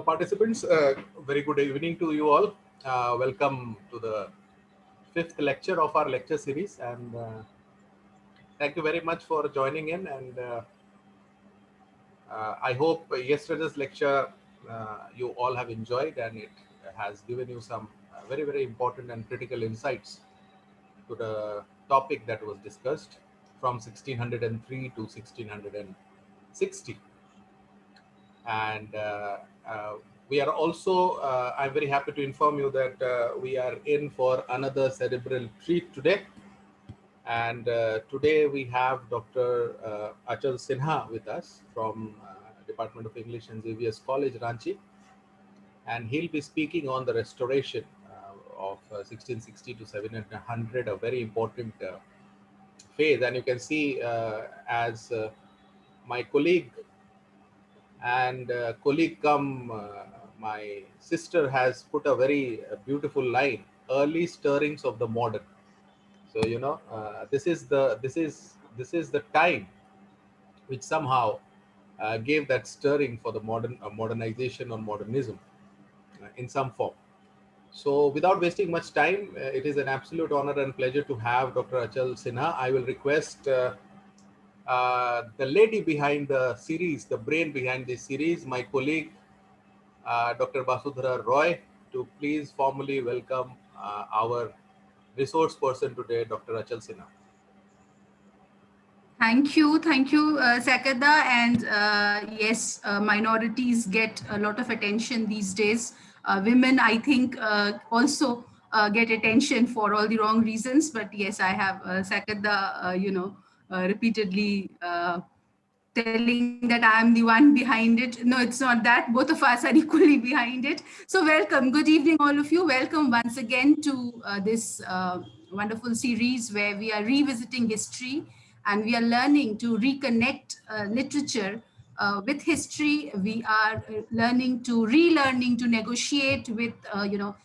So participants, very good evening to you all. Welcome to the fifth lecture of our lecture series, and thank you very much for joining in. And I hope yesterday's lecture you all have enjoyed, and it has given you some very, very important and critical insights to the topic that was discussed from 1603 to 1660. And we are also, I'm very happy to inform you that we are in for another cerebral treat today. And today we have Dr. Achal Sinha with us from Department of English and Xavier's College, Ranchi. And he'll be speaking on the restoration of 1660 to 1700, a very important phase. And you can see as my colleague my sister has put a very beautiful line: early stirrings of the modern. So this is the time which somehow gave that stirring for the modernization or modernism in some form. So without wasting much time, it is an absolute honor and pleasure to have Dr. Achal Sinha. I will request the lady behind the series, the brain behind this series, my colleague, Dr. Basudhara Roy, to please formally welcome our resource person today, Dr. Achal Sinha. Thank you, Sakada. And yes, minorities get a lot of attention these days. Women, I think, also get attention for all the wrong reasons. But yes, I have Sakada, repeatedly telling that I am the one behind it. No, it's not that. Both of us are equally behind it. So welcome. Good evening, all of you. Welcome once again to this wonderful series where we are revisiting history and we are learning to reconnect literature with history. We are learning to relearning to negotiate with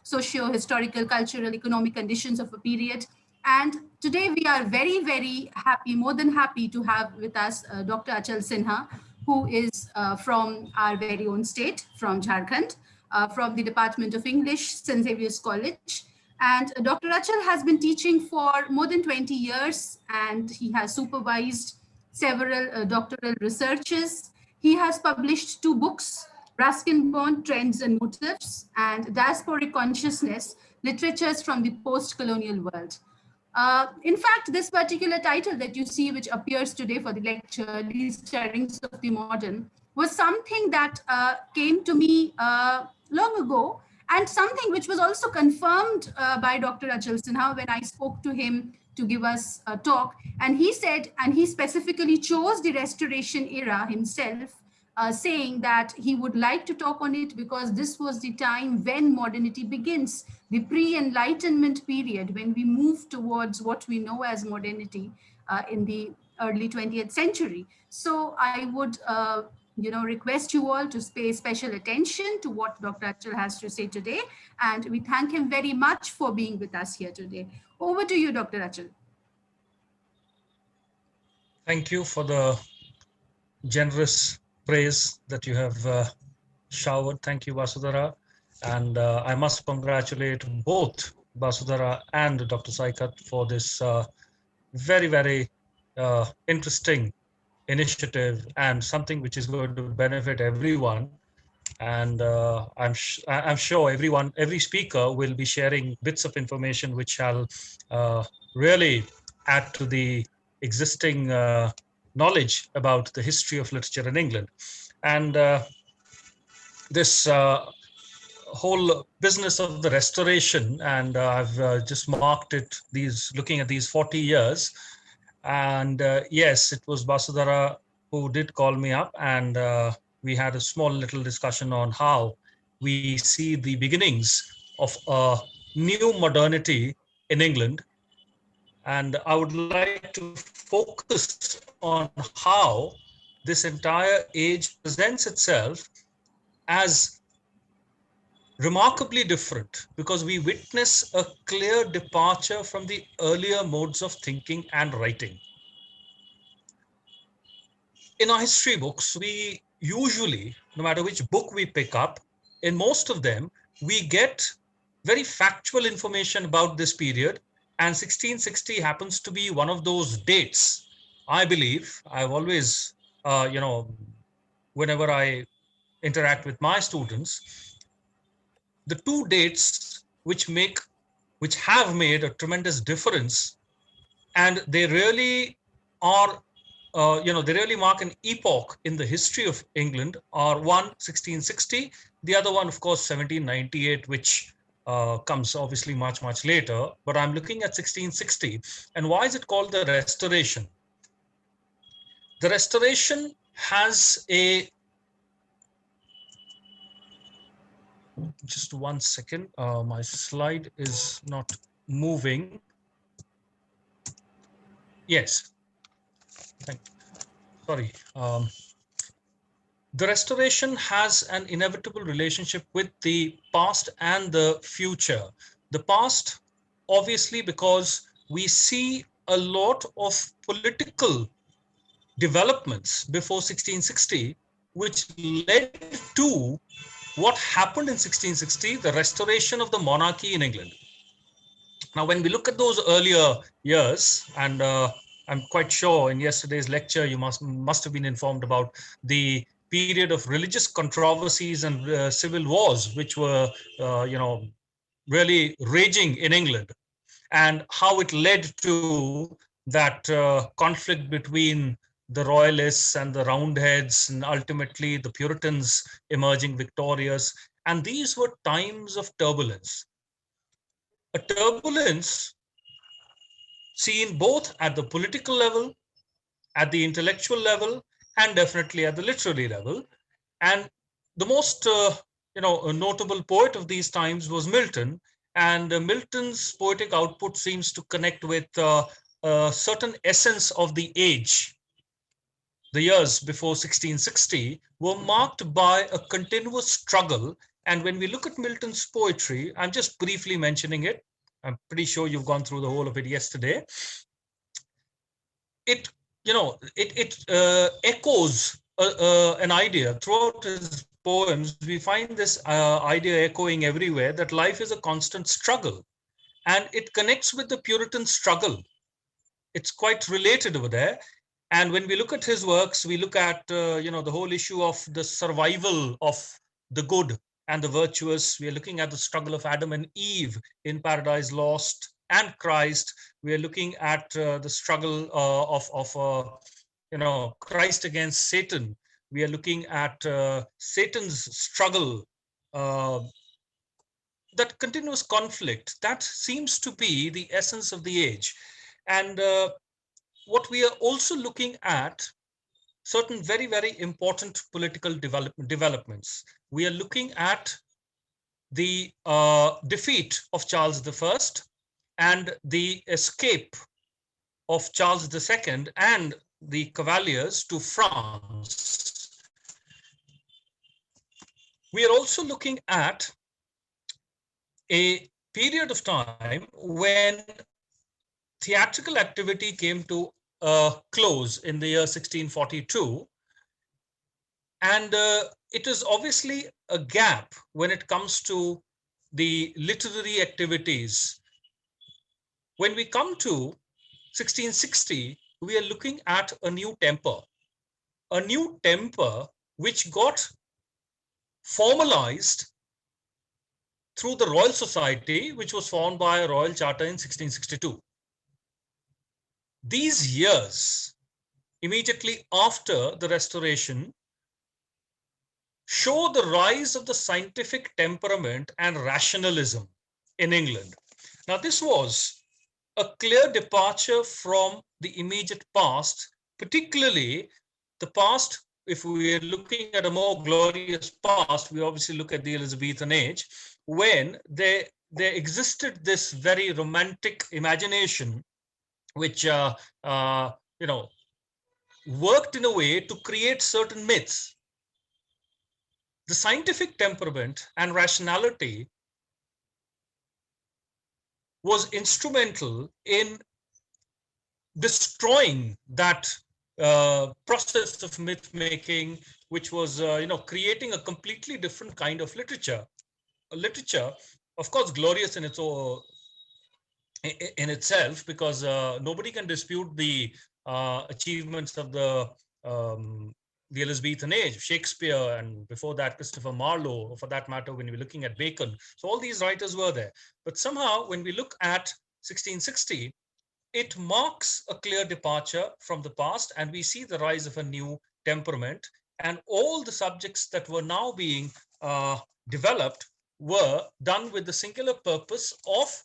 socio-historical, cultural, economic conditions of a period. And today we are very, very happy, more than happy to have with us Dr. Achal Sinha, who is from our very own state, from Jharkhand, from the Department of English, St. Xavier's College. And Dr. Achal has been teaching for more than 20 years, and he has supervised several doctoral researches. He has published 2 books, Ruskin-Bond Trends and Motives, and Diasporic Consciousness, Literatures from the Post-Colonial World. In fact, this particular title that you see, which appears today for the lecture, These Stirrings of the Modern, was something that came to me long ago, and something which was also confirmed by Dr. Achal Sinha when I spoke to him to give us a talk. And he said, and he specifically chose the Restoration era himself, saying that he would like to talk on it because this was the time when modernity begins, the pre-Enlightenment period, when we move towards what we know as modernity in the early 20th century. So I would request you all to pay special attention to what Dr. Achal has to say today. And we thank him very much for being with us here today. Over to you, Dr. Achal. Thank you for the generous praise that you have showered. Thank you, Vasudhara. And I must congratulate both Vasudhara and Dr. Saikat for this very, very interesting initiative and something which is going to benefit everyone. And I'm sure every speaker will be sharing bits of information which shall really add to the existing knowledge about the history of literature in England. And this whole business of the restoration, and I've just marked it, looking at these 40 years. And yes, it was Vasudhara who did call me up, and we had a small little discussion on how we see the beginnings of a new modernity in England. And I would like to focus on how this entire age presents itself as remarkably different, because we witness a clear departure from the earlier modes of thinking and writing. In our history books, we usually, no matter which book we pick up, in most of them, we get very factual information about this period. And 1660 happens to be one of those dates. I believe I've always, whenever I interact with my students, the two dates which have made a tremendous difference, and they really are, they really mark an epoch in the history of England, are one, 1660, the other one, of course, 1798, which comes obviously much, much later. But I'm looking at 1660. And why is it called the Restoration? The Restoration has a, just one second, my slide is not moving. Yes, sorry. The Restoration has an inevitable relationship with the past and the future. The past, obviously, because we see a lot of political developments before 1660, which led to what happened in 1660, the restoration of the monarchy in England. Now, when we look at those earlier years, and I'm quite sure in yesterday's lecture, you must have been informed about the period of religious controversies and civil wars, which were, really raging in England, and how it led to that conflict between the royalists and the roundheads, and ultimately the Puritans emerging victorious. And these were times of turbulence. A turbulence seen both at the political level, at the intellectual level, and definitely at the literary level. And the most a notable poet of these times was Milton. And Milton's poetic output seems to connect with a certain essence of the age. The years before 1660 were marked by a continuous struggle. And when we look at Milton's poetry, I'm just briefly mentioning it. I'm pretty sure you've gone through the whole of it yesterday. It echoes an idea throughout his poems. We find this idea echoing everywhere, that life is a constant struggle, and it connects with the Puritan struggle. It's quite related over there. And when we look at his works, we look at the whole issue of the survival of the good and the virtuous. We are looking at the struggle of Adam and Eve in Paradise Lost and Christ. We are looking at the struggle of Christ against Satan. We are looking at Satan's struggle, that continuous conflict. That seems to be the essence of the age. And what we are also looking at, certain very, very important political developments. We are looking at the defeat of Charles I and the escape of Charles II and the Cavaliers to France. We are also looking at a period of time when theatrical activity came to a close in the year 1642. And it is obviously a gap when it comes to the literary activities. When we come to 1660, we are looking at a new temper which got formalized through the Royal Society, which was formed by a royal charter in 1662. These years, immediately after the Restoration, show the rise of the scientific temperament and rationalism in England. Now, this was a clear departure from the immediate past, particularly the past. If we are looking at a more glorious past, we obviously look at the Elizabethan age, when there existed this very romantic imagination, which worked in a way to create certain myths. The scientific temperament and rationality was instrumental in destroying that process of myth making, which was, creating a completely different kind of literature. A literature, of course, glorious in its own, in itself, because nobody can dispute the achievements of the Elizabethan age, Shakespeare, and before that, Christopher Marlowe, or for that matter, when we're looking at Bacon. So all these writers were there. But somehow, when we look at 1660, it marks a clear departure from the past, and we see the rise of a new temperament. And all the subjects that were now being developed were done with the singular purpose of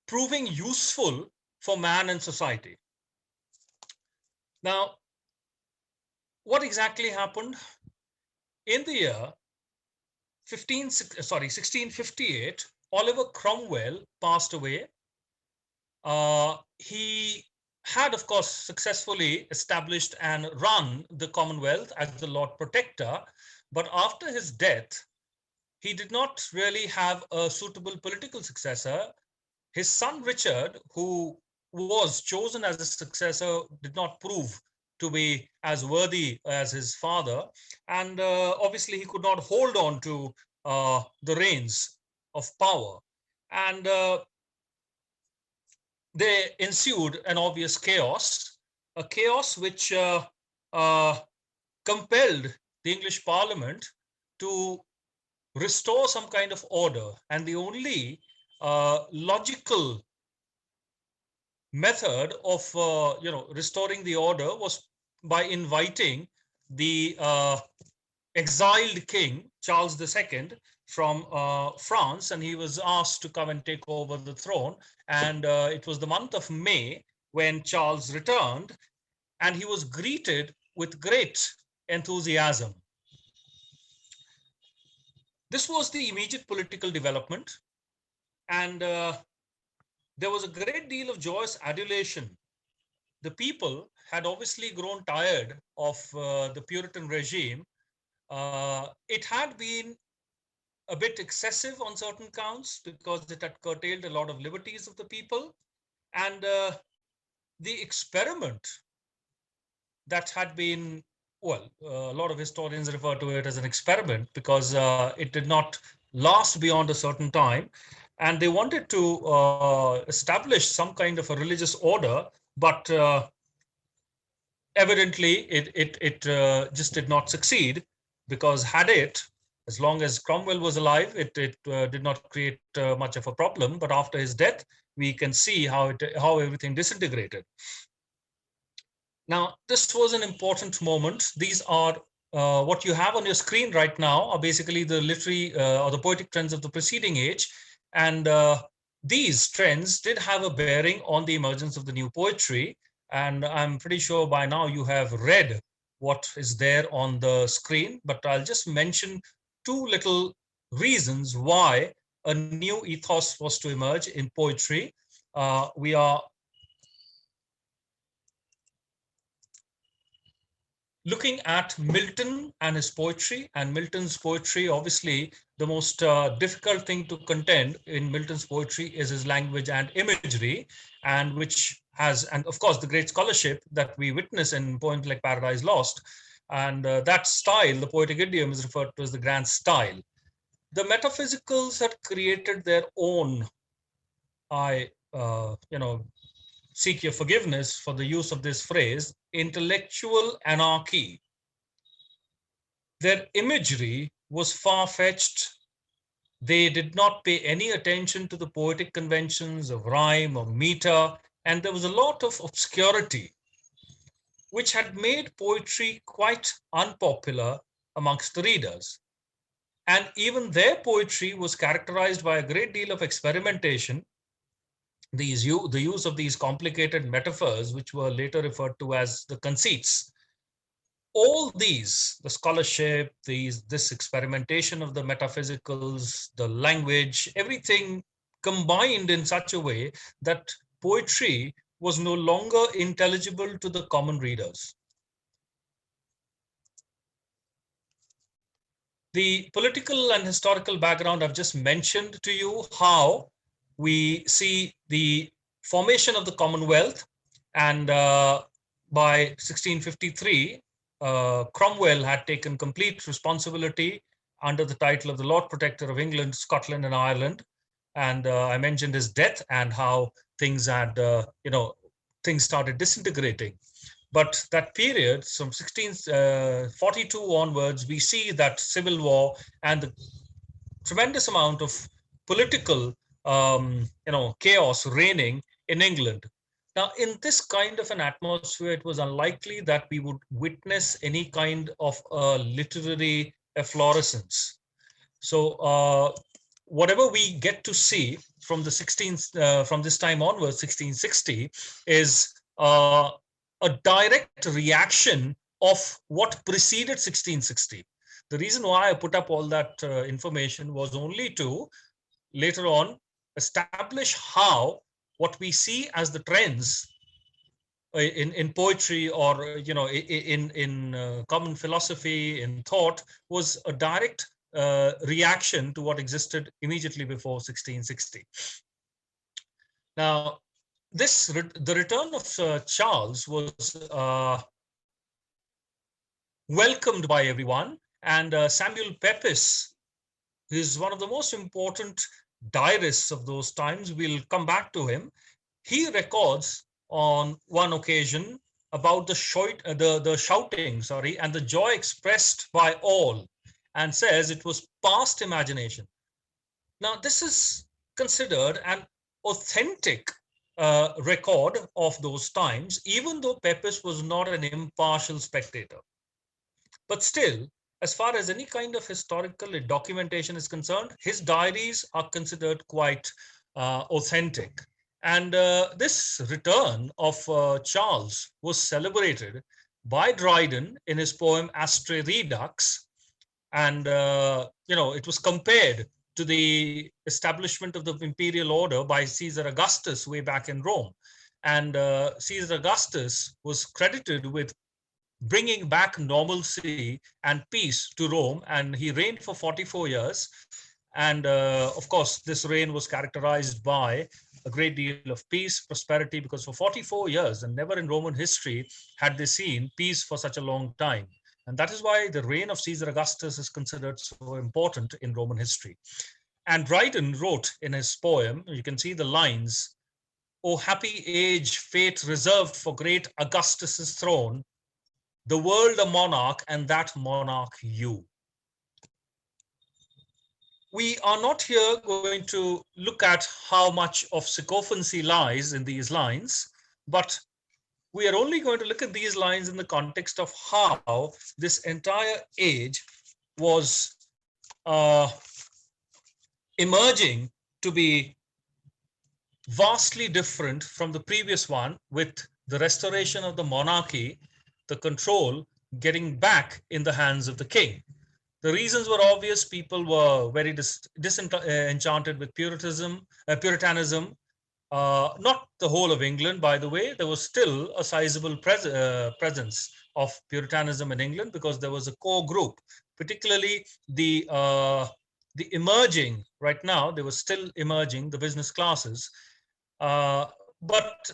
proving useful for man and society. Now, what exactly happened? In the year 1658, Oliver Cromwell passed away. He had, of course, successfully established and run the Commonwealth as the Lord Protector, but after his death, he did not really have a suitable political successor. His son Richard, who was chosen as a successor, did not prove to be as worthy as his father, and obviously he could not hold on to the reins of power. And there ensued an obvious chaos, a chaos which compelled the English Parliament to restore some kind of order. And the only logical method of restoring the order was by inviting the exiled king Charles II from France, and he was asked to come and take over the throne. And it was the month of May when Charles returned, and he was greeted with great enthusiasm. This was the immediate political development, and there was a great deal of joyous adulation. The people had obviously grown tired of the Puritan regime. It had been a bit excessive on certain counts because it had curtailed a lot of liberties of the people. And the experiment that had been, well, a lot of historians refer to it as an experiment because it did not last beyond a certain time. And they wanted to establish some kind of a religious order, but evidently it just did not succeed, because had it, as long as Cromwell was alive, it did not create much of a problem. But after his death, we can see how everything disintegrated. Now, this was an important moment. These are what you have on your screen right now are basically the literary or the poetic trends of the preceding age. And these trends did have a bearing on the emergence of the new poetry. And I'm pretty sure by now you have read what is there on the screen, but I'll just mention two little reasons why a new ethos was to emerge in poetry. We are looking at Milton and his poetry, and Milton's poetry, obviously, the most difficult thing to contend in Milton's poetry is his language and imagery, and which has, and of course, the great scholarship that we witness in poems like Paradise Lost. And that style, the poetic idiom, is referred to as the grand style. The metaphysicals had created their own, seek your forgiveness for the use of this phrase, intellectual anarchy. Their imagery was far-fetched. They did not pay any attention to the poetic conventions of rhyme or meter, and there was a lot of obscurity, which had made poetry quite unpopular amongst the readers. And even their poetry was characterized by a great deal of experimentation, the use of these complicated metaphors, which were later referred to as the conceits. All these, the scholarship, this experimentation of the metaphysicals, the language, everything combined in such a way that poetry was no longer intelligible to the common readers. The political and historical background I've just mentioned to you, how we see the formation of the Commonwealth, and by 1653, Cromwell had taken complete responsibility under the title of the Lord Protector of England, Scotland, and Ireland. And I mentioned his death and how things had, things started disintegrating. But that period, from 1642 onwards, we see that civil war and the tremendous amount of political, chaos reigning in England. Now, in this kind of an atmosphere, it was unlikely that we would witness any kind of literary efflorescence. So, whatever we get to see from the 16th, from this time onwards, 1660, is a direct reaction of what preceded 1660. The reason why I put up all that information was only to later on establish how what we see as the trends in poetry or in common philosophy, in thought, was a direct reaction to what existed immediately before 1660. Now, the return of Charles was welcomed by everyone, and Samuel Pepys is one of the most important diarists of those times. We'll come back to him. He records on one occasion about the shouting, and the joy expressed by all, and says it was past imagination. Now, this is considered an authentic record of those times, even though Pepys was not an impartial spectator. But still, as far as any kind of historical documentation is concerned, his diaries are considered quite authentic. And this return of Charles was celebrated by Dryden in his poem Astre Redux. And, it was compared to the establishment of the imperial order by Caesar Augustus way back in Rome. And Caesar Augustus was credited with bringing back normalcy and peace to Rome, and he reigned for 44 years. And of course, this reign was characterized by a great deal of peace, prosperity, because for 44 years, and never in Roman history had they seen peace for such a long time. And that is why the reign of Caesar Augustus is considered so important in Roman history. And Dryden wrote in his poem, you can see the lines, "O happy age fate reserved for great Augustus's throne, the world a monarch, and that monarch you." We are not here going to look at how much of sycophancy lies in these lines, but we are only going to look at these lines in the context of how this entire age was emerging to be vastly different from the previous one, with the restoration of the monarchy, the control getting back in the hands of the king. The reasons were obvious. People were very disenchanted with Puritanism. Not the whole of England, by the way. There was still a sizable presence of Puritanism in England, because there was a core group, particularly the emerging, right now, they were still emerging, the business classes. But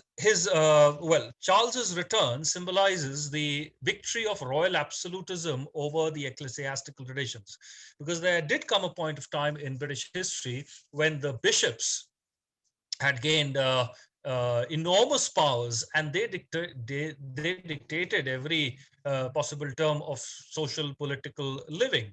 Charles's return symbolizes the victory of royal absolutism over the ecclesiastical traditions, because there did come a point of time in British history when the bishops had gained enormous powers, and they dictated every possible term of social political living.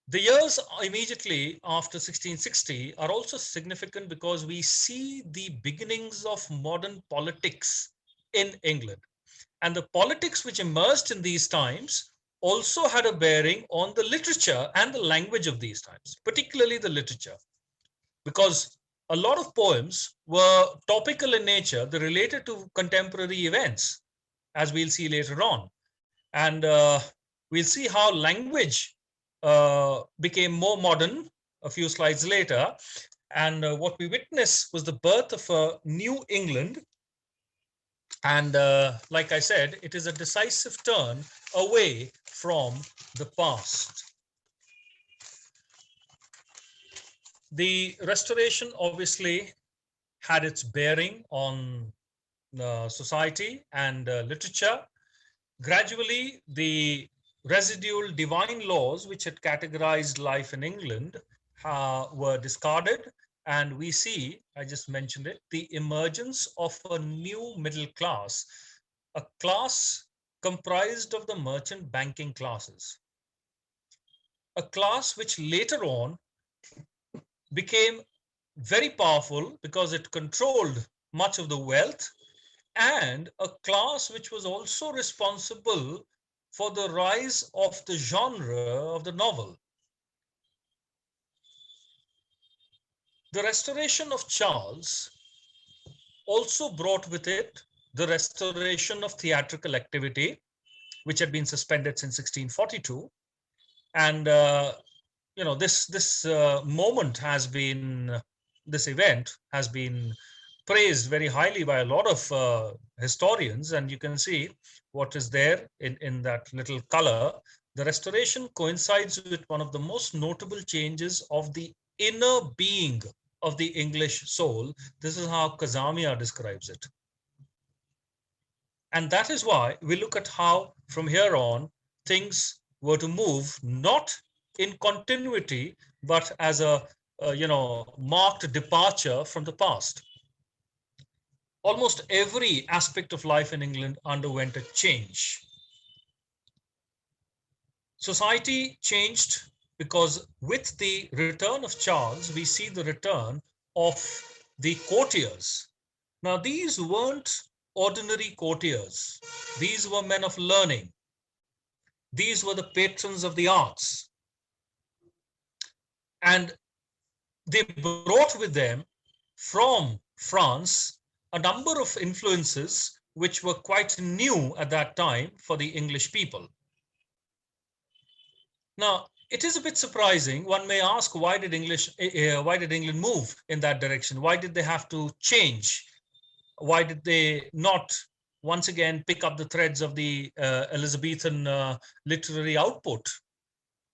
The years immediately after 1660 are also significant because we see the beginnings of modern politics in England. And the politics which emerged in these times also had a bearing on the literature and the language of these times, particularly the literature, because a lot of poems were topical in nature. They related to contemporary events, as we'll see later on. And we'll see how language became more modern a few slides later. And what we witnessed was the birth of a new England. And like I said, it is a decisive turn away from the past. The Restoration obviously had its bearing on society and literature. gradually the residual divine laws which had categorized life in England were discarded, and we see, I just mentioned it, the emergence of a new middle class, a class comprised of the merchant banking classes, a class which later on became very powerful because it controlled much of the wealth, and a class which was also responsible for the rise of the genre of the novel. The restoration of Charles also brought with it the restoration of theatrical activity, which had been suspended since 1642. And this moment has been, this event has been praised very highly by a lot of historians, and you can see what is there in that little color. The restoration coincides with one of the most notable changes of the inner being of the English soul. This is how Kazamia describes it. And that is why we look at how from here on things were to move, not in continuity, but as a marked departure from the past. Almost every aspect of life in England underwent a change. Society changed because with the return of Charles, we see the return of the courtiers. Now, these weren't ordinary courtiers. These were men of learning. These were the patrons of the arts. And they brought with them from France a number of influences which were quite new at that time for the English people. Now, it is a bit surprising. One may ask, why did England move in that direction? Why did they have to change? Why did they not once again pick up the threads of the Elizabethan literary output,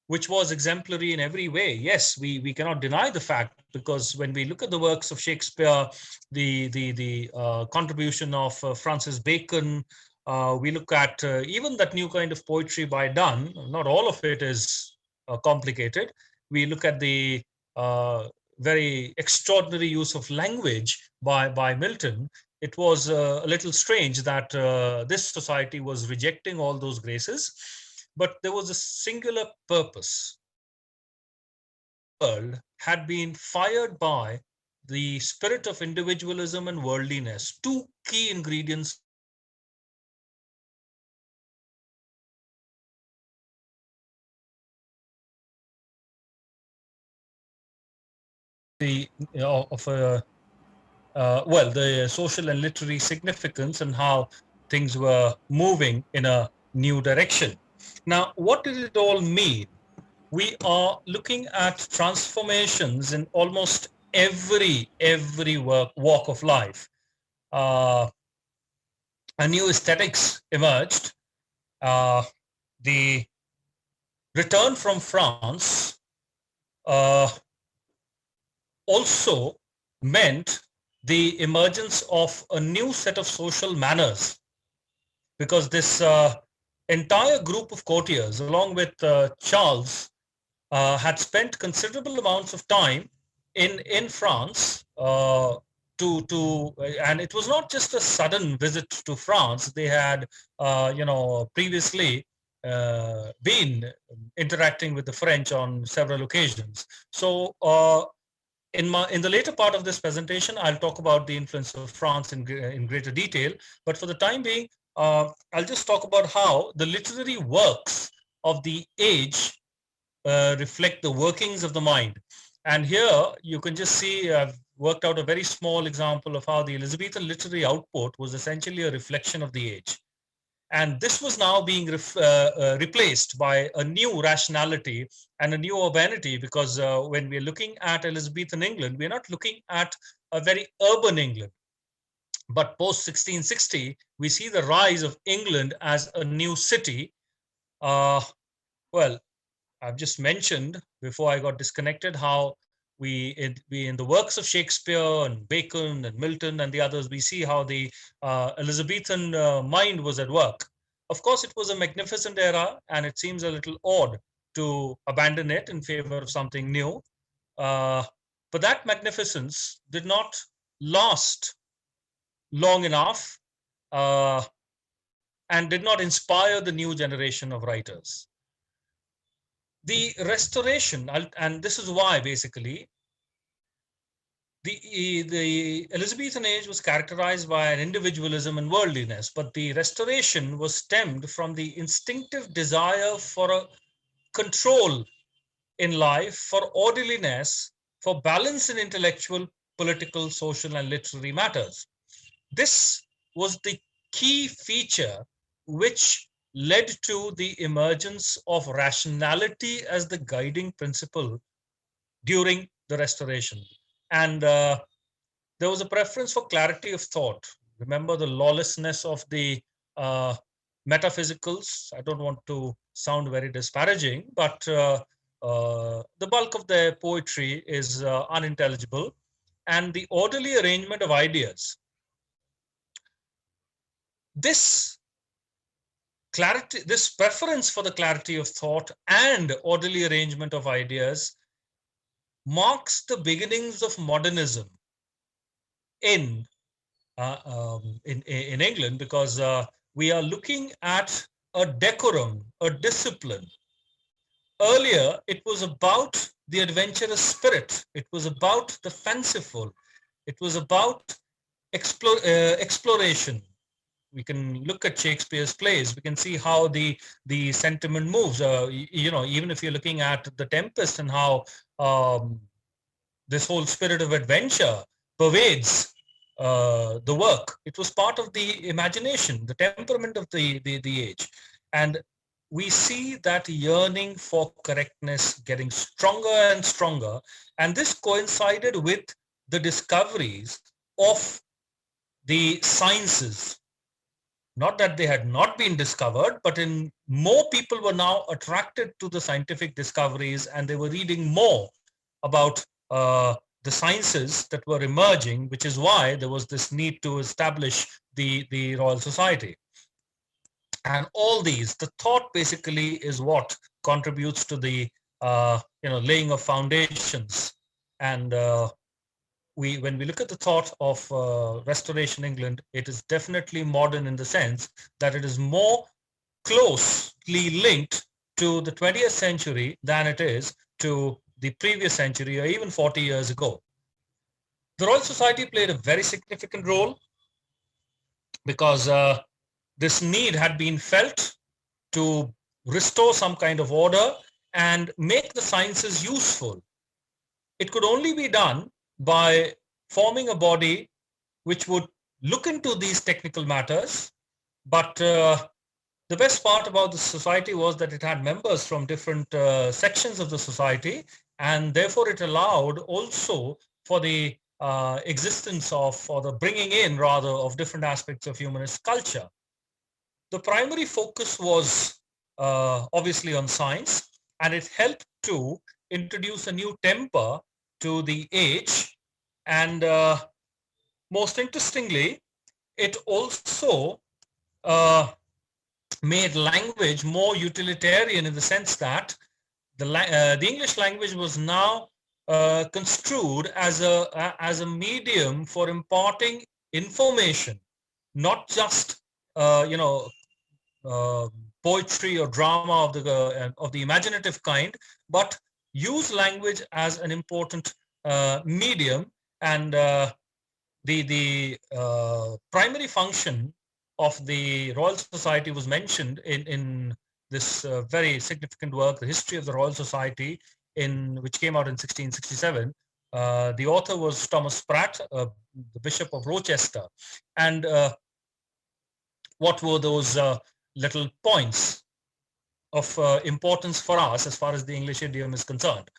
which was exemplary in every way? Yes, we cannot deny the fact, because when we look at the works of Shakespeare, the contribution of Francis Bacon, we look at even that new kind of poetry by Donne. Not all of it is complicated. We look at the very extraordinary use of language by Milton. It was a little strange that this society was rejecting all those graces, but there was a singular purpose. The world had been fired by the spirit of individualism and worldliness, two key ingredients the social and literary significance, and how things were moving in a new direction. Now, what did it all mean? We are looking at transformations in almost every walk of life. A new aesthetics emerged. The return from France also meant the emergence of a new set of social manners, because this entire group of courtiers, along with Charles, had spent considerable amounts of time in France and it was not just a sudden visit to France. They had previously been interacting with the French on several occasions. So in the later part of this presentation, I'll talk about the influence of France in greater detail. But for the time being, I'll just talk about how the literary works of the age reflect the workings of the mind. And here you can just see I've worked out a very small example of how the Elizabethan literary output was essentially a reflection of the age. And this was now being replaced by a new rationality and a new urbanity, because when we're looking at Elizabethan England, we're not looking at a very urban England. But post 1660, we see the rise of England as a new city. Well, I've just mentioned before I got disconnected how we in the works of Shakespeare and Bacon and Milton and the others, we see how the Elizabethan mind was at work. Of course, it was a magnificent era, and it seems a little odd to abandon it in favor of something new. But that magnificence did not last long enough and did not inspire the new generation of writers. The restoration, and this is why basically the Elizabethan age was characterized by an individualism and worldliness, but the restoration was stemmed from the instinctive desire for a control in life, for orderliness, for balance in intellectual, political, social, and literary matters. This was the key feature which led to the emergence of rationality as the guiding principle during the restoration. And there was a preference for clarity of thought. Remember the lawlessness of the metaphysicals. I don't want to sound very disparaging, but the bulk of their poetry is unintelligible. And the orderly arrangement of ideas. This clarity, this preference for the clarity of thought and orderly arrangement of ideas marks the beginnings of modernism in England, because we are looking at a decorum, a discipline. Earlier, it was about the adventurous spirit. It was about the fanciful. It was about exploration. We can look at Shakespeare's plays. We can see how the sentiment moves. You know, even if you're looking at The Tempest and how this whole spirit of adventure pervades the work. It was part of the imagination, the temperament of the age. And we see that yearning for correctness getting stronger and stronger. And this coincided with the discoveries of the sciences. Not that they had not been discovered, but more people were now attracted to the scientific discoveries, and they were reading more about the sciences that were emerging, which is why there was this need to establish the Royal Society. And all these, the thought basically is what contributes to the laying of foundations. And when we look at the thought of Restoration England, it is definitely modern in the sense that it is more closely linked to the 20th century than it is to the previous century or even 40 years ago. The Royal Society played a very significant role because this need had been felt to restore some kind of order and make the sciences useful. It could only be done by forming a body which would look into these technical matters. But the best part about the society was that it had members from different sections of the society, and therefore it allowed also for the existence of, or the bringing in rather, of different aspects of humanist culture. The primary focus was obviously on science, and it helped to introduce a new temper to the age. And most interestingly, it also made language more utilitarian in the sense that the English language was now construed as a medium for imparting information, not just poetry or drama of the imaginative kind, but use language as an important medium. And the primary function of the Royal Society was mentioned in this very significant work, The History of the Royal Society, which came out in 1667. The author was Thomas Pratt, the Bishop of Rochester. And what were those little points of importance for us as far as the English idiom is concerned?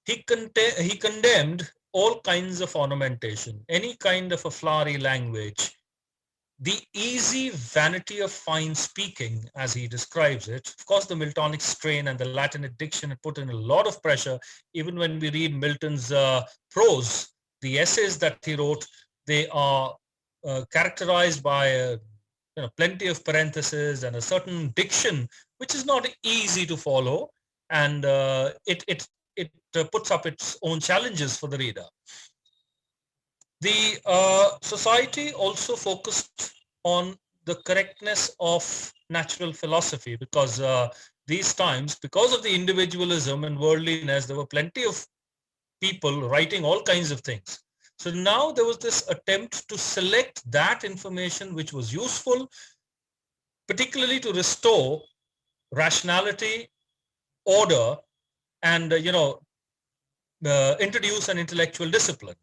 He condemned all kinds of ornamentation, any kind of a flowery language, the easy vanity of fine speaking, as he describes it. Of course, the Miltonic strain and the Latinic diction had put in a lot of pressure. Even when we read Milton's prose, the essays that he wrote, they are characterized by plenty of parentheses and a certain diction, which is not easy to follow, and it puts up its own challenges for the reader. The society also focused on the correctness of natural philosophy, because these times, because of the individualism and worldliness, there were plenty of people writing all kinds of things. So now there was this attempt to select that information which was useful, particularly to restore rationality, order, and introduce an intellectual discipline.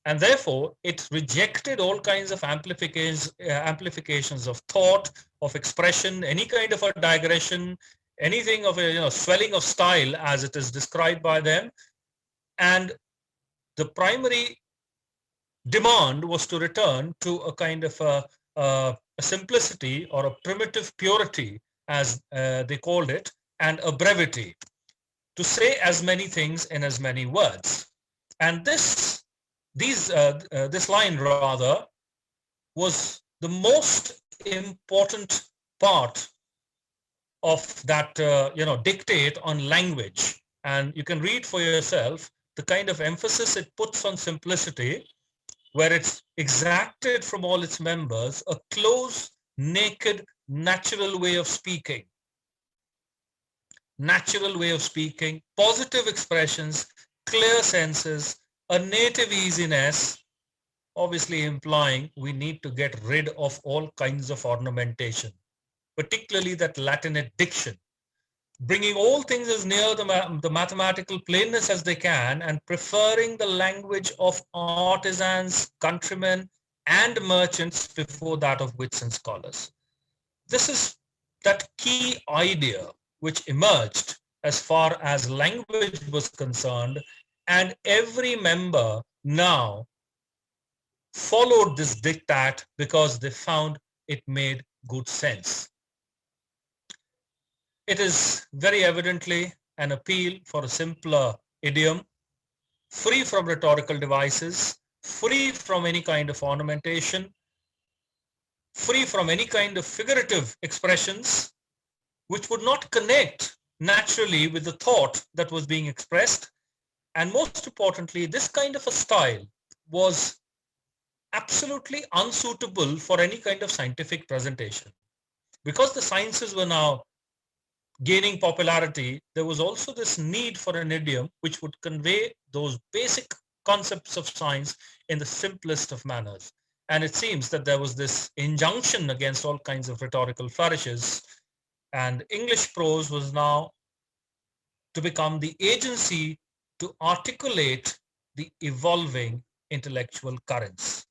And therefore, it rejected all kinds of amplifications of thought, of expression, any kind of a digression, anything of a swelling of style, as it is described by them. And the primary demand was to return to a kind of a simplicity or a primitive purity, as they called it, and a brevity, to say as many things in as many words. And this line rather was the most important part of that dictate on language. And you can read for yourself the kind of emphasis it puts on simplicity, where it's exacted from all its members a close, naked, natural way of speaking. Natural way of speaking, positive expressions, clear senses, a native easiness, obviously implying we need to get rid of all kinds of ornamentation, particularly that Latinate diction, bringing all things as near the mathematical plainness as they can, and preferring the language of artisans, countrymen, and merchants before that of wits and scholars. This is that key idea which emerged as far as language was concerned, and every member now followed this diktat because they found it made good sense. It is very evidently an appeal for a simpler idiom, free from rhetorical devices, free from any kind of ornamentation, free from any kind of figurative expressions, which would not connect naturally with the thought that was being expressed. And most importantly, this kind of a style was absolutely unsuitable for any kind of scientific presentation. Because the sciences were now gaining popularity, there was also this need for an idiom which would convey those basic concepts of science in the simplest of manners. And it seems that there was this injunction against all kinds of rhetorical flourishes, and English prose was now to become the agency to articulate the evolving intellectual currents.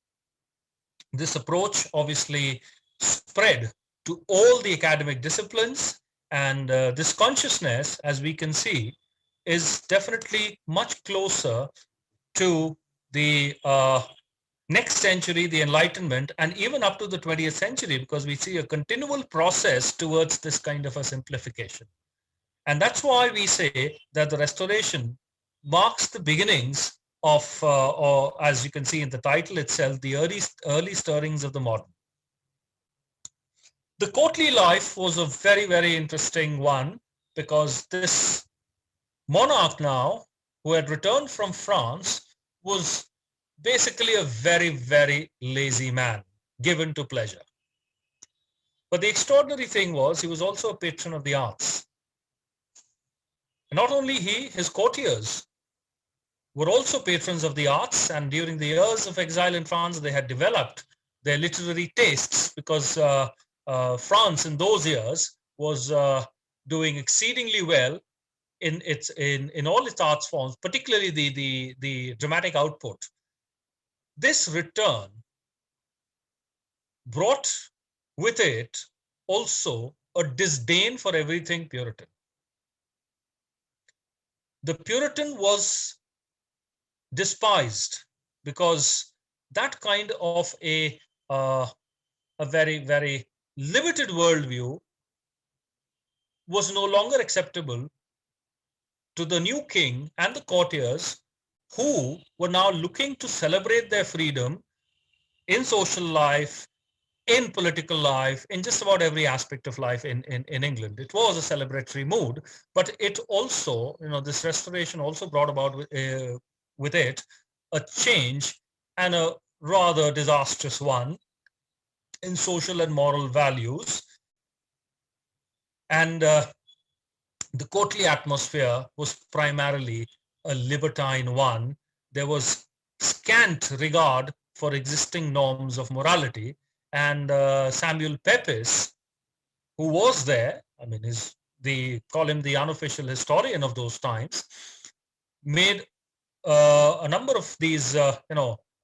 This approach obviously spread to all the academic disciplines, and this consciousness, as we can see, is definitely much closer to the next century, the Enlightenment, and even up to the 20th century, because we see a continual process towards this kind of a simplification. And that's why we say that the Restoration marks the beginnings of, or as you can see in the title itself, the early stirrings of the modern. The courtly life was a very, very interesting one, because this monarch now, who had returned from France, was basically a very, very lazy man, given to pleasure. But the extraordinary thing was, he was also a patron of the arts. And not only he, his courtiers were also patrons of the arts, and during the years of exile in France, they had developed their literary tastes, because France in those years was doing exceedingly well in all its arts forms, particularly the dramatic output. This return brought with it also a disdain for everything Puritan. The Puritan was despised because that kind of a very, very limited worldview was no longer acceptable to the new king and the courtiers, who were now looking to celebrate their freedom in social life, in political life, in just about every aspect of life in England. It was a celebratory mood, but it also, this restoration also brought about with it a change, and a rather disastrous one, in social and moral values. And the courtly atmosphere was primarily a libertine one. There was scant regard for existing norms of morality. And Samuel Pepys, who was there, I mean, they call him the unofficial historian of those times, made a number of these,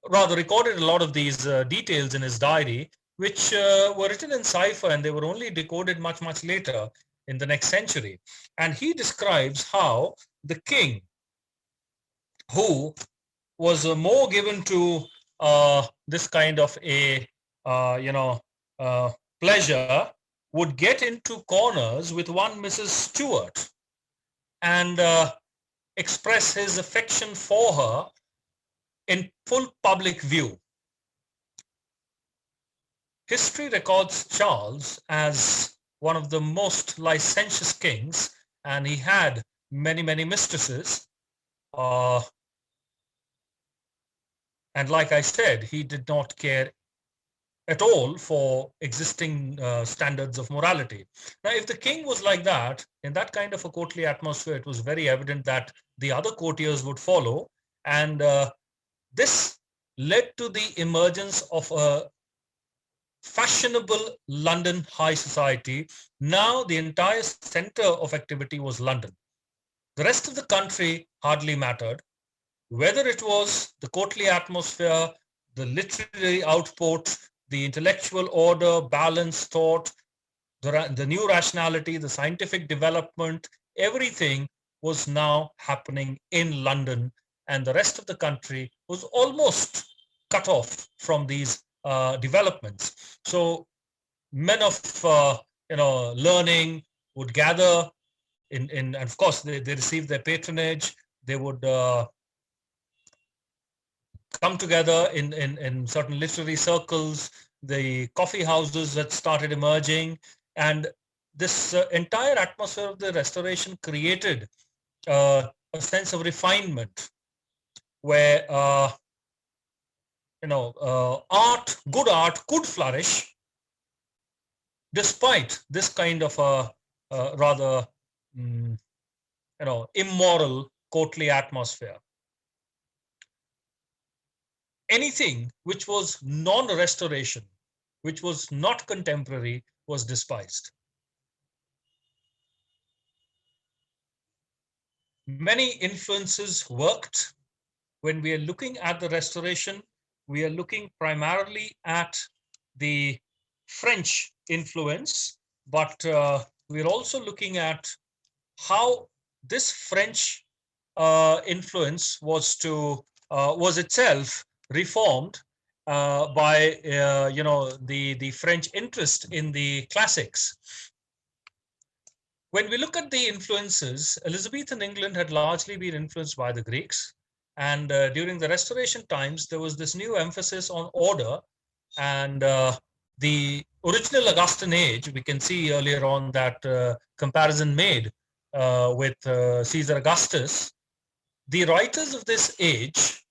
rather recorded a lot of these details in his diary, which were written in cipher, and they were only decoded much, much later in the next century. And he describes how the king, who was more given to this kind of a, pleasure, would get into corners with one Mrs. Stuart and express his affection for her in full public view. History records Charles as one of the most licentious kings, and he had many, many mistresses. And like I said, he did not care at all for existing standards of morality. Now, if the king was like that, in that kind of a courtly atmosphere, it was very evident that the other courtiers would follow. And this led to the emergence of a fashionable London high society. Now the entire center of activity was London. The rest of the country hardly mattered. Whether it was the courtly atmosphere, the literary output, the intellectual order, balanced thought, the new rationality, the scientific development, everything was now happening in London, and the rest of the country was almost cut off from these developments. So men of learning would gather in, and of course they received their patronage. They would come together in certain literary circles. The coffee houses that started emerging, and this entire atmosphere of the Restoration created a sense of refinement, where art could flourish despite this kind of a rather immoral courtly atmosphere. Anything which was non-restoration, which was not contemporary, was despised. Many influences worked. When we are looking at the Restoration, we are looking primarily at the French influence, but we're also looking at how this French influence was itself reformed by the French interest in the classics. When we look at the influences, Elizabethan England had largely been influenced by the Greeks, and during the Restoration times there was this new emphasis on order, and the original Augustan age, we can see earlier on that comparison made with Caesar Augustus. The writers of this age,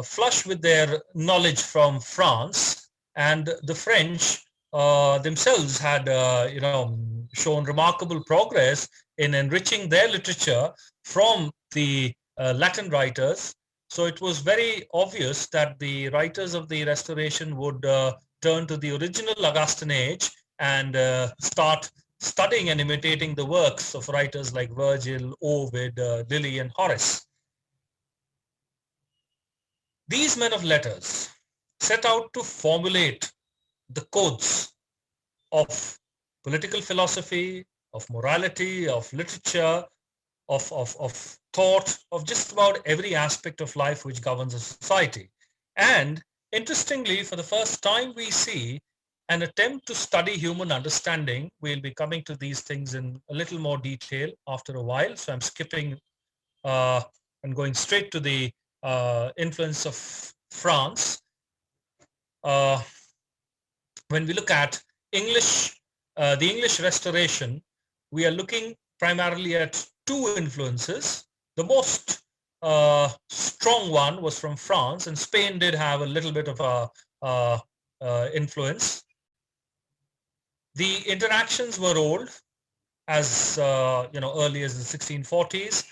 flush with their knowledge from France, and the French themselves had shown remarkable progress in enriching their literature from the Latin writers. So it was very obvious that the writers of the Restoration would turn to the original Augustan age and start studying and imitating the works of writers like Virgil, Ovid, Lilly, and Horace. These men of letters set out to formulate the codes of political philosophy, of morality, of literature, of thought, of just about every aspect of life which governs a society. And interestingly, for the first time, we see an attempt to study human understanding. We'll be coming to these things in a little more detail after a while. So I'm skipping and going straight to the influence of France. when we look at English, the English Restoration, we are looking primarily at two influences. The most strong one was from France, and Spain did have a little bit of a influence. The interactions were old, as early as the 1640s,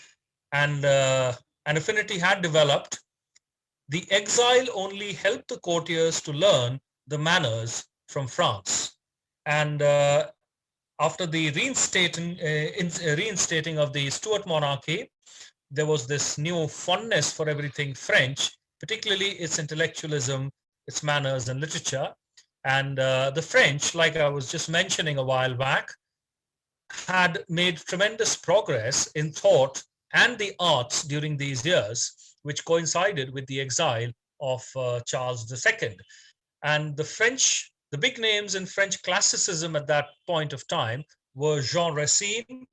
and an affinity had developed. The exile only helped the courtiers to learn the manners from France. And after the reinstating of the Stuart monarchy, there was this new fondness for everything French, particularly its intellectualism, its manners and literature. And the French, like I was just mentioning a while back, had made tremendous progress in thought and the arts during these years, which coincided with the exile of Charles II. And the big names in French classicism at that point of time were Jean Racine,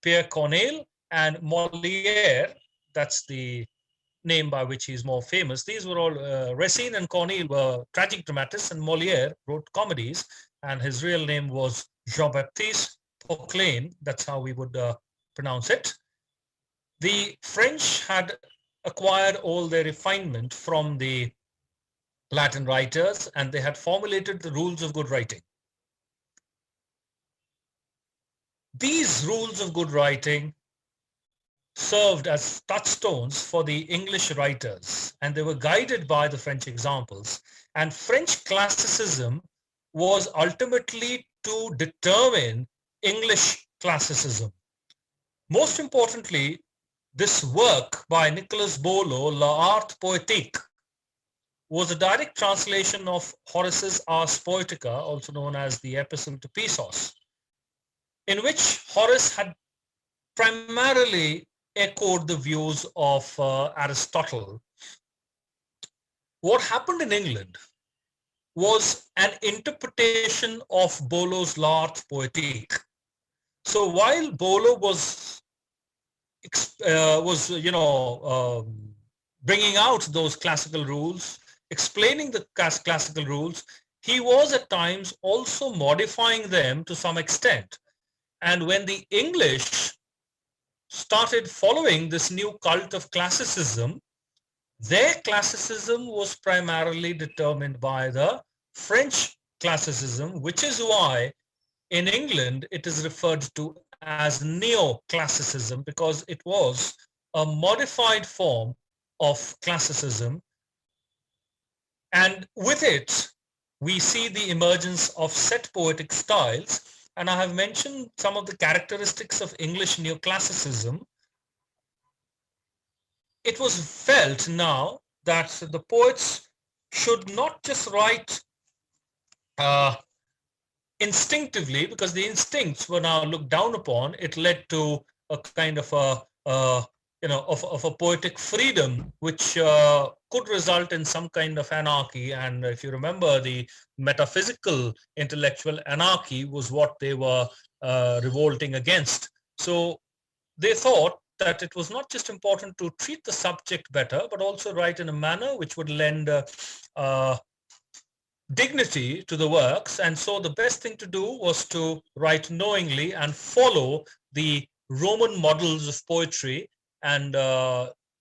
Pierre Corneille, and Molière. That's the name by which he's more famous. These were all, Racine and Corneille were tragic dramatists, and Molière wrote comedies, and his real name was Jean-Baptiste Poquelin. That's how we would pronounce it. The French had acquired all their refinement from the Latin writers, and they had formulated the rules of good writing. These rules of good writing served as touchstones for the English writers, and they were guided by the French examples. And French classicism was ultimately to determine English classicism. Most importantly, this work by Nicolas Boileau, L'Art Poétique, was a direct translation of Horace's Ars Poetica, also known as the Epistle to Pesos, in which Horace had primarily echoed the views of Aristotle. What happened in England was an interpretation of Boileau's L'Art Poétique. So while Boileau was bringing out those classical rules, explaining the classical rules, he was at times also modifying them to some extent. And when the English started following this new cult of classicism, their classicism was primarily determined by the French classicism, which is why in England it is referred to as neoclassicism, because it was a modified form of classicism. And with it, we see the emergence of set poetic styles. And I have mentioned some of the characteristics of English neoclassicism. It was felt now that the poets should not just write instinctively, because the instincts were now looked down upon. It led to a kind of a poetic freedom, which could result in some kind of anarchy. And if you remember, the metaphysical intellectual anarchy was what they were revolting against. So they thought that it was not just important to treat the subject better, but also write in a manner which would lend dignity to the works. And so the best thing to do was to write knowingly and follow the Roman models of poetry. And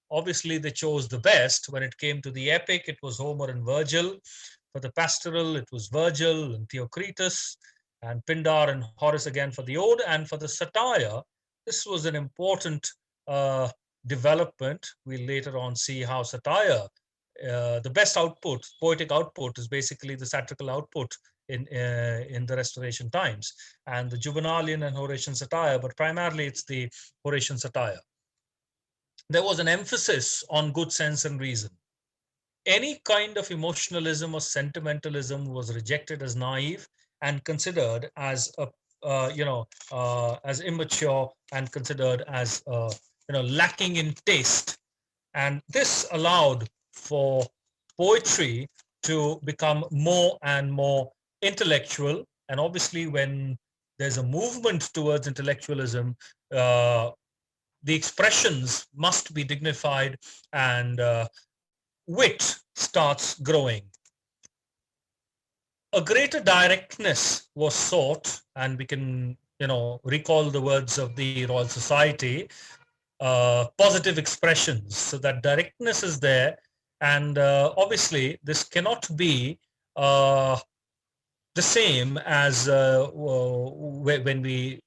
obviously they chose the best. When it came to the epic, it was Homer and Virgil. For the pastoral, it was Virgil and Theocritus, and Pindar and Horace again for the ode. And for the satire, this was an important development. We'll later on see how satire, the best output, poetic output, is basically the satirical output in the Restoration times, and the Juvenalian and Horatian satire, but primarily it's the Horatian satire. There was an emphasis on good sense and reason. Any kind of emotionalism or sentimentalism was rejected as naive and considered as as immature, and considered as lacking in taste. And this allowed for poetry to become more and more intellectual. And obviously, when there's a movement towards intellectualism, the expressions must be dignified, and wit starts growing. a greater directness was sought, and we can, recall the words of the Royal Society, positive expressions. So that directness is there, and obviously this cannot be the same as when we,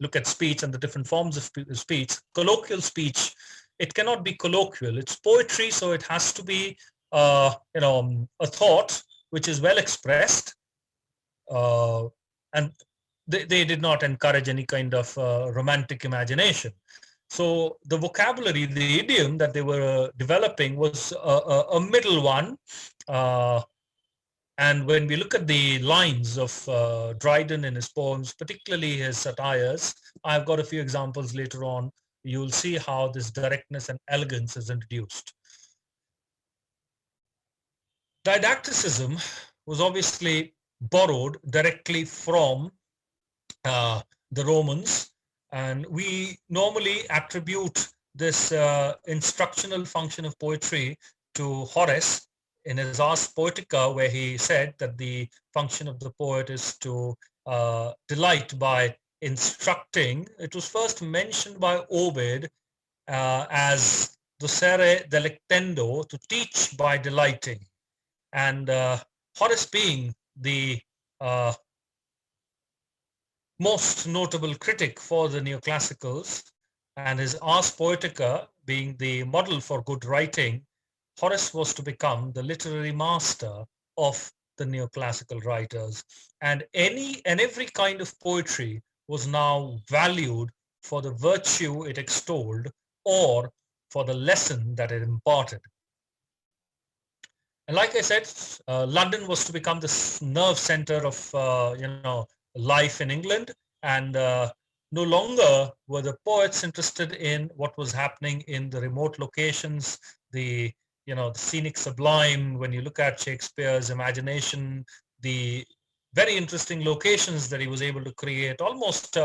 look at speech and the different forms of speech. Colloquial speech, it cannot be colloquial. It's poetry, so it has to be, a thought which is well expressed, and they did not encourage any kind of romantic imagination. So the vocabulary, the idiom that they were developing was a middle one. And when we look at the lines of Dryden in his poems, particularly his satires, I've got a few examples later on. You'll see how this directness and elegance is introduced. Didacticism was obviously borrowed directly from the Romans, and we normally attribute this instructional function of poetry to Horace in his Ars Poetica, where he said that the function of the poet is to delight by instructing. It was first mentioned by Ovid as docere delectendo, to teach by delighting. And Horace being the most notable critic for the neoclassicals, and his Ars Poetica being the model for good writing, Horace was to become the literary master of the neoclassical writers. And every kind of poetry was now valued for the virtue it extolled or for the lesson that it imparted. And like I said, London was to become the nerve center of life in England, and no longer were the poets interested in what was happening in the remote locations, the scenic sublime. When you look at Shakespeare's imagination, the very interesting locations that he was able to create, almost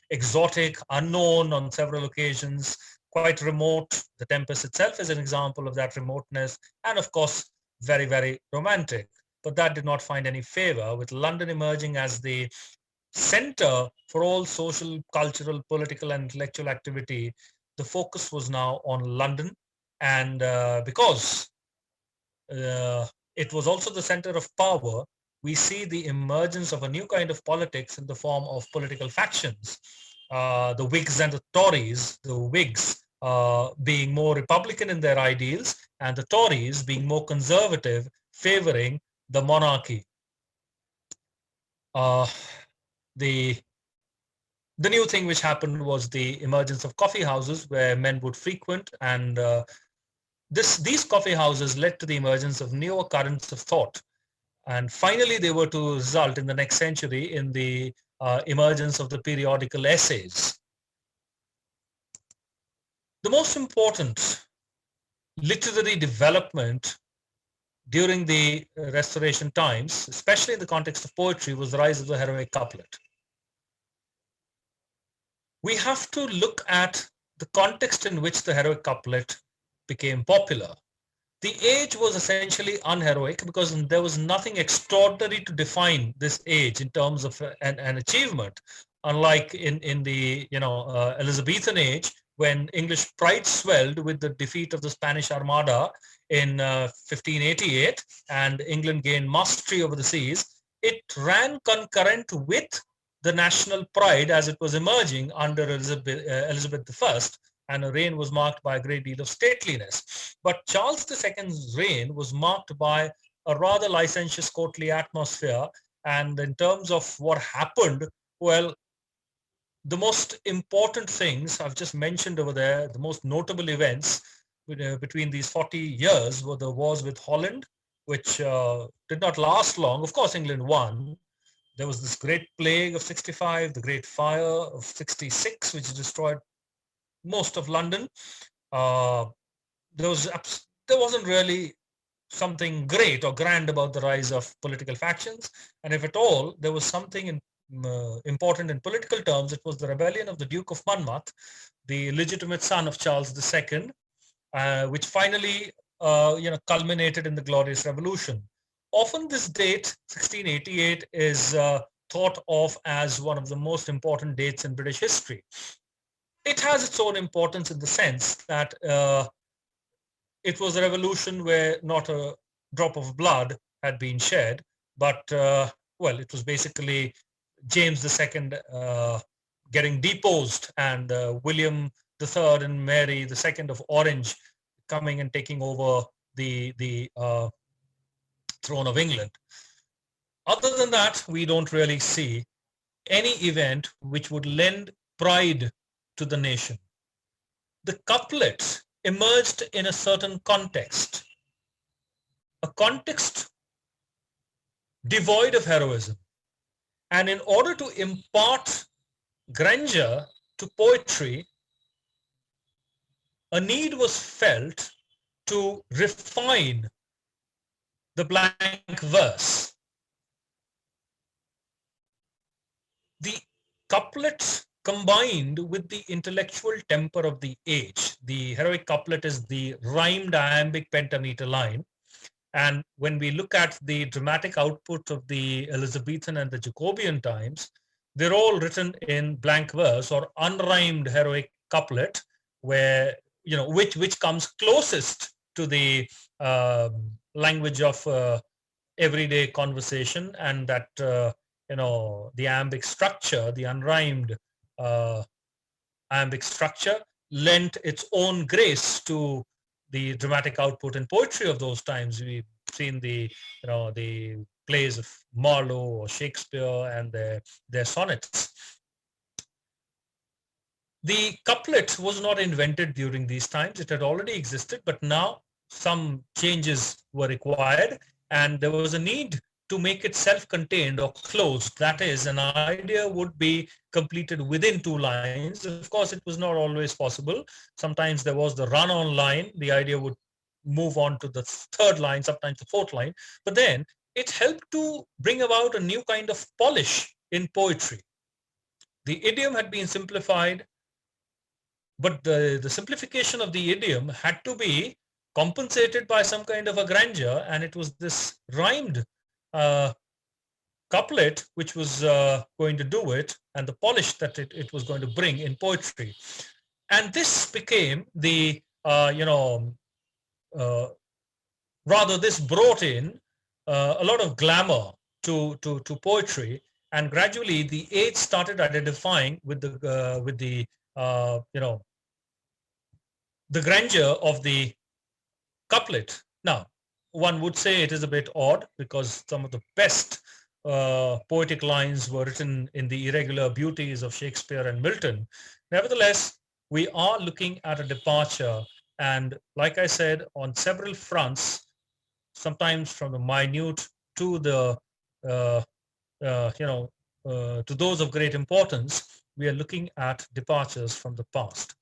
exotic, unknown on several occasions, quite remote. The Tempest itself is an example of that remoteness, and of course, very, very romantic. But that did not find any favor, with London emerging as the center for all social, cultural, political, and intellectual activity. The focus was now on London, and because it was also the center of power, we see the emergence of a new kind of politics in the form of political factions. The Whigs and the Tories, the Whigs being more Republican in their ideals, and the Tories being more conservative, favoring the monarchy. The new thing which happened was the emergence of coffee houses where men would frequent, and these coffee houses led to the emergence of newer currents of thought. And finally, they were to result in the next century in the emergence of the periodical essays. The most important literary development during the Restoration times, especially in the context of poetry, was the rise of the heroic couplet. We have to look at the context in which the heroic couplet became popular. The age was essentially unheroic because there was nothing extraordinary to define this age in terms of an achievement, unlike in the Elizabethan age, when English pride swelled with the defeat of the Spanish Armada in 1588 and England gained mastery over the seas. It ran concurrent with the national pride as it was emerging under Elizabeth I, and her reign was marked by a great deal of stateliness. But Charles II's reign was marked by a rather licentious courtly atmosphere. And in terms of what happened, well, the most important things I've just mentioned over there, the most notable events between these 40 years were the wars with Holland, which did not last long. Of course, England won. There was this great plague of 65, the great fire of 66, which destroyed most of London. There wasn't really something great or grand about the rise of political factions. And if at all, there was something important in political terms, it was the rebellion of the Duke of Monmouth, the legitimate son of Charles II, which finally culminated in the Glorious Revolution. Often this date, 1688, is thought of as one of the most important dates in British history. It has its own importance in the sense that it was a revolution where not a drop of blood had been shed, but well, it was basically James II getting deposed and William III and Mary II of Orange coming and taking over the throne of England. Other than that, we don't really see any event which would lend pride to the nation. The couplet emerged in a certain context, a context devoid of heroism. And in order to impart grandeur to poetry, a need was felt to refine the blank verse. The couplet combined with the intellectual temper of the age. The heroic couplet is the rhymed iambic pentameter line. And when we look at the dramatic output of the Elizabethan and the Jacobean times, they're all written in blank verse or unrhymed heroic couplet, where, you know, which comes closest to the language of everyday conversation, and that you know, the iambic structure, the unrhymed iambic structure, lent its own grace to the dramatic output in poetry of those times. We've seen the, you know, the plays of Marlowe or Shakespeare and their sonnets. The couplet was not invented during these times. It had already existed, but now some changes were required, and there was a need to make it self-contained or closed. That is, an idea would be completed within 2 lines. Of course, it was not always possible. Sometimes there was the run-on line. The idea would move on to the 3rd line, sometimes the 4th line. But then it helped to bring about a new kind of polish in poetry. The idiom had been simplified, but the simplification of the idiom had to be compensated by some kind of a grandeur, and it was this rhymed couplet which was going to do it, and the polish that it was going to bring in poetry. And this became the, rather this brought in a lot of glamour to poetry, and gradually the age started identifying with the the grandeur of the couplet. Now, one would say it is a bit odd because some of the best poetic lines were written in the irregular beauties of Shakespeare and Milton. Nevertheless, we are looking at a departure, and like I said, on several fronts, sometimes from the minute to the to those of great importance, we are looking at departures from the past.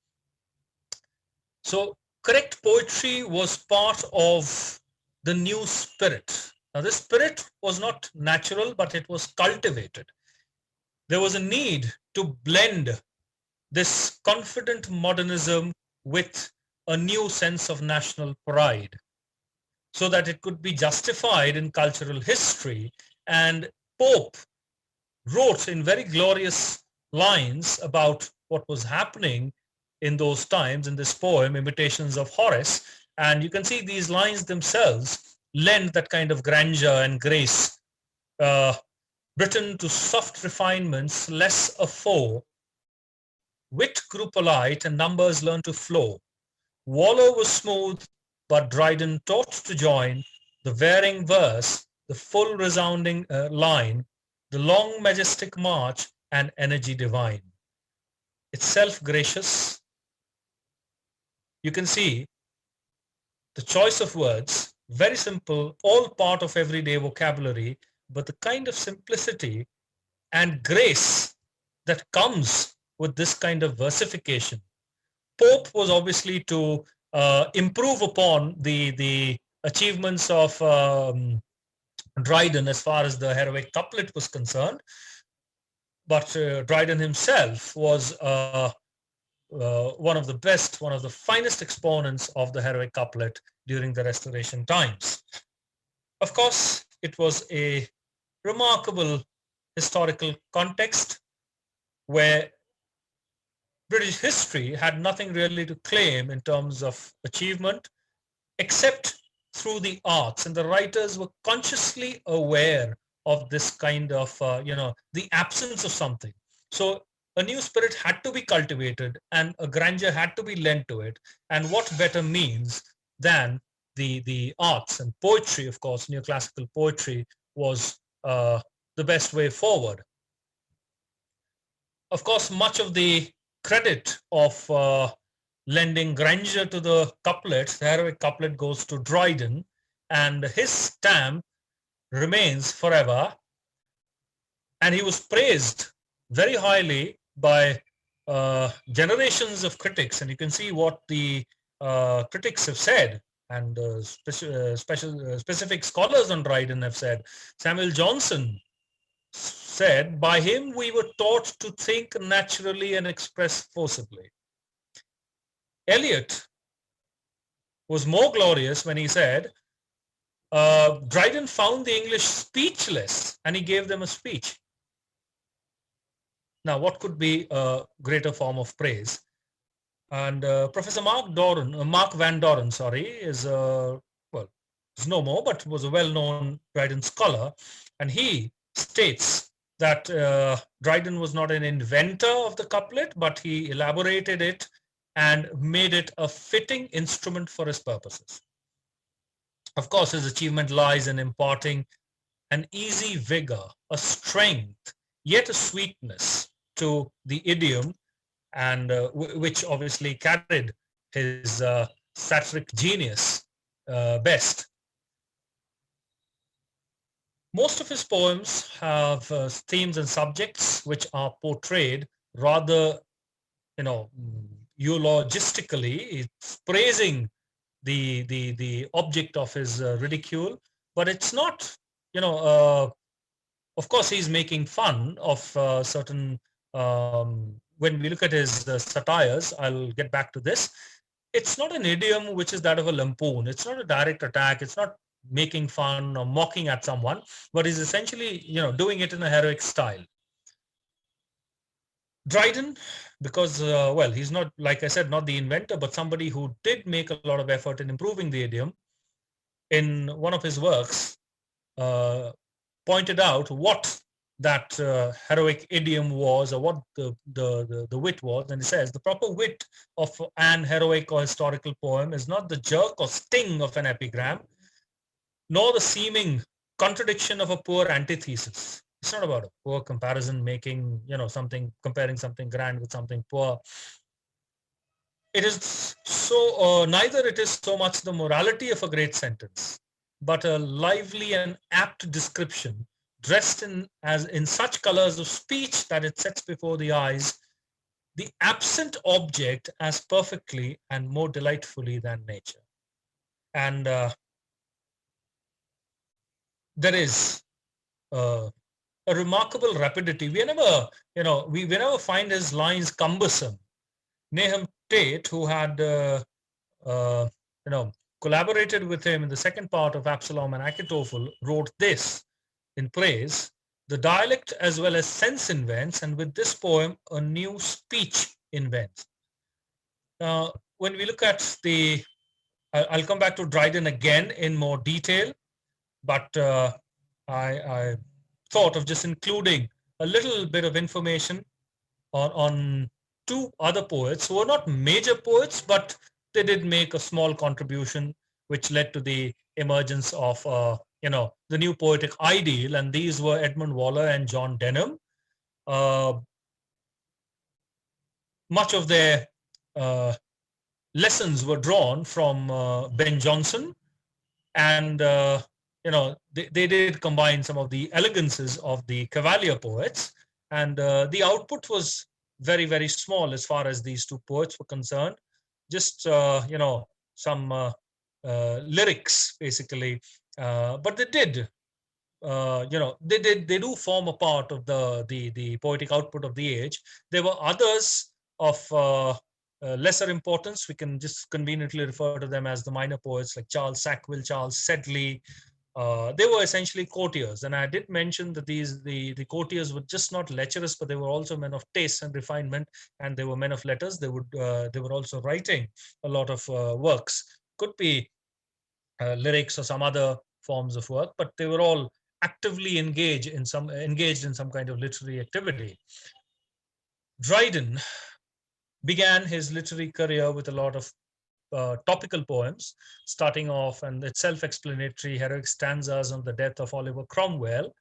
So correct poetry was part of the new spirit. Now, this spirit was not natural, but it was cultivated. There was a need to blend this confident modernism with a new sense of national pride so that it could be justified in cultural history. And Pope wrote in very glorious lines about what was happening in those times in this poem, Imitations of Horace. And you can see these lines themselves lend that kind of grandeur and grace. Britain to soft refinements, less a foe, wit grew polite and numbers learned to flow. Waller was smooth, but Dryden taught to join the varying verse, the full resounding line, the long majestic march and energy divine. Itself gracious. You can see the choice of words, very simple, all part of everyday vocabulary, but the kind of simplicity and grace that comes with this kind of versification. Pope was obviously to improve upon the achievements of Dryden as far as the heroic couplet was concerned, but Dryden himself was one of the best, one of the finest exponents of the heroic couplet during the Restoration times. Of course, it was a remarkable historical context where British history had nothing really to claim in terms of achievement except through the arts, and the writers were consciously aware of this kind of the absence of something. So a new spirit had to be cultivated and a grandeur had to be lent to it, and what better means than the arts, and poetry, of course. Neoclassical poetry was the best way forward. Of course, much of the credit of lending grandeur to the couplets, the heroic couplet, goes to Dryden, and his stamp remains forever. And he was praised very highly by generations of critics. And you can see what the critics have said, and specific scholars on Dryden have said. Samuel Johnson said, "By him we were taught to think naturally and express forcibly." Eliot was more glorious when he said, Dryden found the English speechless and he gave them a speech. Now, what could be a greater form of praise? And Professor Mark Van Doren, is well, is no more, but was a well-known Dryden scholar, and he states that Dryden was not an inventor of the couplet, but he elaborated it and made it a fitting instrument for his purposes. Of course, his achievement lies in imparting an easy vigor, a strength, yet a sweetness to the idiom, and which obviously carried his satiric genius best. Most of his poems have themes and subjects which are portrayed rather, eulogistically. It's praising the object of his ridicule, but it's not, of course, he's making fun of certain. When we look at his satires, I'll get back to this. It's not an idiom which is that of a lampoon. It's not a direct attack. It's not making fun or mocking at someone, but he's essentially, doing it in a heroic style. Dryden, because, he's not, like I said, not the inventor, but somebody who did make a lot of effort in improving the idiom. In one of his works, pointed out what that heroic idiom was, or what the wit was, and he says the proper wit of an heroic or historical poem is not the jerk or sting of an epigram, nor the seeming contradiction of a poor antithesis. It's not about a poor comparison, making something, comparing something grand with something poor. It is so neither it is so much the morality of a great sentence, but a lively and apt description, dressed in such colors of speech that it sets before the eyes the absent object as perfectly and more delightfully than nature. And there is a remarkable rapidity. We never find his lines cumbersome. Nahum Tate, who had collaborated with him in the second part of Absalom and Achitophel, wrote this in praise: the dialect as well as sense invents, and with this poem a new speech invents. Now, when we look at I'll come back to Dryden again in more detail, but I thought of just including a little bit of information on two other poets who were not major poets, but they did make a small contribution, which led to the emergence of the new poetic ideal, and these were Edmund Waller and John Denham. Much of their lessons were drawn from Ben Jonson, and they did combine some of the elegances of the Cavalier poets, and the output was very, very small as far as these two poets were concerned. Just some lyrics basically, but they did they do form a part of the poetic output of the age. There were others of lesser importance. We can just conveniently refer to them as the minor poets, like Charles Sackville, Charles Sedley, They were essentially courtiers, and I did mention that the courtiers were just not lecherous, but they were also men of taste and refinement, and they were men of letters. They were also writing a lot of works. Could be lyrics or some other forms of work, but they were all actively engaged in some kind of literary activity. Dryden began his literary career with a lot of topical poems, starting off, and it's self-explanatory, heroic stanzas on the death of Oliver Cromwell.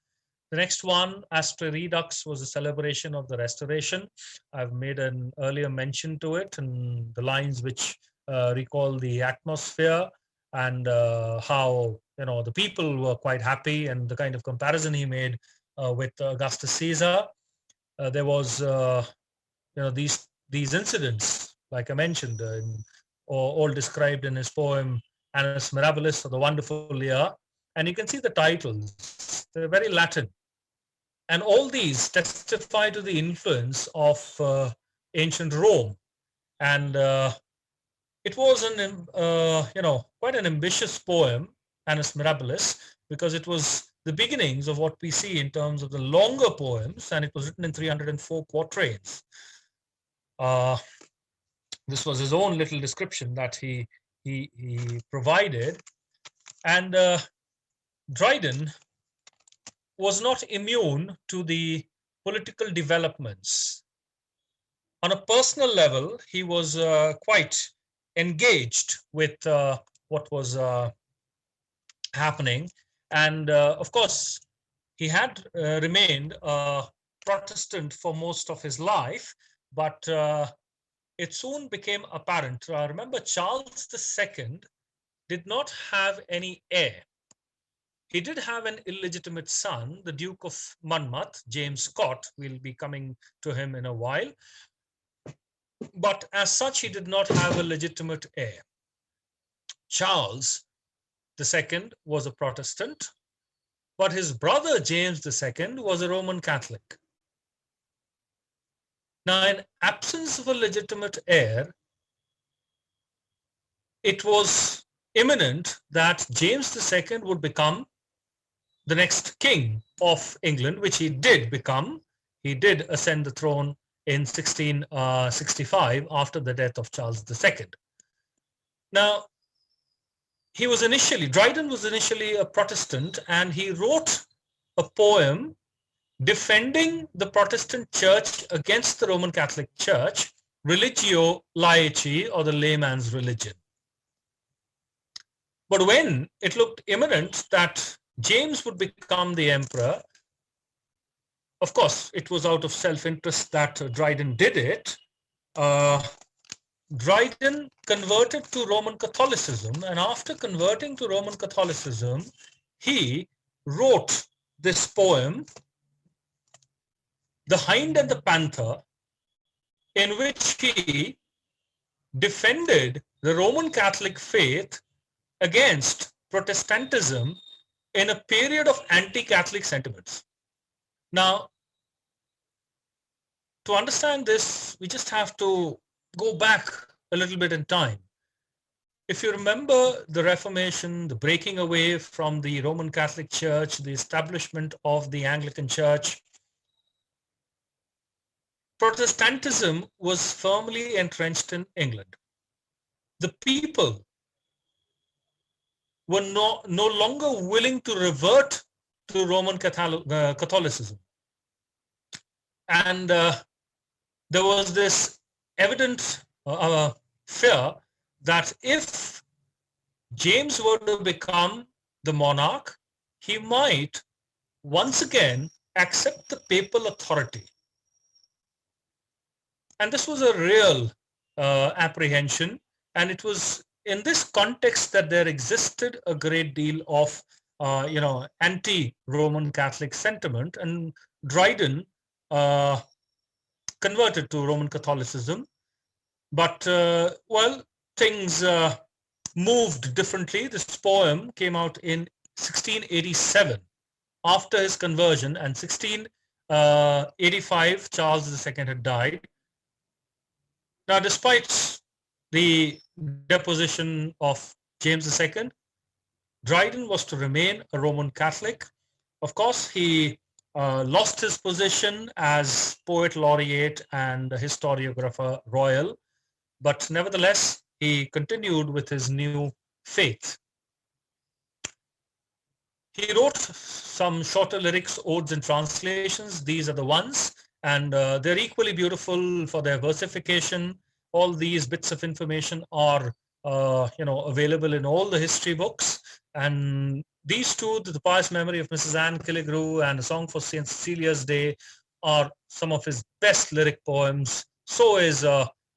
The next one, Astra Redux, was a celebration of the Restoration. I've made an earlier mention to it, and the lines which recall the atmosphere and how the people were quite happy, and the kind of comparison he made with Augustus Caesar. There was these incidents, like I mentioned, all described in his poem Annus Mirabilis, or the Wonderful Year. And you can see the titles, they're very Latin. And all these testify to the influence of ancient Rome. And it was quite an ambitious poem, Annus Mirabilis, because it was the beginnings of what we see in terms of the longer poems, and it was written in 304 quatrains. This was his own little description that he provided. And Dryden was not immune to the political developments. On a personal level, he was quite engaged with what was happening. And of course, he had remained a Protestant for most of his life, but it soon became apparent. Remember, Charles II did not have any heir. He did have an illegitimate son, the Duke of Monmouth, James Scott. We'll be coming to him in a while. But as such, he did not have a legitimate heir. Charles II was a Protestant, but his brother James II was a Roman Catholic. Now, in absence of a legitimate heir, it was imminent that James II would become the next king of England, which he did become. He did ascend the throne in 1665 after the death of Charles II. Now, Dryden was initially a Protestant, and he wrote a poem defending the Protestant church against the Roman Catholic Church, Religio Laici, or the layman's religion. But when it looked imminent that James would become the emperor, of course, it was out of self-interest that Dryden did it. Dryden converted to Roman Catholicism, and after converting to Roman Catholicism, he wrote this poem, The Hind and the Panther, in which he defended the Roman Catholic faith against Protestantism in a period of anti-Catholic sentiments. Now, to understand this, we just have to go back a little bit in time. If you remember the Reformation, the breaking away from the Roman Catholic Church, the establishment of the Anglican Church, Protestantism was firmly entrenched in England. The people were no longer willing to revert to Roman Catholicism. And there was this evident fear that if James were to become the monarch, he might once again accept the papal authority. And this was a real apprehension, and it was in this context that there existed a great deal of anti-Roman Catholic sentiment, and Dryden converted to Roman Catholicism. But well, things moved differently. This poem came out in 1687 after his conversion, and 1685 Charles II had died. Now, despite the deposition of James II, Dryden was to remain a Roman Catholic. Of course, he lost his position as poet laureate and historiographer royal, but nevertheless, he continued with his new faith. He wrote some shorter lyrics, odes, and translations. These are the ones, and they're equally beautiful for their versification. All these bits of information are, available in all the history books. And these two, The Pious Memory of Mrs. Anne Killigrew and A Song for St. Cecilia's Day, are some of his best lyric poems. So is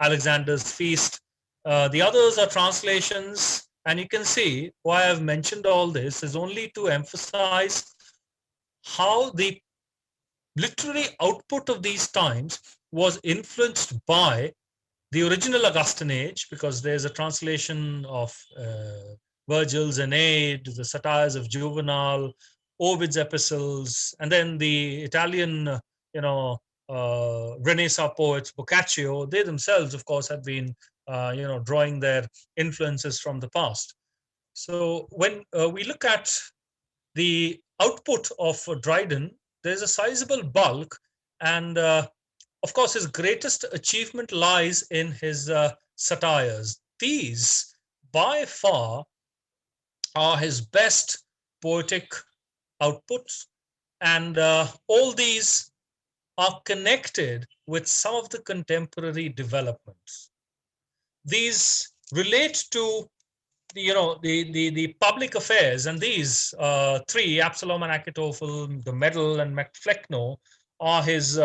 Alexander's Feast. The others are translations. And you can see why I've mentioned all this is only to emphasize how the literary output of these times was influenced by the original Augustan age, because there's a translation of Virgil's Aeneid, the satires of Juvenal, Ovid's epistles, and then the Italian, Renaissance poets, Boccaccio. They themselves, of course, had been drawing their influences from the past. So when we look at the output of Dryden, there's a sizable bulk, and of course his greatest achievement lies in his satires. These by far are his best poetic outputs, and all these are connected with some of the contemporary developments. These relate to the public affairs, and these three, Absalom and Achitophel, the Medal, and Macflecknoe, are his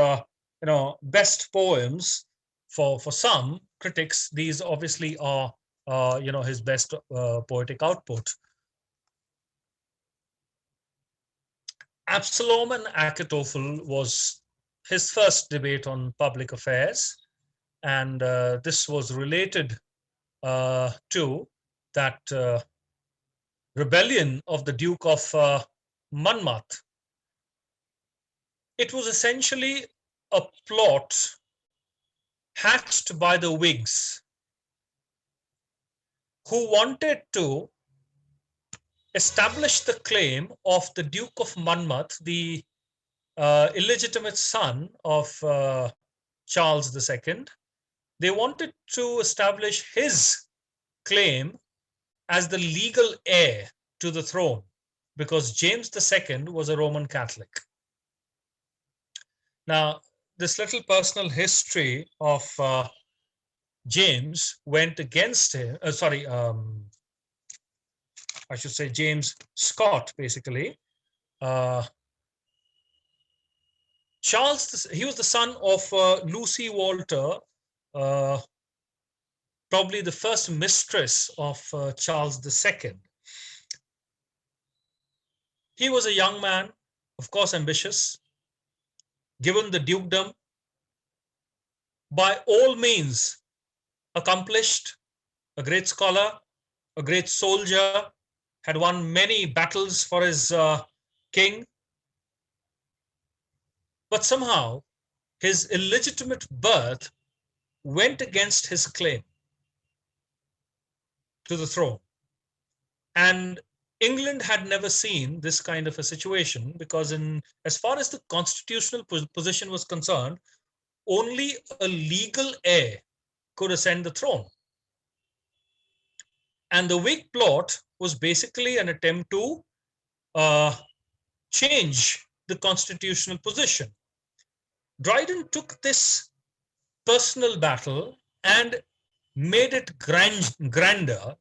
best poems. For some critics, these obviously are his best poetic output. Absalom and Achitophel was his first debate on public affairs, and this was related to that rebellion of the Duke of Monmouth. It was essentially a plot hatched by the Whigs, who wanted to establish the claim of the Duke of Monmouth, the illegitimate son of Charles II. They wanted to establish his claim as the legal heir to the throne, because James II was a Roman Catholic. Now, this little personal history of James went against him. I should say James Scott, basically. Charles, he was the son of Lucy Walter, probably the first mistress of Charles II. He was a young man, of course ambitious, given the dukedom, by all means accomplished, a great scholar, a great soldier, had won many battles for his king. But somehow his illegitimate birth went against his claim to the throne. And England had never seen this kind of a situation, because as far as the constitutional position was concerned, only a legal heir could ascend the throne. And the Whig plot was basically an attempt to change the constitutional position. Dryden took this personal battle and made it grander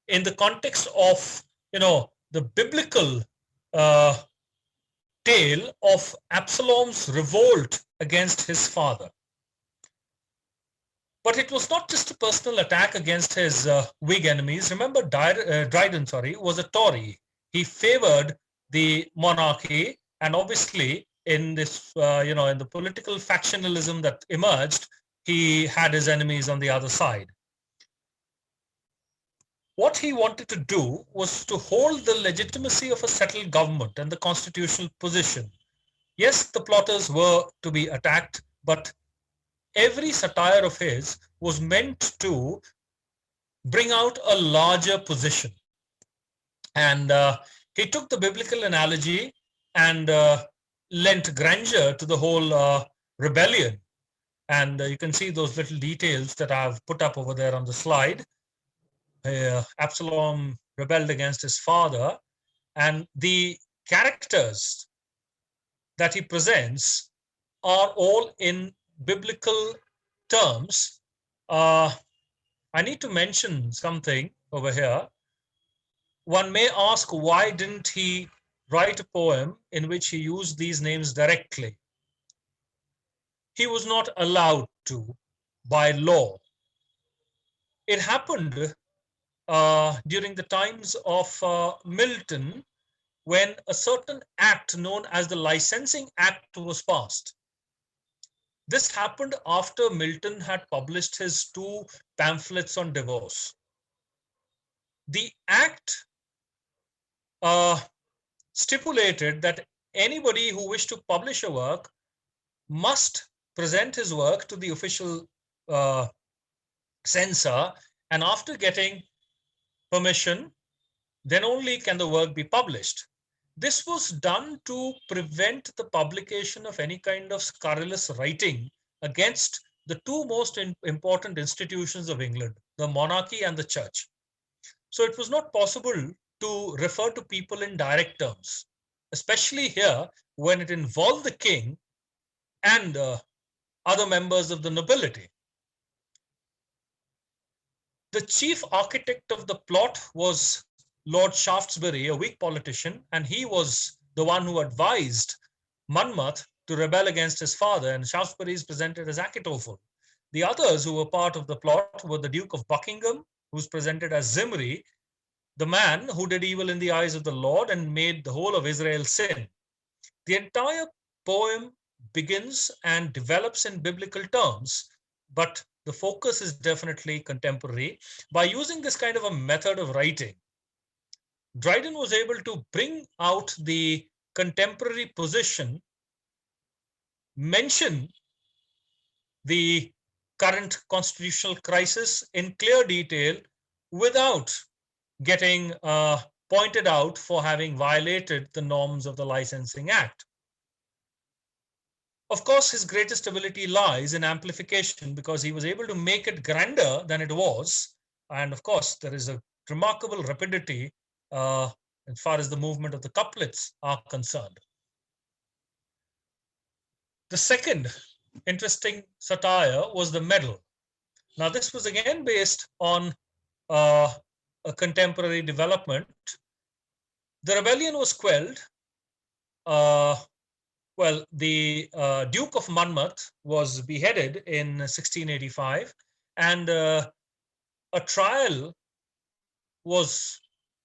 in the context of the biblical tale of Absalom's revolt against his father. But it was not just a personal attack against his Whig enemies. Remember, Dryden, was a Tory. He favored the monarchy, and obviously in this, in the political factionalism that emerged, he had his enemies on the other side. What he wanted to do was to hold the legitimacy of a settled government and the constitutional position. Yes, the plotters were to be attacked, but every satire of his was meant to bring out a larger position. And he took the biblical analogy and lent grandeur to the whole rebellion. And you can see those little details that I've put up over there on the slide. Absalom rebelled against his father, and the characters that he presents are all in biblical terms. I need to mention something over here. One may ask, why didn't he write a poem in which he used these names directly? He was not allowed to by law. It happened during the times of Milton, when a certain act known as the Licensing Act was passed. This happened after Milton had published his 2 pamphlets on divorce. The act stipulated that anybody who wished to publish a work must present his work to the official censor, and after getting permission, then only can the work be published. This was done to prevent the publication of any kind of scurrilous writing against the 2 most important institutions of England, the monarchy and the church. So it was not possible to refer to people in direct terms, especially here when it involved the king and other members of the nobility. The chief architect of the plot was Lord Shaftesbury, a Whig politician, and he was the one who advised Monmouth to rebel against his father, and Shaftesbury is presented as Achitophel. The others who were part of the plot were the Duke of Buckingham, who's presented as Zimri, the man who did evil in the eyes of the Lord and made the whole of Israel sin. The entire poem begins and develops in biblical terms, but the focus is definitely contemporary. By using this kind of a method of writing, Dryden was able to bring out the contemporary position, mention the current constitutional crisis in clear detail without getting pointed out for having violated the norms of the Licensing Act. Of course, his greatest ability lies in amplification, because he was able to make it grander than it was. And of course, there is a remarkable rapidity as far as the movement of the couplets are concerned. The second interesting satire was the medal. Now, this was again based on a contemporary development. The rebellion was quelled. Well, the Duke of Monmouth was beheaded in 1685, and a trial was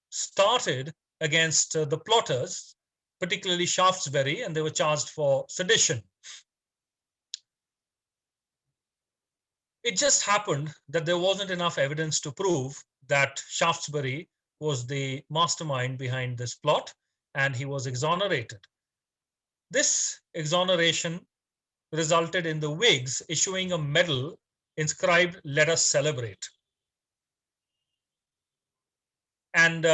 started against the plotters, particularly Shaftesbury, and they were charged for sedition. It just happened that there wasn't enough evidence to prove that Shaftesbury was the mastermind behind this plot, and he was exonerated. This exoneration resulted in the Whigs issuing a medal inscribed, "Let us celebrate." And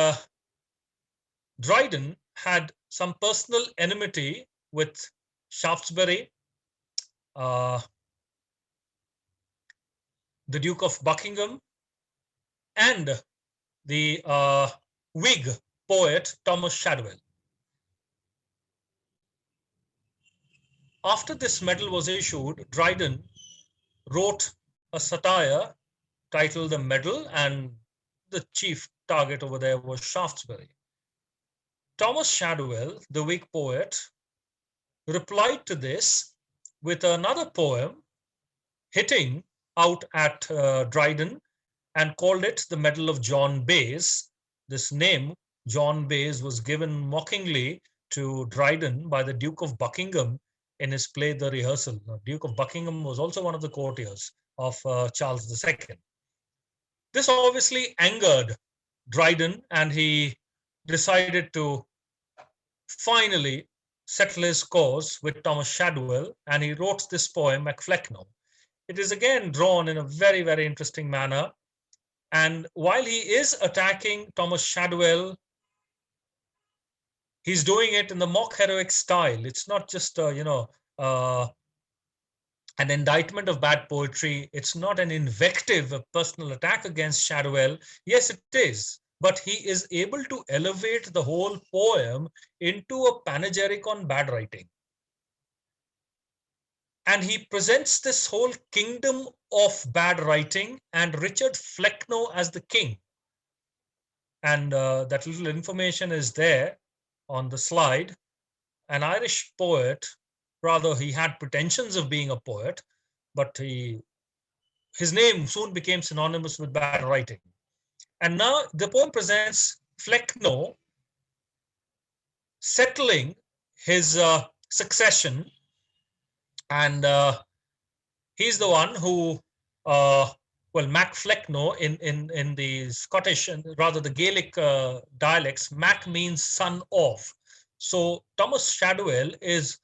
Dryden had some personal enmity with Shaftesbury, the Duke of Buckingham, and the Whig poet Thomas Shadwell. After this medal was issued, Dryden wrote a satire titled "The Medal," and the chief target over there was Shaftesbury. Thomas Shadwell, the Whig poet, replied to this with another poem hitting out at Dryden, and called it "The Medal of John Bayes." This name, John Bayes, was given mockingly to Dryden by the Duke of Buckingham in his play The Rehearsal. Now, Duke of Buckingham was also one of the courtiers of Charles II. This obviously angered Dryden, and he decided to finally settle his cause with Thomas Shadwell, and he wrote this poem, Macflecknoe. It is again drawn in a very, very interesting manner. And while he is attacking Thomas Shadwell He's doing it in the mock heroic style. It's not just, an indictment of bad poetry. It's not an invective, a personal attack against Shadwell. Yes, it is. But he is able to elevate the whole poem into a panegyric on bad writing. And he presents this whole kingdom of bad writing and Richard Flecknoe as the king. And that little information is there on the slide. An Irish poet, rather, he had pretensions of being a poet, but his name soon became synonymous with bad writing. And now the poem presents Flecknoe settling his succession, and he's the one who, Mac Flecknoe in the Scottish and rather the Gaelic dialects, Mac means son of. So Thomas Shadwell is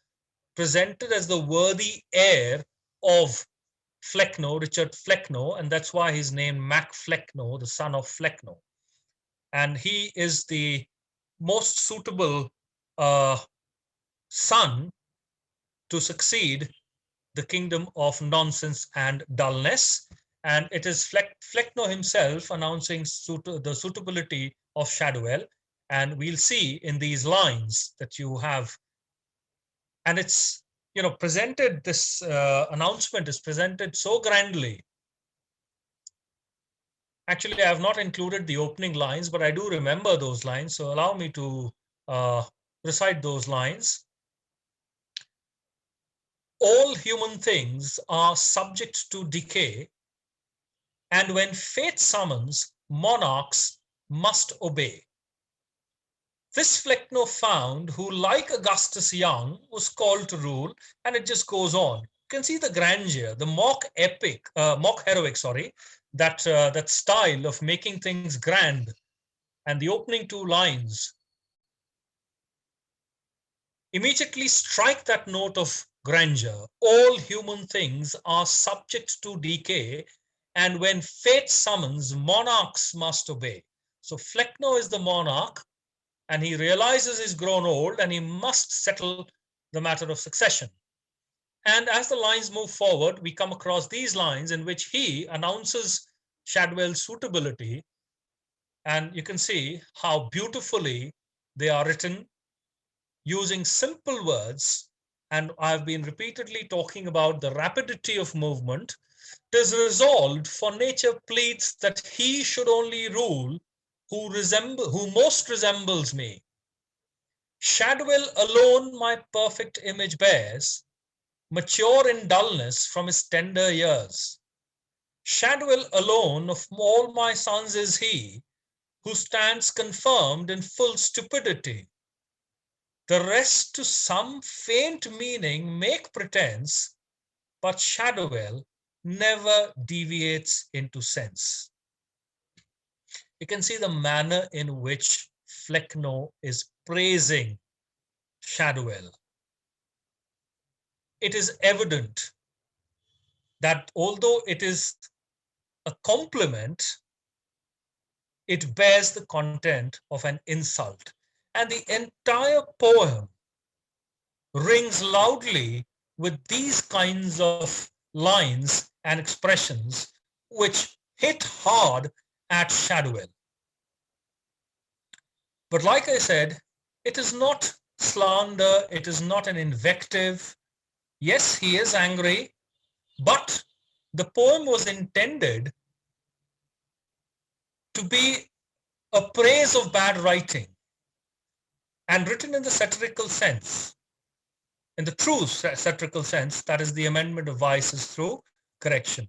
presented as the worthy heir of Flecknoe, Richard Flecknoe, and that's why he's named Mac Flecknoe, the son of Flecknoe. And he is the most suitable son to succeed the kingdom of nonsense and dullness. And it is Flecknoe himself announcing the suitability of Shadwell. And we'll see in these lines that you have, and it's, presented, this announcement is presented so grandly. Actually, I have not included the opening lines, but I do remember those lines. So allow me to recite those lines. All human things are subject to decay, and when fate summons, monarchs must obey. This Flecknoe found, who like Augustus Young was called to rule, and it just goes on. You can see the grandeur, the mock heroic, that style of making things grand. And the opening two lines immediately strike that note of grandeur. All human things are subject to decay, and when fate summons, monarchs must obey. So Flecknoe is the monarch, and he realizes he's grown old and he must settle the matter of succession. And as the lines move forward, we come across these lines in which he announces Shadwell's suitability. And you can see how beautifully they are written using simple words. And I've been repeatedly talking about the rapidity of movement. 'Tis resolved, for nature pleads, that he should only rule who most resembles me. Shadwell alone my perfect image bears, mature in dullness from his tender years. Shadwell alone of all my sons is he, who stands confirmed in full stupidity. The rest to some faint meaning make pretense, but Shadwell never deviates into sense. You can see the manner in which Flecknoe is praising Shadwell. It is evident that although it is a compliment, it bears the content of an insult. And the entire poem rings loudly with these kinds of lines and expressions which hit hard at Shadwell. But like I said, it is not slander, it is not an invective. Yes, he is angry, but the poem was intended to be a praise of bad writing and written in the satirical sense, in the true satirical sense, that is the amendment of vices through correction.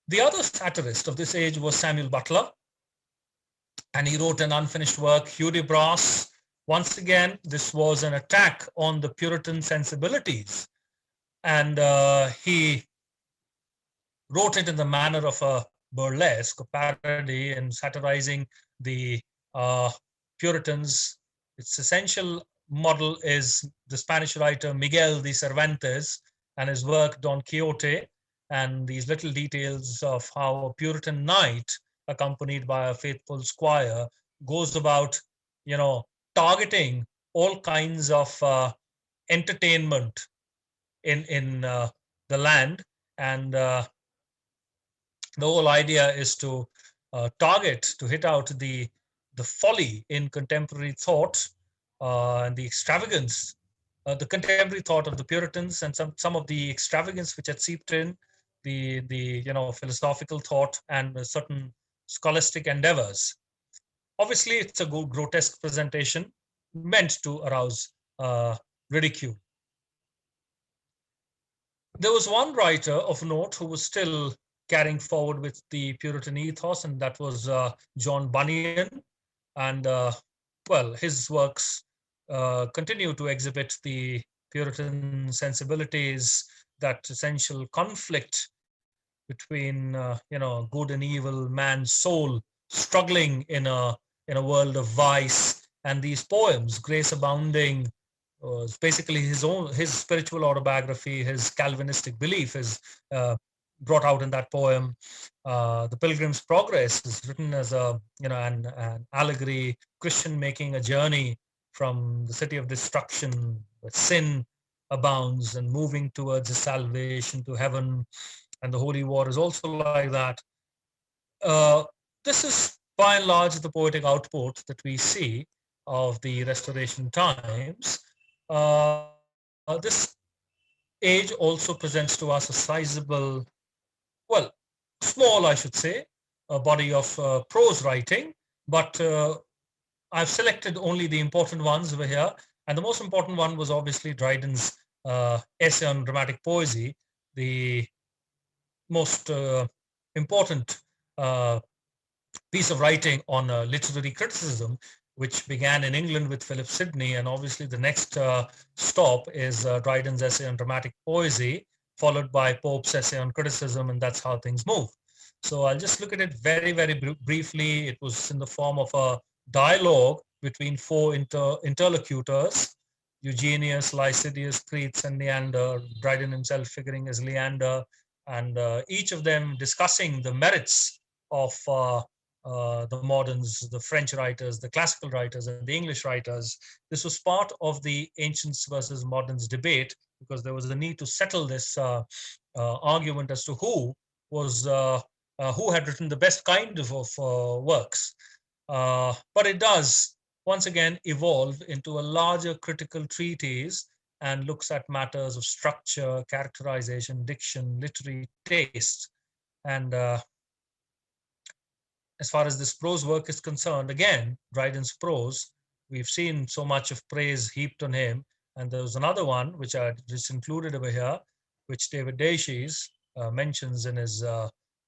The other satirist of this age was Samuel Butler, and he wrote an unfinished work, Hudibras. Once again, this was an attack on the Puritan sensibilities, and he wrote it in the manner of a burlesque, a parody, and satirizing the Puritans. Its essential model is the Spanish writer Miguel de Cervantes and his work Don Quixote, and these little details of how a Puritan knight, accompanied by a faithful squire, goes about targeting all kinds of entertainment in the land, and the whole idea is to target, to hit out the folly in contemporary thought, and the extravagance, the contemporary thought of the Puritans, and some of the extravagance which had seeped in the philosophical thought and certain scholastic endeavors. Obviously, it's a grotesque presentation meant to arouse ridicule. There was one writer of note who was still carrying forward with the Puritan ethos, and that was John Bunyan. And well, his works continue to exhibit the Puritan sensibilities, that essential conflict between good and evil, man's soul struggling in a world of vice. And these poems, Grace Abounding, was basically his spiritual autobiography. His Calvinistic belief is brought out in that poem. The Pilgrim's Progress is written as an allegory, Christian making a journey from the city of destruction where sin abounds and moving towards a salvation to heaven. And the Holy War is also like that. This is by and large the poetic output that we see of the Restoration times. This age also presents to us a sizable, well, small, I should say, a body of prose writing, but I've selected only the important ones over here. And the most important one was obviously Dryden's essay on dramatic poesy, the most important piece of writing on literary criticism, which began in England with Philip Sidney. And obviously the next stop is Dryden's essay on dramatic poesy, followed by Pope's essay on criticism, and that's how things move. So I'll just look at it very, very briefly. It was in the form of a dialogue between four interlocutors, Eugenius, Lycidius, Cretes, and Neander, Dryden himself figuring as Leander, and each of them discussing the merits of the moderns, the French writers, the classical writers, and the English writers. This was part of the ancients versus moderns debate, because there was a need to settle this argument as to who had written the best kind of works. But it does once again evolve into a larger critical treatise and looks at matters of structure, characterization, diction, literary taste. And as far as this prose work is concerned, again, Dryden's prose, we've seen so much of praise heaped on him. And there was another one, which I just included over here, which David Daishes mentions in his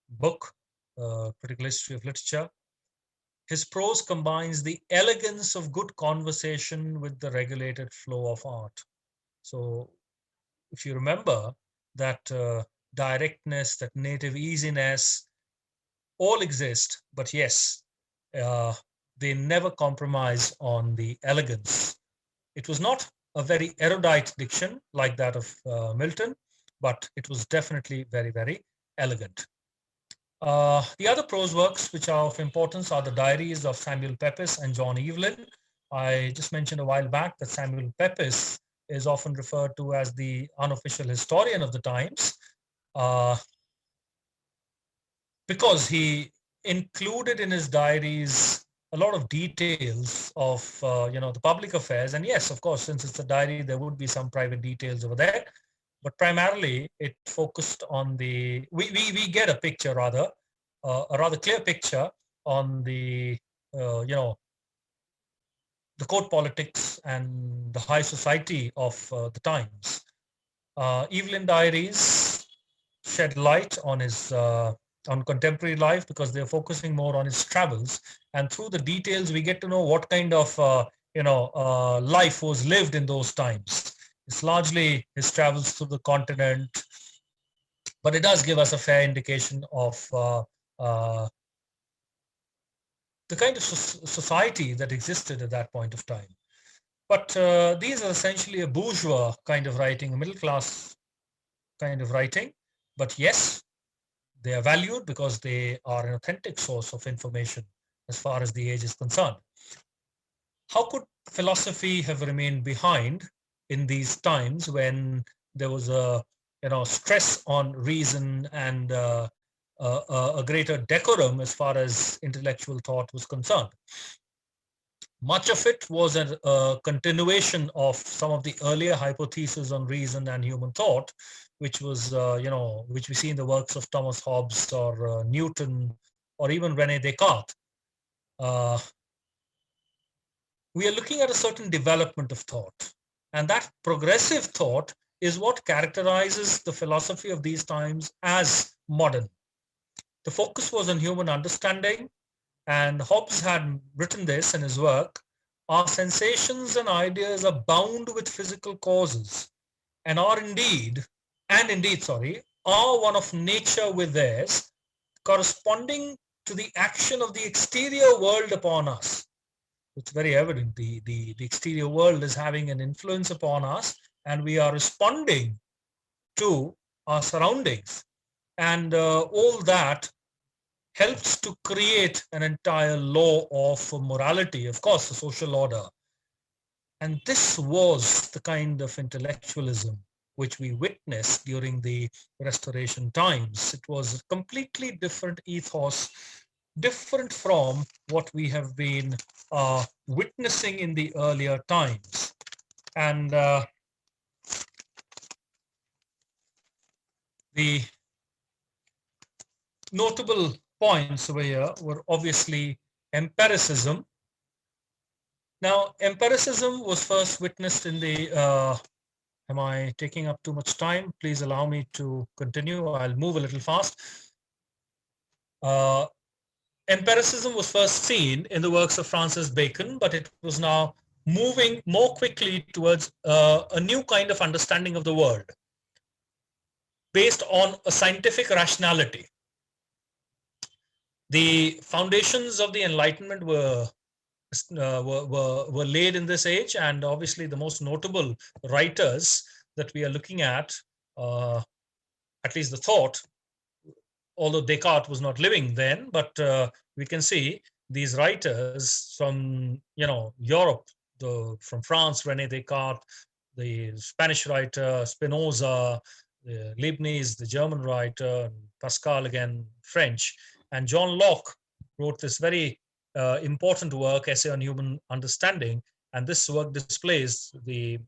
book, Critical History of Literature. His prose combines the elegance of good conversation with the regulated flow of art. So if you remember, that directness, that native easiness, all exist, but yes, they never compromise on the elegance. It was not a very erudite diction like that of Milton, but it was definitely very, very elegant. The other prose works which are of importance are the diaries of Samuel Pepys and John Evelyn. I just mentioned a while back that Samuel Pepys is often referred to as the unofficial historian of the times, because he included in his diaries a lot of details of the public affairs. And yes, of course, since it's a diary, there would be some private details over there, but primarily it focused on we get a picture, rather a rather clear picture on the court politics and the high society of the times. Evelyn diaries shed light on his on contemporary life, because they're focusing more on his travels, and through the details we get to know what kind of life was lived in those times. It's largely his travels through the continent, but it does give us a fair indication of the kind of society that existed at that point of time. But these are essentially a bourgeois kind of writing, a middle class kind of writing. But yes, they are valued because they are an authentic source of information as far as the age is concerned. how could philosophy have remained behind in these times when there was a stress on reason and a greater decorum as far as intellectual thought was concerned? Much of it was a continuation of some of the earlier hypotheses on reason and human thought, which was, which we see in the works of Thomas Hobbes or Newton or even Rene Descartes. We are looking at a certain development of thought, and that progressive thought is what characterizes the philosophy of these times as modern. The focus was on human understanding, and Hobbes had written this in his work. Our sensations and ideas are bound with physical causes and indeed, are one of nature with theirs, corresponding to the action of the exterior world upon us. It's very evident the exterior world is having an influence upon us, and we are responding to our surroundings. And all that helps to create an entire law of morality, of course, the social order. And this was the kind of intellectualism which we witnessed during the Restoration times. It was a completely different ethos, different from what we have been witnessing in the earlier times. And the notable points over here were obviously empiricism. Now, empiricism was first witnessed in the, am I taking up too much time? Please allow me to continue. I'll move a little fast. Empiricism was first seen in the works of Francis Bacon, but it was now moving more quickly towards a new kind of understanding of the world based on a scientific rationality. The foundations of the Enlightenment were laid in this age, and obviously the most notable writers that we are looking at least the thought, although Descartes was not living then, but we can see these writers from Europe, from France, Rene Descartes, the Spanish writer Spinoza, the Leibniz, the German writer, Pascal again, French, and John Locke wrote this very important work, Essay on Human Understanding, and this work displays the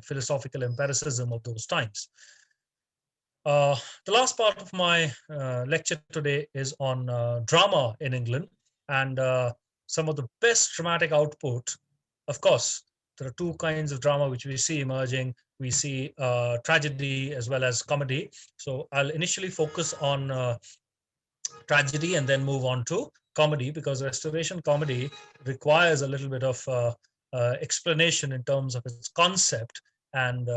philosophical empiricism of those times. The last part of my lecture today is on drama in England, and some of the best dramatic output. Of course, there are two kinds of drama which we see emerging. We see tragedy as well as comedy. So I'll initially focus on tragedy and then move on to comedy, because Restoration comedy requires a little bit of explanation in terms of its concept and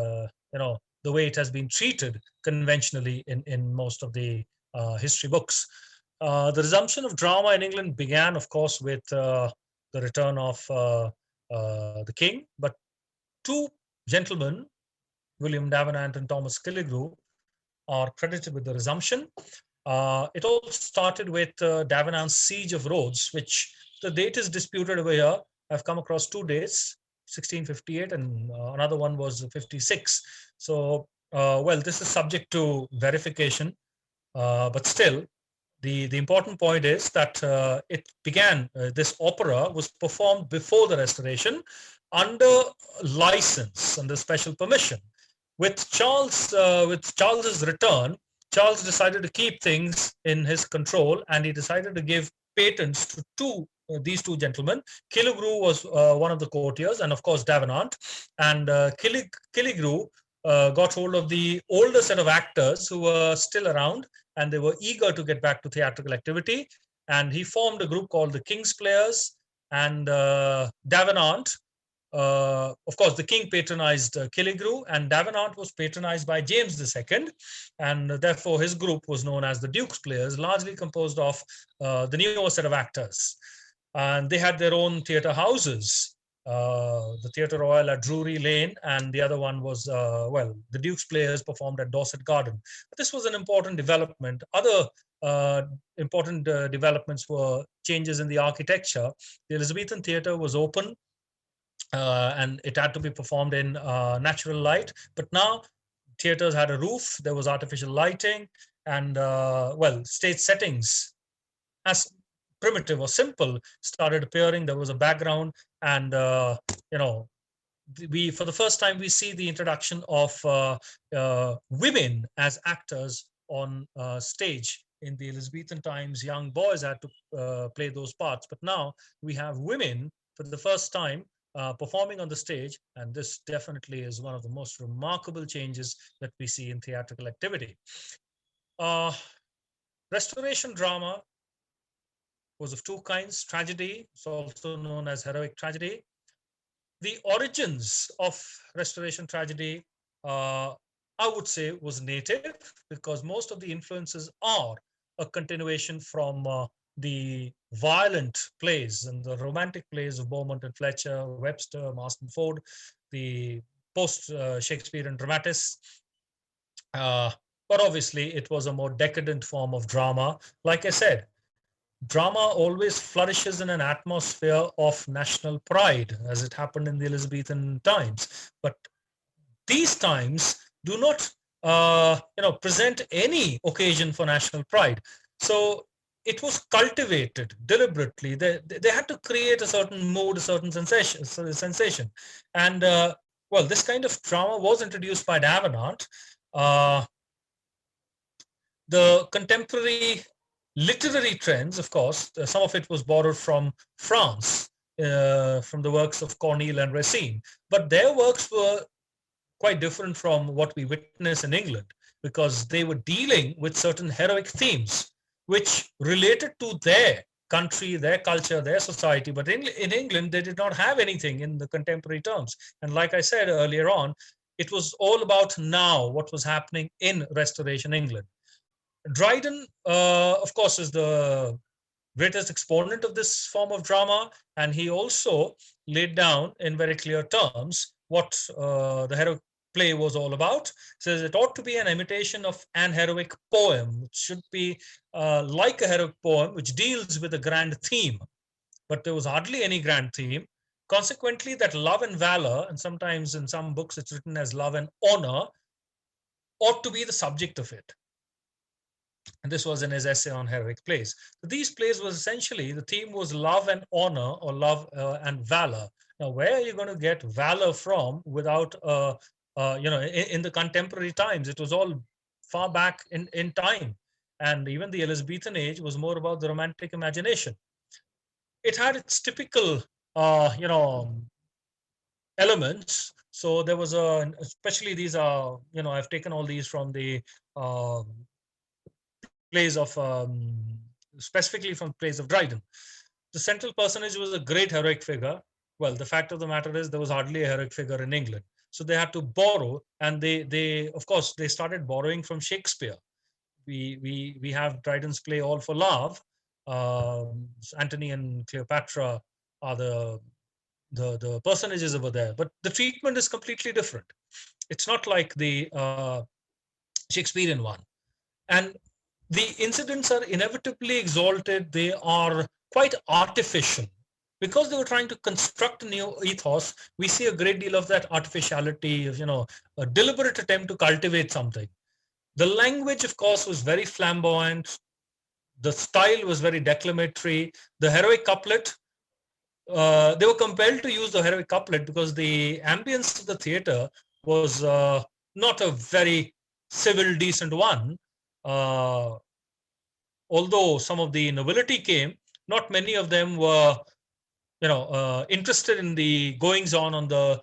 the way it has been treated conventionally in most of the history books. The resumption of drama in England began, of course, with the return of the king, but two gentlemen, William Davenant and Thomas Killigrew, are credited with the resumption. It all started with Davenant's siege of Rhodes, which the date is disputed over here. I've come across two dates, 1658 and another one was 56. So, well, this is subject to verification, but still, the important point is that it began, this opera was performed before the Restoration under license, under special permission. With Charles's return, Charles decided to keep things in his control, and he decided to give patents to these two gentlemen. Killigrew was one of the courtiers, and of course Davenant. And Killigrew got hold of the older set of actors who were still around, and they were eager to get back to theatrical activity. And he formed a group called the King's Players. And Davenant, of course, the king patronized Killigrew, and Davenant was patronized by James II, and therefore his group was known as the Duke's Players, largely composed of the newer set of actors. And they had their own theatre houses, the Theatre Royal at Drury Lane, and the other one was, well, the Duke's Players performed at Dorset Garden. But this was an important development. Other important developments were changes in the architecture. The Elizabethan Theatre was open and it had to be performed in natural light. But now theaters had a roof, there was artificial lighting, and well, stage settings as primitive or simple started appearing. There was a background, and you know, we for the first time we see the introduction of women as actors on stage. In the Elizabethan times, young boys had to play those parts, but now we have women for the first time performing on the stage, and this definitely is one of the most remarkable changes that we see in theatrical activity. Uh, Restoration drama was of two kinds: tragedy, it's also known as heroic tragedy. The origins of Restoration tragedy, I would say, was native, because most of the influences are a continuation from the violent plays and the romantic plays of Beaumont and Fletcher, Webster, Marston Ford, the post Shakespearean dramatists. Uh, but obviously, it was a more decadent form of drama. Like I said, drama always flourishes in an atmosphere of national pride, as it happened in the Elizabethan times. But these times do not, present any occasion for national pride. So it was cultivated deliberately. They had to create a certain mood, a certain sensation. And well, this kind of drama was introduced by Davenant. Uh, the contemporary literary trends, of course, some of it was borrowed from France, from the works of Corneille and Racine, but their works were quite different from what we witness in England, because they were dealing with certain heroic themes which related to their country, their culture, their society. But in England, they did not have anything in the contemporary terms. And like I said earlier on, it was all about now, what was happening in Restoration England. Dryden, of course, is the greatest exponent of this form of drama, and he also laid down in very clear terms what the heroic play was all about. Says it ought to be an imitation of an heroic poem. It should be like a heroic poem which deals with a grand theme, but there was hardly any grand theme. Consequently, that love and valor, and sometimes in some books it's written as love and honor, ought to be the subject of it. And this was in his essay on heroic plays. So these plays was essentially, the theme was love and honor, or love and valor. Now, where are you going to get valor from without, in the contemporary times? It was all far back in time. And even the Elizabethan age was more about the romantic imagination. It had its typical, elements. So there was especially these are, I've taken all these from the plays of specifically from plays of Dryden. The central personage was a great heroic figure. Well, the fact of the matter is there was hardly a heroic figure in England, so they had to borrow, and they of course they started borrowing from Shakespeare. We have Dryden's play All for Love. Antony and Cleopatra are the personages over there, but the treatment is completely different. It's not like the Shakespearean one, and the incidents are inevitably exalted. They are quite artificial. Because they were trying to construct a new ethos, we see a great deal of that artificiality, of, a deliberate attempt to cultivate something. The language, of course, was very flamboyant. The style was very declamatory. The heroic couplet, they were compelled to use the heroic couplet because the ambience of the theater was not a very civil, decent one. Although some of the nobility came, not many of them were, interested in the goings on the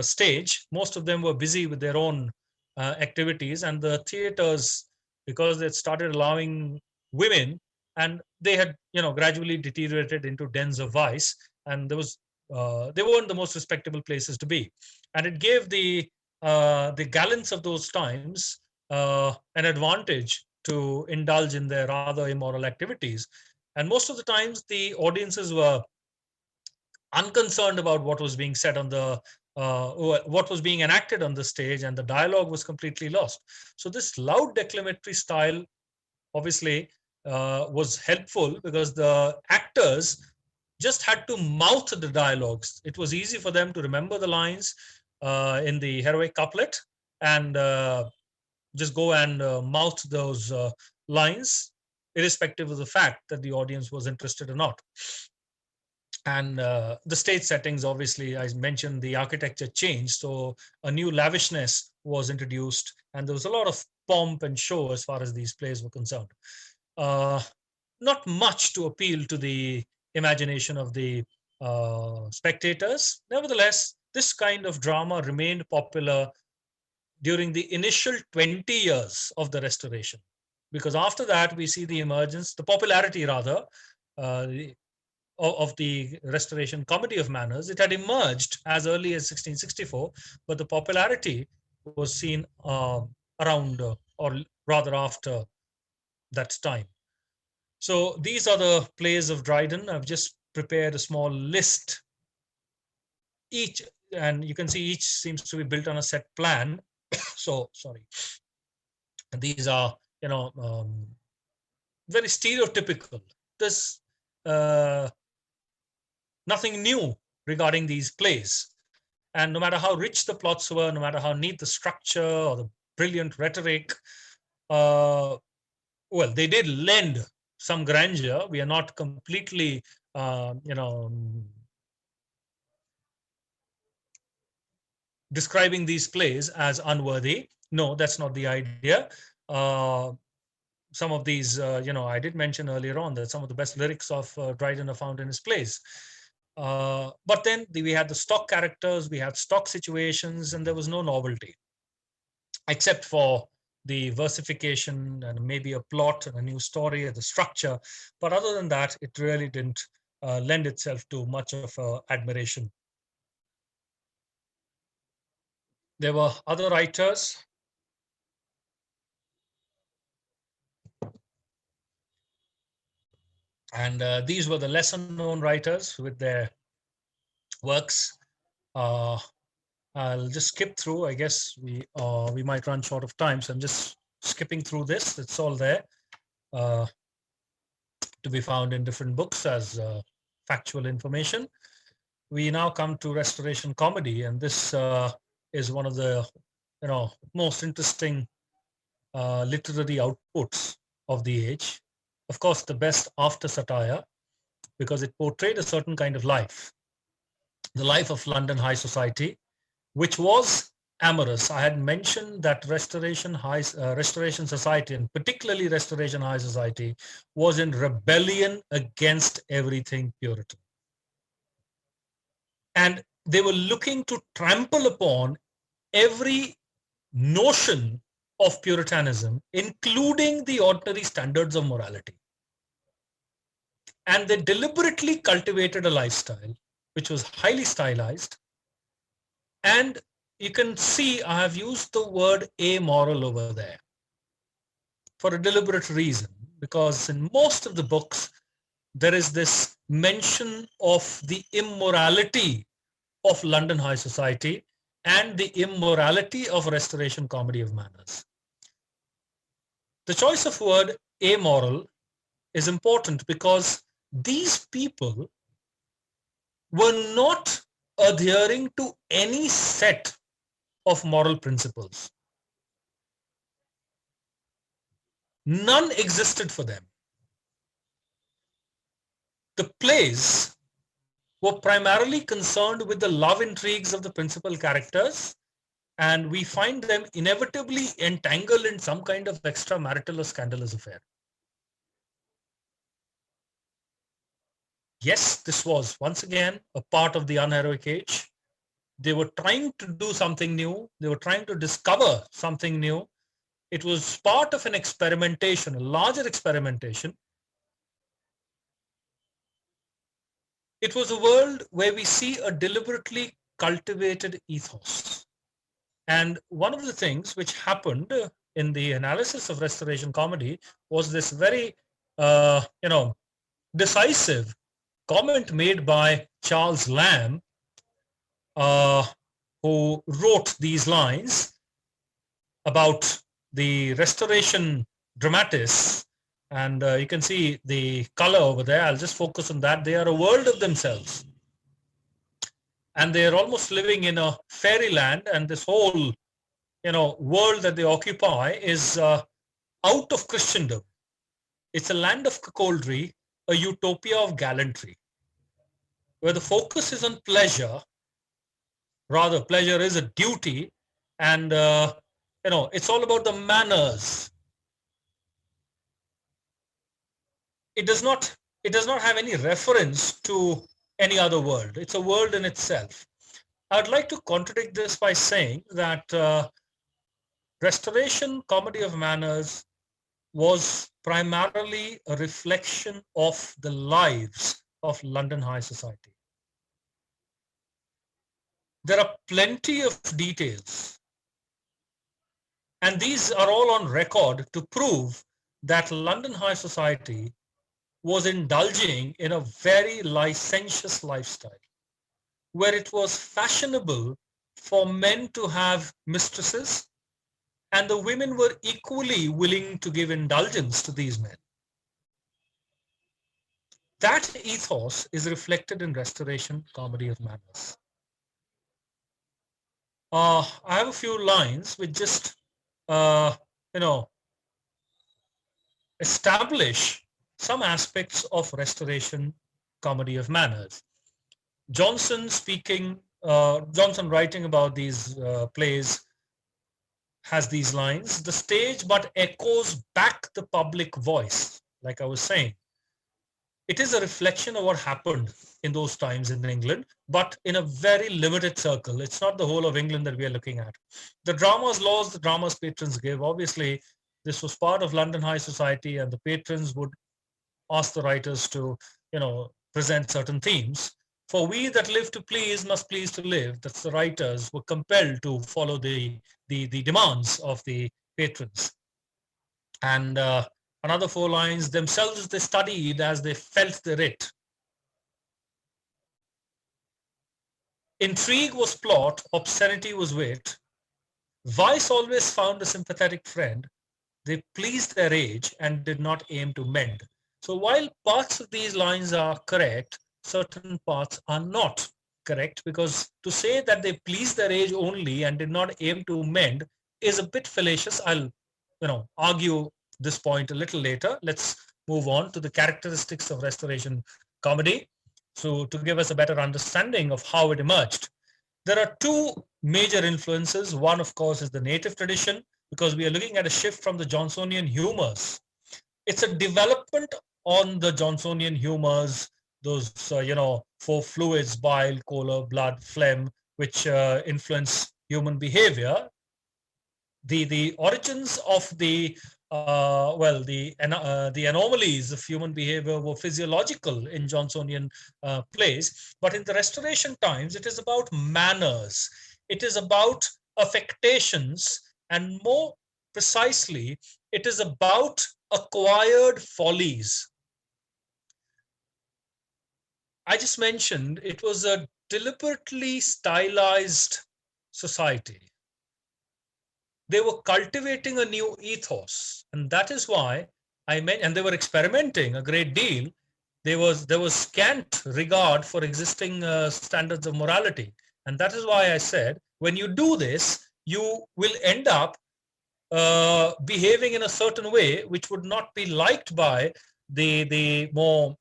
stage. Most of them were busy with their own activities, and the theaters, because they started allowing women, and they had, gradually deteriorated into dens of vice, and they weren't the most respectable places to be, and it gave the gallants of those times an advantage to indulge in their rather immoral activities. And most of the times, the audiences were unconcerned about what was being said on what was being enacted on the stage, and the dialogue was completely lost. So this loud declamatory style, obviously, was helpful because the actors just had to mouth the dialogues. It was easy for them to remember the lines in the heroic couplet and just go and mouth those lines, irrespective of the fact that the audience was interested or not. And the stage settings, obviously, I mentioned the architecture changed. So a new lavishness was introduced, and there was a lot of pomp and show as far as these plays were concerned. Not much to appeal to the imagination of the spectators. Nevertheless, this kind of drama remained popular during the initial 20 years of the Restoration, because after that we see the emergence, the popularity rather, uh, of the Restoration comedy of manners. It had emerged as early as 1664, but the popularity was seen around, or rather after that time. So these are the plays of Dryden. I've just prepared a small list. Each, and you can see each seems to be built on a set plan. So, sorry. And these are, very stereotypical. There's nothing new regarding these plays. And no matter how rich the plots were, no matter how neat the structure or the brilliant rhetoric, well, they did lend some grandeur. We are not completely, describing these plays as unworthy. No, that's not the idea. Some of these, I did mention earlier on that some of the best lyrics of Dryden are found in his plays. But then we had the stock characters, we had stock situations, and there was no novelty, except for the versification and maybe a plot and a new story and the structure. But other than that, it really didn't lend itself to much of admiration. There were other writers. And these were the lesser known writers with their works. I'll just skip through. I guess we might run short of time, so I'm just skipping through this. It's all there to be found in different books as factual information. We now come to Restoration comedy, and this is one of the most interesting literary outputs of the age. Of course, the best after satire, because it portrayed a certain kind of life, the life of London high society, which was amorous. I had mentioned that Restoration Society, and particularly Restoration High Society, was in rebellion against everything Puritan. And they were looking to trample upon every notion of Puritanism, including the ordinary standards of morality. And they deliberately cultivated a lifestyle which was highly stylized. And you can see I have used the word amoral over there for a deliberate reason, because in most of the books, there is this mention of the immorality of London high society and the immorality of Restoration comedy of manners. The choice of word amoral is important because these people were not adhering to any set of moral principles. None existed for them. The plays were primarily concerned with the love intrigues of the principal characters, and we find them inevitably entangled in some kind of extramarital or scandalous affair. Yes, this was once again a part of the unheroic age. They were trying to do something new. They were trying to discover something new. It was part of an experimentation, a larger experimentation. It was a world where we see a deliberately cultivated ethos. And one of the things which happened in the analysis of Restoration comedy was this very, decisive comment made by Charles Lamb, who wrote these lines about the Restoration dramatists And you can see the color over there. I'll just focus on that. They are a world of themselves. And they're almost living in a fairyland. And this whole, world that they occupy is out of Christendom. It's a land of cuckoldry, a utopia of gallantry, where the focus is on pleasure. Rather, pleasure is a duty. And, it's all about the manners. It does not have any reference to any other world. It's a world in itself. I'd like to contradict this by saying that Restoration Comedy of Manners was primarily a reflection of the lives of London high society. There are plenty of details, and these are all on record to prove that London high society was indulging in a very licentious lifestyle, where it was fashionable for men to have mistresses, and the women were equally willing to give indulgence to these men. That ethos is reflected in Restoration Comedy of Manners. I have a few lines which just, establish some aspects of Restoration Comedy of Manners. Johnson writing about these plays has these lines: the stage but echoes back the public voice. Like I was saying, it is a reflection of what happened in those times in England, but in a very limited circle. It's not the whole of England that we are looking at. The drama's laws, the drama's patrons give. Obviously, this was part of London high society, and the patrons would ask the writers to, present certain themes. For we that live to please must please to live. That's the writers were compelled to follow the demands of the patrons. And another four lines: themselves they studied as they felt the writ. Intrigue was plot, obscenity was wit. Vice always found a sympathetic friend. They pleased their age and did not aim to mend. So while parts of these lines are correct, certain parts are not correct, because to say that they pleased their age only and did not aim to mend is a bit fallacious. I'll, argue this point a little later. Let's move on to the characteristics of Restoration comedy. So to give us a better understanding of how it emerged, there are two major influences. One, of course, is the native tradition, because we are looking at a shift from the Johnsonian humors. It's a development on the Johnsonian humors, those, four fluids: bile, choler, blood, phlegm, which influence human behavior. The origins of the anomalies of human behavior were physiological in Johnsonian plays, but in the Restoration times, it is about manners. It is about affectations, and more precisely, it is about acquired follies. I just mentioned it was a deliberately stylized society. They were cultivating a new ethos, and that is why and they were experimenting a great deal. There was scant regard for existing standards of morality, and that is why I said, when you do this, you will end up behaving in a certain way which would not be liked by the more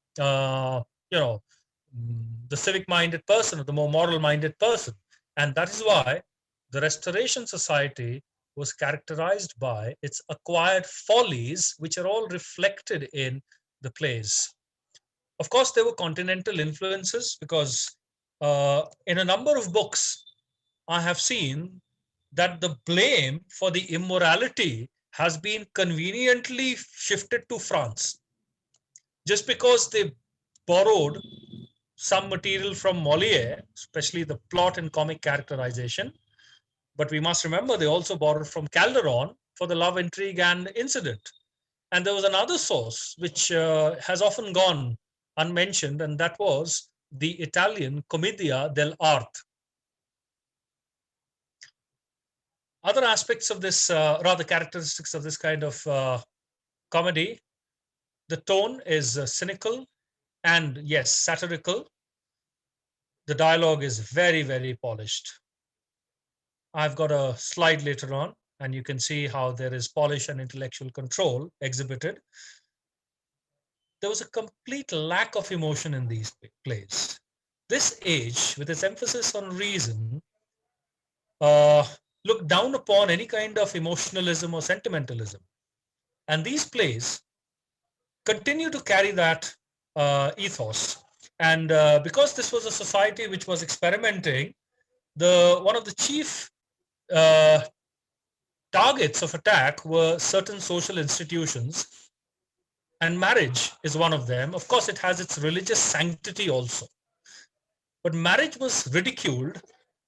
the civic-minded person, or the more moral-minded person. And that is why the Restoration Society was characterized by its acquired follies, which are all reflected in the plays. Of course, there were continental influences, because in a number of books, I have seen that the blame for the immorality has been conveniently shifted to France, just because they borrowed some material from Molière, especially the plot and comic characterization. But we must remember they also borrowed from Calderon for the love intrigue and incident. And there was another source which has often gone unmentioned, and that was the Italian Commedia dell'arte. Other aspects of this, rather characteristics of this kind of comedy, The tone is cynical and, yes, satirical. The dialogue is very, very polished. I've got a slide later on, and you can see how there is polish and intellectual control exhibited. There was a complete lack of emotion in these plays. This age, with its emphasis on reason, uh, looked down upon any kind of emotionalism or sentimentalism. And these plays continue to carry that ethos. And because this was a society which was experimenting, one of the chief uh, targets of attack were certain social institutions, and marriage is one of them. Of course, it has its religious sanctity also. But marriage was ridiculed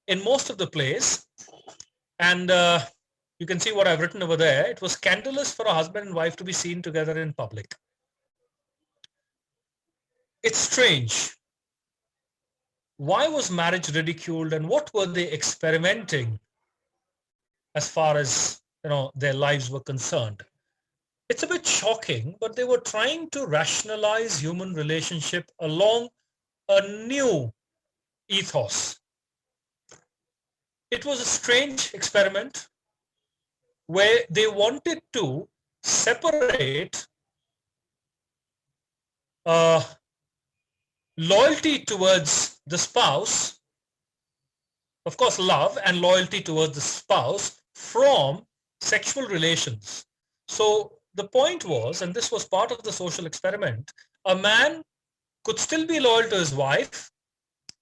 in most of the plays. And you can see what I've written over there. It was scandalous for a husband and wife to be seen together in public. It's strange. Why was marriage ridiculed, and what were they experimenting as far as their lives were concerned? It's a bit shocking, but they were trying to rationalize human relationship along a new ethos. It was a strange experiment where they wanted to separate loyalty towards the spouse, of course, love and loyalty towards the spouse, from sexual relations. So the point was, and this was part of the social experiment, a man could still be loyal to his wife,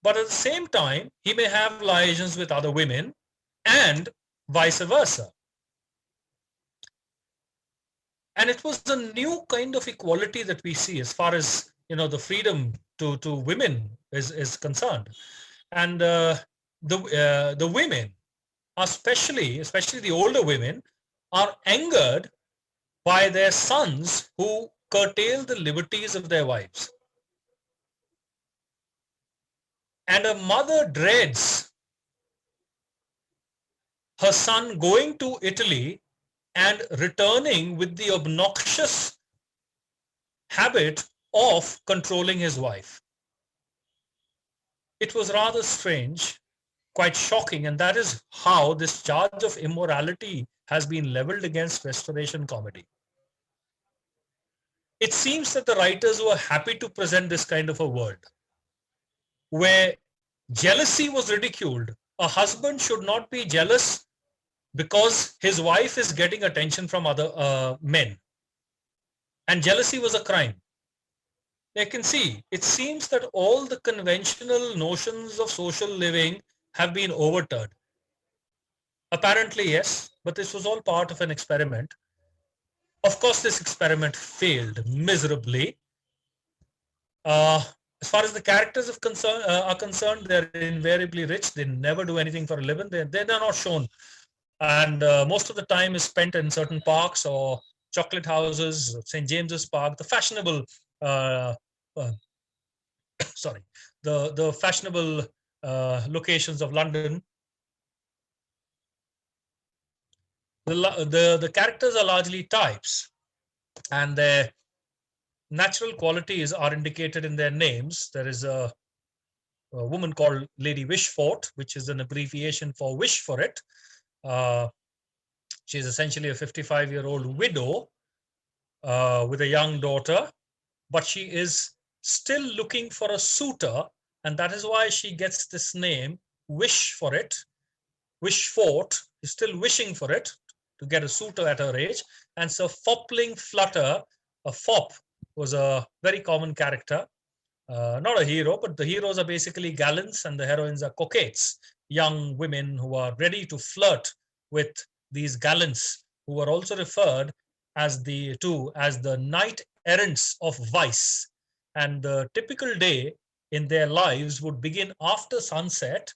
but at the same time, he may have liaisons with other women, and vice versa. And it was a new kind of equality that we see as far as the freedom to women is concerned. And the women, especially the older women, are angered by their sons who curtail the liberties of their wives. And a mother dreads her son going to Italy and returning with the obnoxious habit of controlling his wife. It was rather strange, quite shocking, and that is how this charge of immorality has been leveled against Restoration comedy. It seems that the writers were happy to present this kind of a world where jealousy was ridiculed. A husband should not be jealous because his wife is getting attention from other men. And jealousy was a crime. You can see, it seems that all the conventional notions of social living have been overturned. Apparently, yes, but this was all part of an experiment. Of course, this experiment failed miserably. As far as the characters are concerned, they're invariably rich. They never do anything for a living. They're not shown. And most of the time is spent in certain parks or chocolate houses, St. James's Park, the fashionable, sorry, the fashionable locations of London. The characters are largely types, and their natural qualities are indicated in their names. There is a woman called Lady Wishfort, which is an abbreviation for wish for it. She's essentially a 55-year-old widow with a young daughter, but she is still looking for a suitor, and that is why she gets this name, Wish for it. Wishfort is still wishing for it to get a suitor at her age. And so Fopling Flutter, a fop, was a very common character. Not a hero, but the heroes are basically gallants and the heroines are coquettes, young women who are ready to flirt with these gallants, who are also referred as the knight errants of vice. And the typical day in their lives would begin after sunset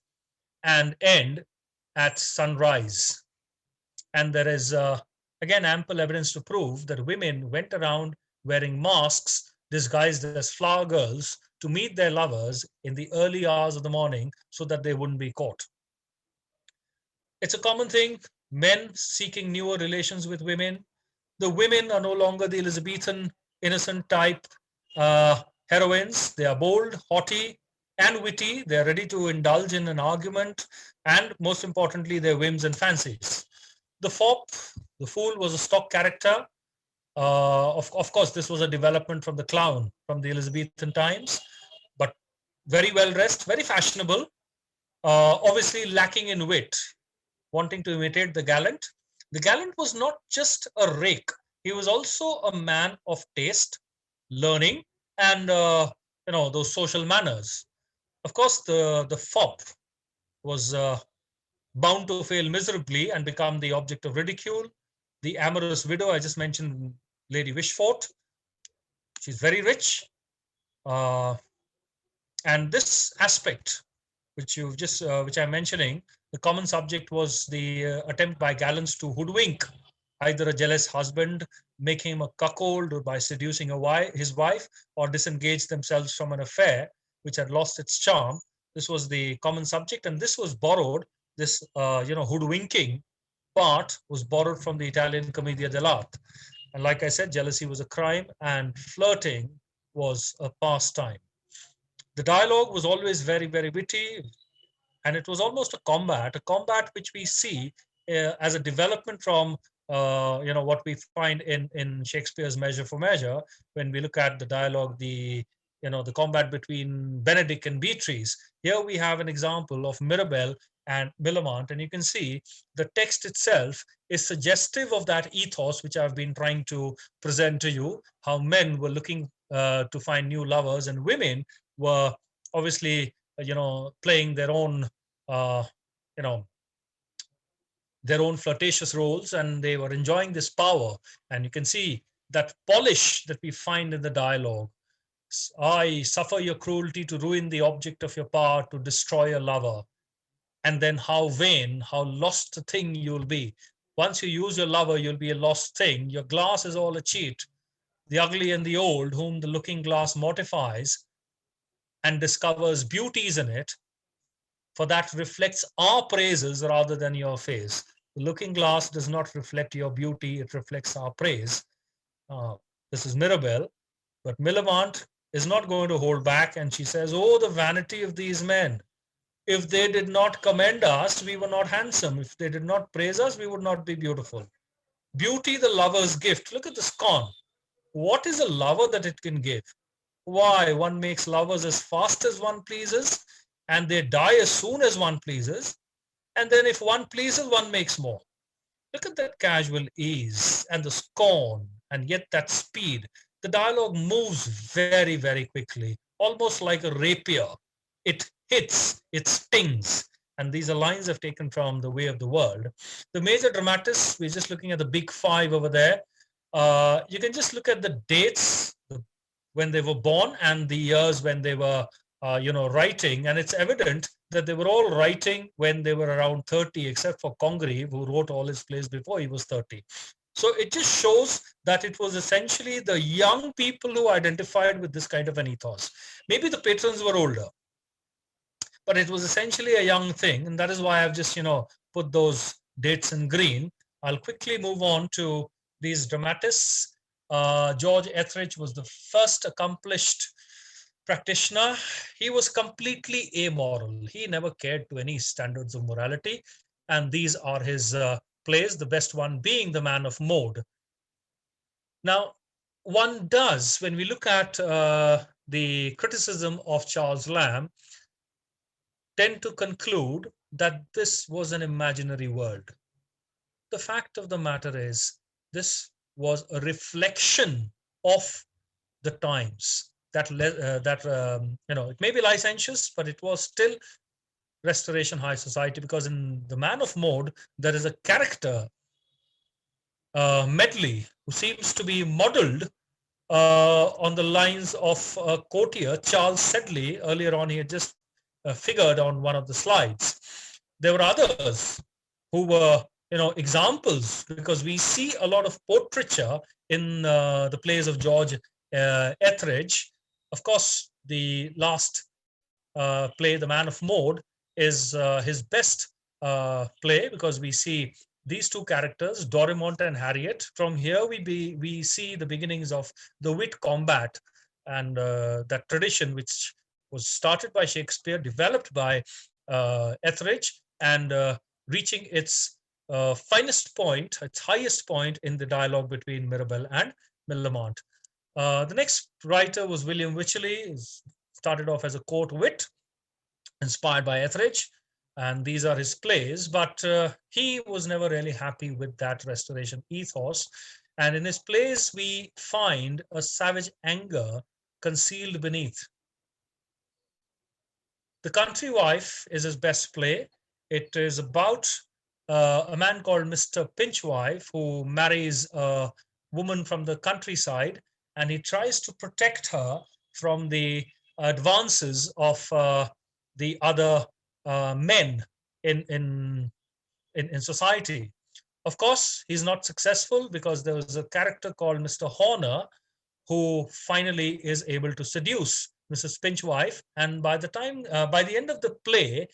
and end at sunrise. And there is, again, ample evidence to prove that women went around wearing masks disguised as flower girls to meet their lovers in the early hours of the morning so that they wouldn't be caught. It's a common thing, men seeking newer relations with women. The women are no longer the Elizabethan innocent type heroines. They are bold, haughty, and witty. They are ready to indulge in an argument, and most importantly, their whims and fancies. The fop, the fool, was a stock character. Of course, this was a development from the clown from the Elizabethan times, but very well dressed, very fashionable, obviously lacking in wit, wanting to imitate the gallant. The gallant was not just a rake, he was also a man of taste, learning, and those social manners. Of course, the fop was bound to fail miserably and become the object of ridicule. The amorous widow, I just mentioned Lady Wishfort. She's very rich. Uh, and this aspect, which I'm mentioning, the common subject was the attempt by gallants to hoodwink either a jealous husband, make him a cuckold by seducing his wife, or disengage themselves from an affair which had lost its charm. This was the common subject, and this was borrowed. This hoodwinking part was borrowed from the Italian Commedia dell'arte. And like I said, jealousy was a crime, and flirting was a pastime. The dialogue was always very, very witty, and it was almost a combat which we see as a development from what we find in Shakespeare's Measure for Measure. When we look at the dialogue, the combat between Benedick and Beatrice. Here we have an example of Mirabell and Millamant, and you can see the text itself is suggestive of that ethos which I've been trying to present to you, how men were looking to find new lovers, and women were obviously playing their own uh, you know their own flirtatious roles, and they were enjoying this power. And you can see that polish that we find in the dialogue. I suffer your cruelty to ruin the object of your power, to destroy a lover. And then how vain, how lost a thing you'll be. Once you use your lover, you'll be a lost thing. Your glass is all a cheat. The ugly and the old, whom the looking glass mortifies and discovers beauties in it, for that reflects our praises rather than your face. The looking glass does not reflect your beauty, it reflects our praise. This is Mirabell, but Millamant is not going to hold back, and she says, oh, the vanity of these men. If they did not commend us, we were not handsome. If they did not praise us, we would not be beautiful. Beauty, the lover's gift. Look at the scorn. What is a lover that it can give? Why, one makes lovers as fast as one pleases, and they die as soon as one pleases. And then if one pleases, one makes more. Look at that casual ease and the scorn, and yet that speed. The dialogue moves very, very quickly, almost like a rapier. It hits, it stings. And these are lines I've taken from The Way of the World. The major dramatists, we're just looking at the big five over there. You can just look at the dates when they were born and the years when they were writing, and it's evident that they were all writing when they were around 30, except for Congreve, who wrote all his plays before he was 30. So it just shows that it was essentially the young people who identified with this kind of an ethos. Maybe the patrons were older, but it was essentially a young thing, and that is why I've just put those dates in green. I'll quickly move on to these dramatists. George Etheridge was the first accomplished practitioner. He was completely amoral. He never cared to any standards of morality. And these are his plays, the best one being The Man of Maud. Now, one does, when we look at the criticism of Charles Lamb, tend to conclude that this was an imaginary world. The fact of the matter is, this was a reflection of the times. It may be licentious, but it was still Restoration High Society, because in The Man of Maud, there is a character, Medley, who seems to be modeled on the lines of courtier Charles Sedley. Earlier on, he had just figured on one of the slides. There were others who were, examples, because we see a lot of portraiture in the plays of George Etheridge. Of course, the last play, The Man of Maud, is his best play, because we see these two characters, Dorimont and Harriet. From here, we see the beginnings of the wit combat and that tradition, which was started by Shakespeare, developed by Etheridge, and reaching its finest point, its highest point in the dialogue between Mirabell and Millamant. The next writer was William Wycherley. Started off as a court wit, inspired by Etheridge, and these are his plays, but he was never really happy with that restoration ethos. And in his plays, we find a savage anger concealed beneath. The Country Wife is his best play. It is about a man called Mr. Pinchwife who marries a woman from the countryside, and he tries to protect her from the advances of the other men in society. Of course, he's not successful because there was a character called Mr. Horner who finally is able to seduce Mrs. Pinchwife. And by the end of the play,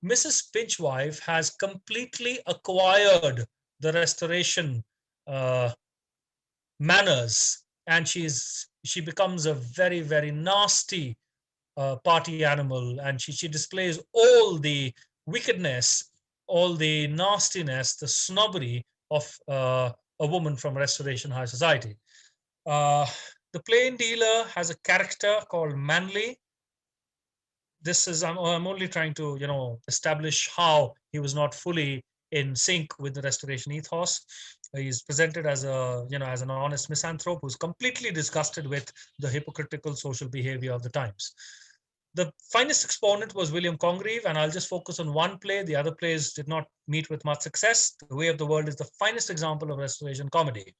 Mrs. Pinchwife has completely acquired the restoration manners, and she becomes a very, very nasty party animal, and she displays all the wickedness, all the nastiness, the snobbery of a woman from Restoration High Society. The plain dealer has a character called Manly. This is I'm only trying to establish how he was not fully in sync with the Restoration ethos. He's presented as as an honest misanthrope who's completely disgusted with the hypocritical social behavior of the times. The finest exponent was William Congreve, and I'll just focus on one play. The other plays did not meet with much success. The Way of the World is the finest example of Restoration comedy.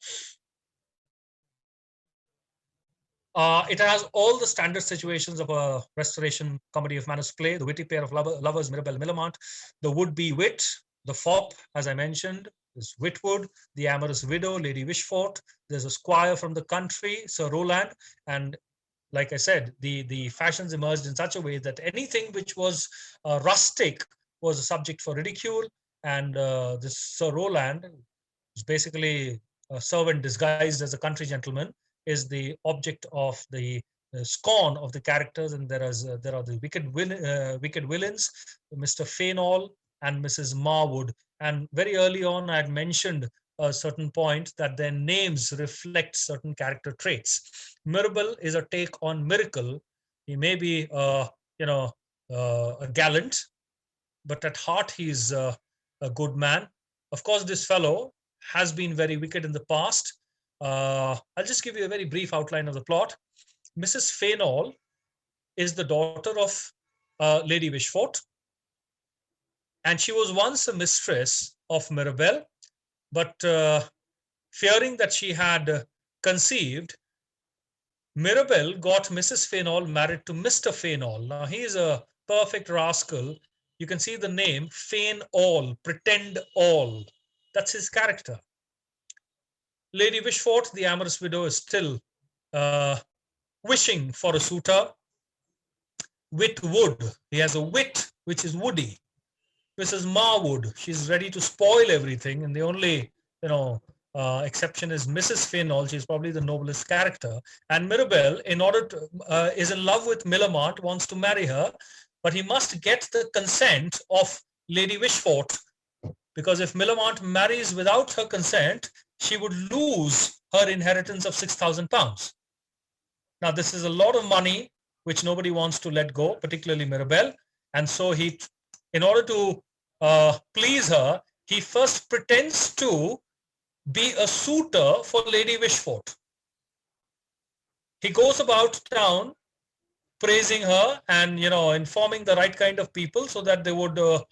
It has all the standard situations of a Restoration comedy of manners play: the witty pair of lovers, Mirabell Millamant, the would-be wit, the fop, as I mentioned, is Witwoud, the amorous widow, Lady Wishfort. There's a squire from the country, Sir Rowland, and like I said, the fashions emerged in such a way that anything which was rustic was a subject for ridicule, and this Sir Rowland is basically a servant disguised as a country gentleman, is the object of the scorn of the characters, and there are the wicked villains, Mr. Fainall and Mrs. Marwood. And very early on, I had mentioned a certain point that their names reflect certain character traits. Mirabell is a take on Miracle. He may be, a gallant, but at heart he's a good man. Of course, this fellow has been very wicked in the past. I'll just give you a very brief outline of the plot. Mrs. Fainall is the daughter of Lady Wishfort, and she was once a mistress of Mirabell, but fearing that she had conceived, Mirabell got Mrs. Fainall married to Mr. Fainall. Now, he is a perfect rascal. You can see the name, Fainall, pretend all. That's his character. Lady Wishfort, the amorous widow, is still wishing for a suitor. Witwoud, he has a wit which is woody. Mrs. Marwood, she's ready to spoil everything, and the only exception is Mrs. Fainall. She's probably the noblest character. And Mirabell, in order to is in love with Millamant, wants to marry her, but he must get the consent of Lady Wishfort, because if Millamant marries without her consent, she would lose her inheritance of £6,000. Now, this is a lot of money which nobody wants to let go, particularly Mirabell. And so he, in order to please her, he first pretends to be a suitor for Lady Wishfort. He goes about town praising her and informing the right kind of people so that they would the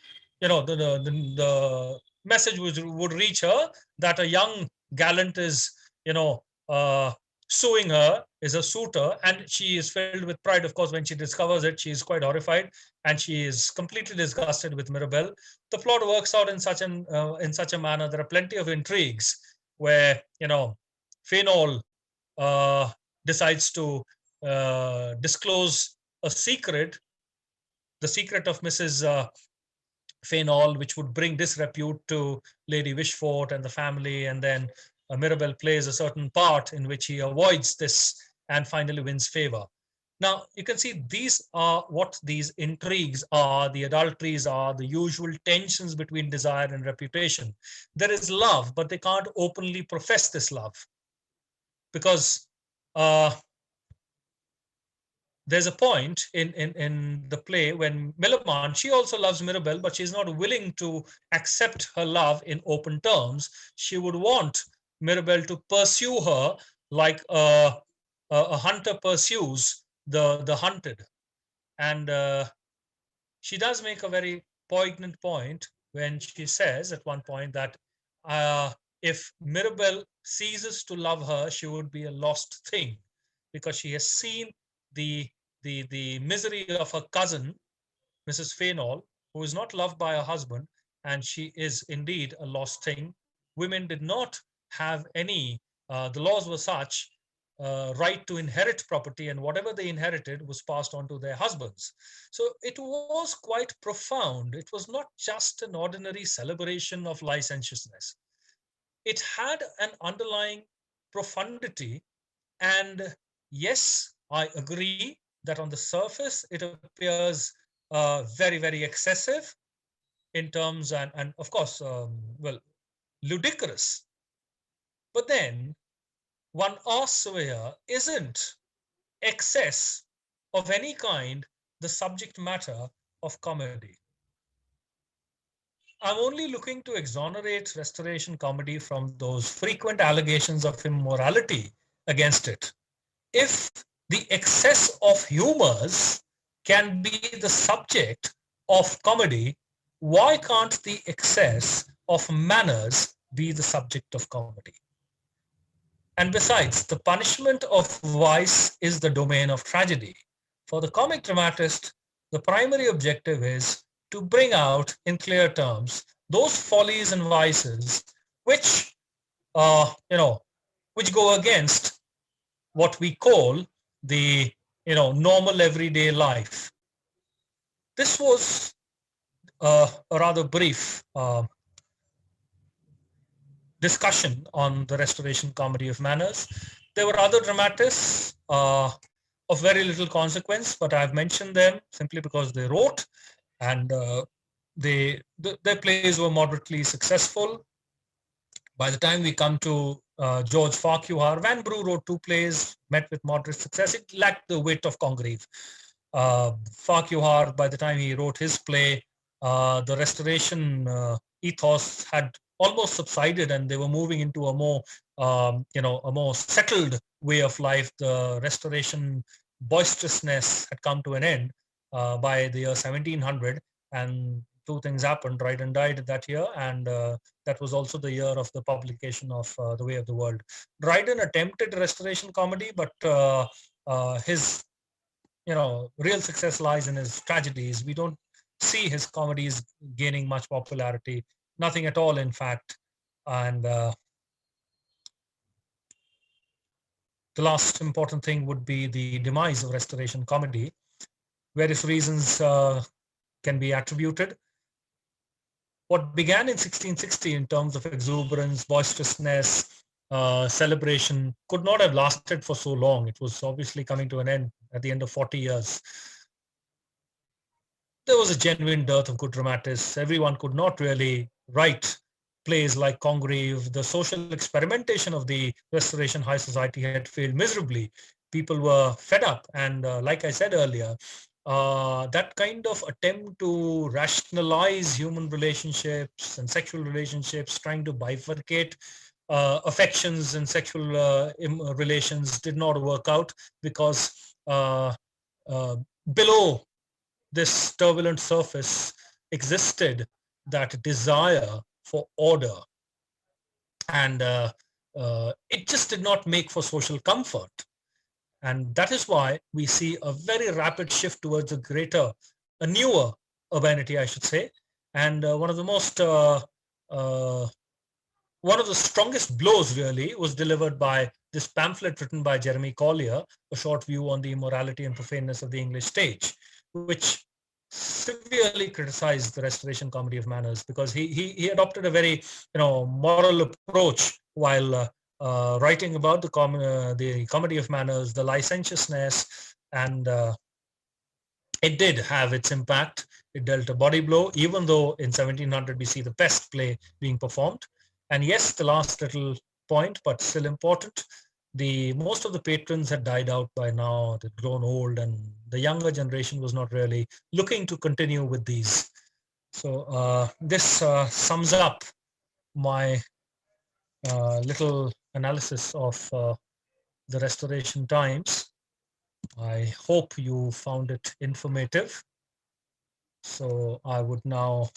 message would reach her that a young gallant is suing her, is a suitor, and she is filled with pride. Of course, when she discovers it, she is quite horrified, and she is completely disgusted with Mirabell. The plot works out in such a manner. There are plenty of intrigues where Fainall decides to disclose a secret, the secret of Mrs. Fainall, which would bring disrepute to Lady Wishfort and the family. And then Mirabell plays a certain part in which he avoids this and finally wins favor. Now, you can see these are what these intrigues are, the adulteries are, the usual tensions between desire and reputation. There is love, but they can't openly profess this love because there's a point in the play when Millamant, she also loves Mirabell, but she's not willing to accept her love in open terms. She would want Mirabell to pursue her like a hunter pursues the hunted. And she does make a very poignant point when she says at one point that if Mirabell ceases to love her, she would be a lost thing because she has seen the misery of her cousin, Mrs. Fainall, who is not loved by her husband, and she is indeed a lost thing. Women did not have any, the laws were such, right to inherit property, and whatever they inherited was passed on to their husbands. So it was quite profound. It was not just an ordinary celebration of licentiousness. It had an underlying profundity. And yes, I agree that on the surface, it appears very, very excessive in terms and of course, well, ludicrous. But then one asks over here, isn't excess of any kind the subject matter of comedy? I'm only looking to exonerate Restoration comedy from those frequent allegations of immorality against it. If the excess of humors can be the subject of comedy, why can't the excess of manners be the subject of comedy? And besides, the punishment of vice is the domain of tragedy. For the comic dramatist, the primary objective is to bring out in clear terms those follies and vices which, which go against what we call the normal everyday life. This was a rather brief discussion on the Restoration comedy of manners. There were other dramatists of very little consequence, but I've mentioned them simply because they wrote and their plays were moderately successful. By the time we come to George Farquhar, Vanbrugh wrote 2 plays, met with moderate success. It lacked the wit of Congreve. Farquhar, by the time he wrote his play, the Restoration ethos had almost subsided, and they were moving into a more, a more settled way of life. The Restoration boisterousness had come to an end by the year 1700, and 2 things happened. Dryden died that year, and that was also the year of the publication of The Way of the World. Dryden attempted Restoration comedy, but his real success lies in his tragedies. We don't see his comedies gaining much popularity, nothing at all, in fact. And the last important thing would be the demise of Restoration comedy. Various reasons can be attributed. What began in 1660 in terms of exuberance, boisterousness, celebration could not have lasted for so long. It was obviously coming to an end at the end of 40 years. There was a genuine dearth of good dramatists. Everyone could not really write plays like Congreve. The social experimentation of the Restoration high society had failed miserably. People were fed up. And like I said earlier, that kind of attempt to rationalize human relationships and sexual relationships, trying to bifurcate affections and sexual relations did not work out, because below this turbulent surface existed that desire for order, and it just did not make for social comfort. And that is why we see a very rapid shift towards a newer urbanity, I should say. And one of the strongest blows really was delivered by this pamphlet written by Jeremy Collier, A Short View on the Immorality and Profaneness of the English Stage, which severely criticized the restoration comedy of manners because he adopted a very moral approach while writing about the comedy of manners, the licentiousness, and it did have its impact. It dealt a body blow, even though in 1700 we see the Pest play being performed. And yes, the last little point, but still important, the most of the patrons had died out by now, they'd grown old, and the younger generation was not really looking to continue with these. So this sums up my little analysis of the restoration times. I hope you found it informative. So I would now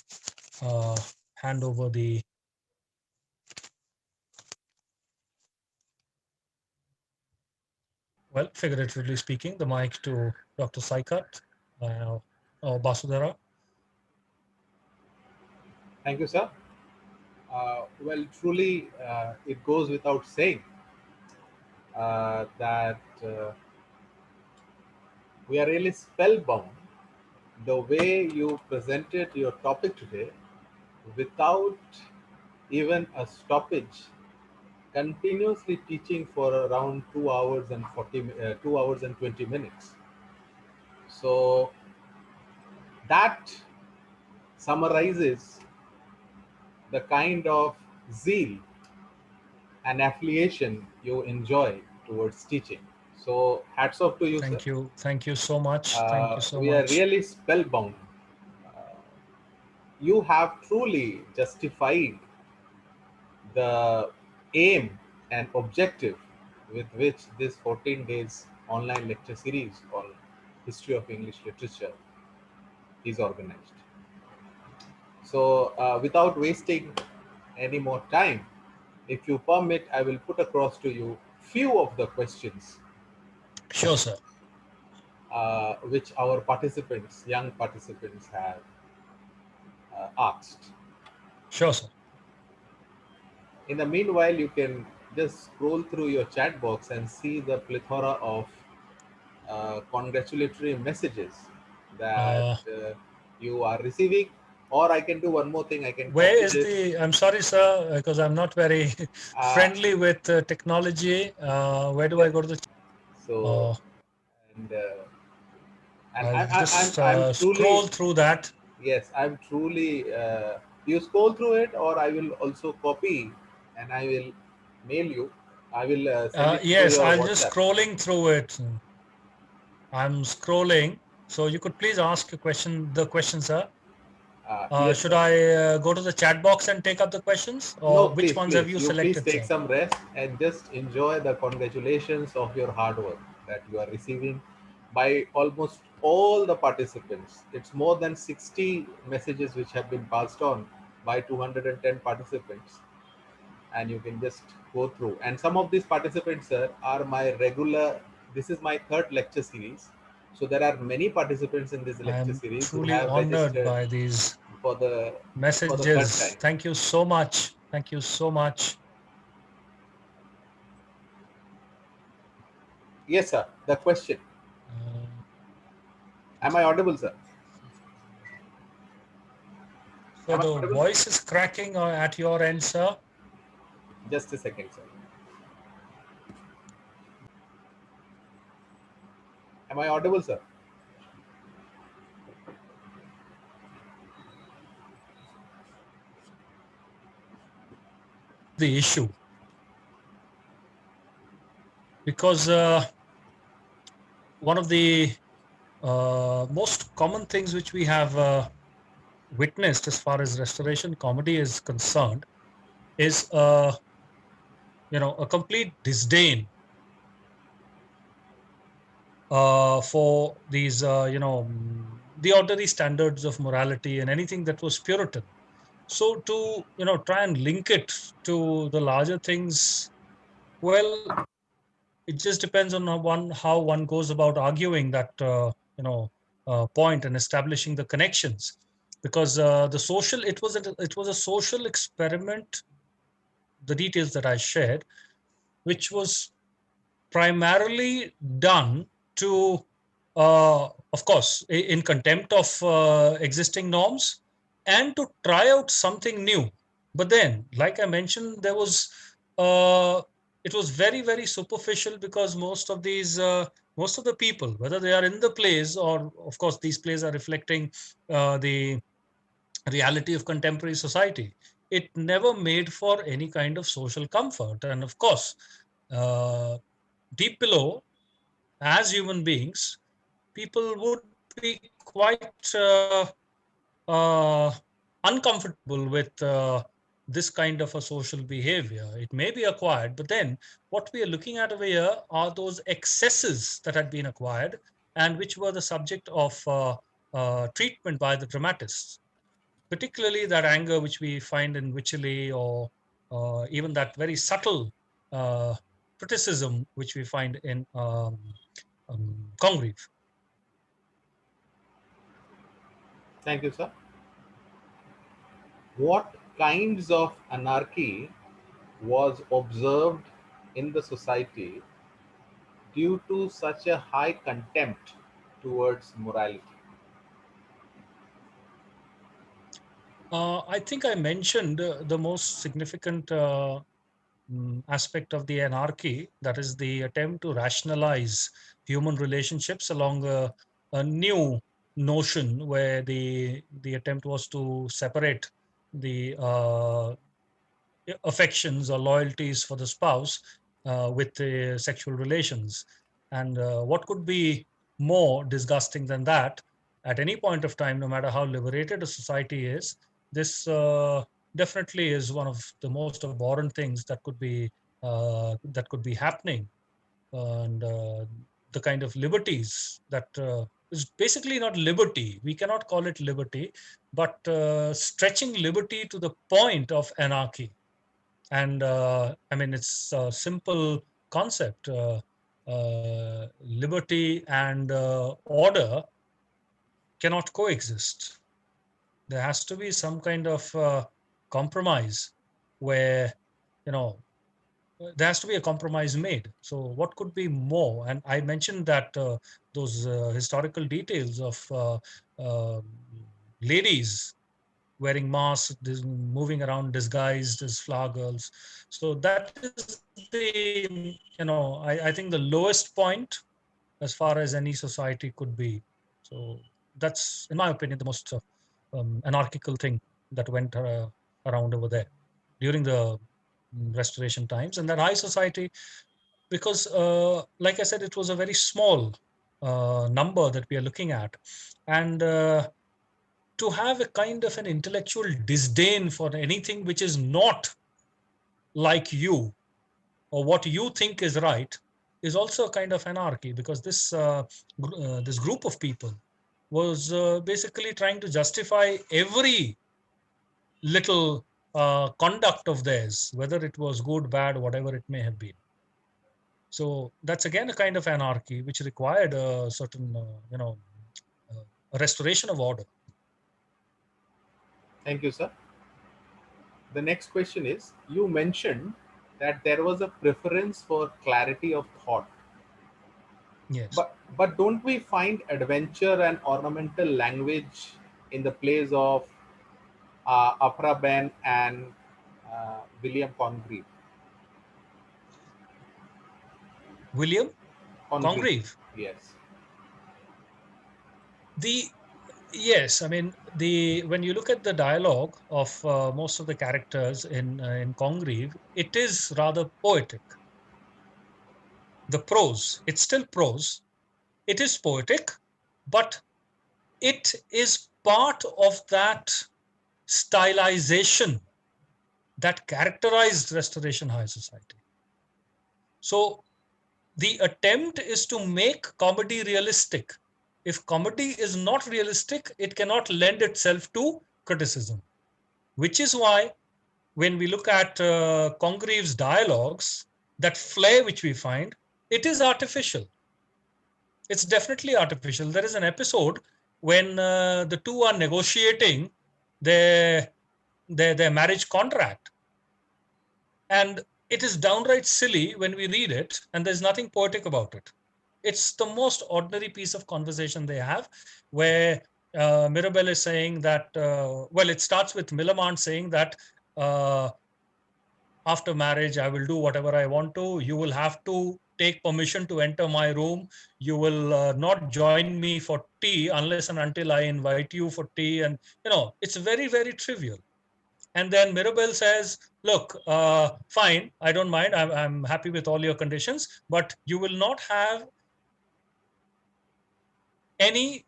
hand over the figuratively speaking, the mic to Dr. Saikat or Basudhara. Thank you, sir. Well, truly, it goes without saying that we are really spellbound the way you presented your topic today without even a stoppage, continuously teaching for around 2 hours and 2 hours and 20 minutes. So that summarizes the kind of zeal and affiliation you enjoy towards teaching. So hats off to you, sir. Thank you so much. Thank you so We much. are really spellbound. You have truly justified the aim and objective with which this 14 days online lecture series called History of English Literature is organized. So without wasting any more time, if you permit, I will put across to you few of the questions. Sure, sir. Which our participants, young participants, have asked. Sure, sir. In the meanwhile, you can just scroll through your chat box and see the plethora of congratulatory messages that you are receiving. Or I can do one more thing. I can. Where is the? I'm sorry, sir, because I'm not very friendly with technology. Where do I go to the? So, and I'll just I'm truly scroll through that. Yes, I'm truly. You scroll through it, or I will also copy, and I will mail you. I will send it yes, to your I'll WhatsApp. just scrolling through it. I'm scrolling, so you could please ask a question. The questions, sir. Yes, should sir. I go to the chat box and take up the questions, or No, which ones have you selected? Please take sir? some rest and just enjoy the congratulations of your hard work that you are receiving by almost all the participants. It's more than 60 messages which have been passed on by 210 participants, and you can just go through. And some of these participants, sir, are my regular. This is my third lecture series, so there are many participants in this lecture series who Truly have honored registered by these for the messages. third time. Thank you so much. Thank you so much. Yes, sir. The question. Am I audible, sir? So the voice is cracking at your end, sir. Just a second, sir. Am I audible, sir? The issue, because one of the most common things which we have witnessed as far as restoration comedy is concerned is a complete disdain for these the ordinary standards of morality and anything that was Puritan. So to try and link it to the larger things, well, it just depends on how one goes about arguing that point and establishing the connections, because the social it was a social experiment, the details that I shared, which was primarily done to of course, in contempt of existing norms, and to try out something new. But then, like I mentioned, it was very, very superficial, because most of the people, whether they are in the plays, or of course, these plays are reflecting the reality of contemporary society, it never made for any kind of social comfort. And of course, uh, deep below, as human beings, people would be quite uh, uncomfortable with this kind of a social behavior. It may be acquired, but then what we are looking at over here are those excesses that had been acquired, and which were the subject of treatment by the dramatists, particularly that anger which we find in Wycherley, or even that very subtle uh, criticism which we find in Congreve. Thank you, sir. What kinds of anarchy was observed in the society due to such a high contempt towards morality? I think I mentioned the most significant aspect of the anarchy, that is the attempt to rationalize human relationships along a new notion, where the attempt was to separate the affections or loyalties for the spouse with the sexual relations. And what could be more disgusting than that? At any point of time, no matter how liberated a society is, this definitely is one of the most abhorrent things that could be happening. And the kind of liberties that is basically not liberty. We cannot call it liberty, but stretching liberty to the point of anarchy. And I mean, it's a simple concept. Liberty and order cannot coexist. There has to be some kind of compromise, where, you know, there has to be a compromise made. So what could be more? And I mentioned that those historical details of ladies wearing masks, moving around disguised as flower girls. So that is I think the lowest point as far as any society could be. So that's, in my opinion, the most anarchical thing that went around over there during the restoration times. And that high society, because like I said, it was a very small number that we are looking at. And to have a kind of an intellectual disdain for anything which is not like you, or what you think is right, is also a kind of anarchy, because this group of people was basically trying to justify every little conduct of theirs, whether it was good, bad, whatever it may have been. So that's again a kind of anarchy which required a certain a restoration of order. Thank you, sir. The next question is, you mentioned that there was a preference for clarity of thought. Yes. But don't we find adventure and ornamental language in the plays of Afra Ben and William Congreve? William Congreve, Congreve. yes. The Yes, I mean, when you look at the dialogue of most of the characters in Congreve, it is rather poetic. The prose, it's still prose. It is poetic, but it is part of that stylization that characterized Restoration High Society. So the attempt is to make comedy realistic. If comedy is not realistic, it cannot lend itself to criticism, which is why when we look at Congreve's dialogues, that flair which we find, it is artificial. It's definitely artificial. There is an episode when the two are negotiating their, their marriage contract, and it is downright silly when we read it, and there's nothing poetic about it. it's the most ordinary piece of conversation they have, where Mirabelle is saying that, well, it starts with Millamant saying that after marriage, I will do whatever I want to. You will have to take permission to enter my room. You will not join me for tea unless and until I invite you for tea. And, it's very, very trivial. And then Mirabelle says, look, fine, I don't mind. I'm happy with all your conditions, but you will not have any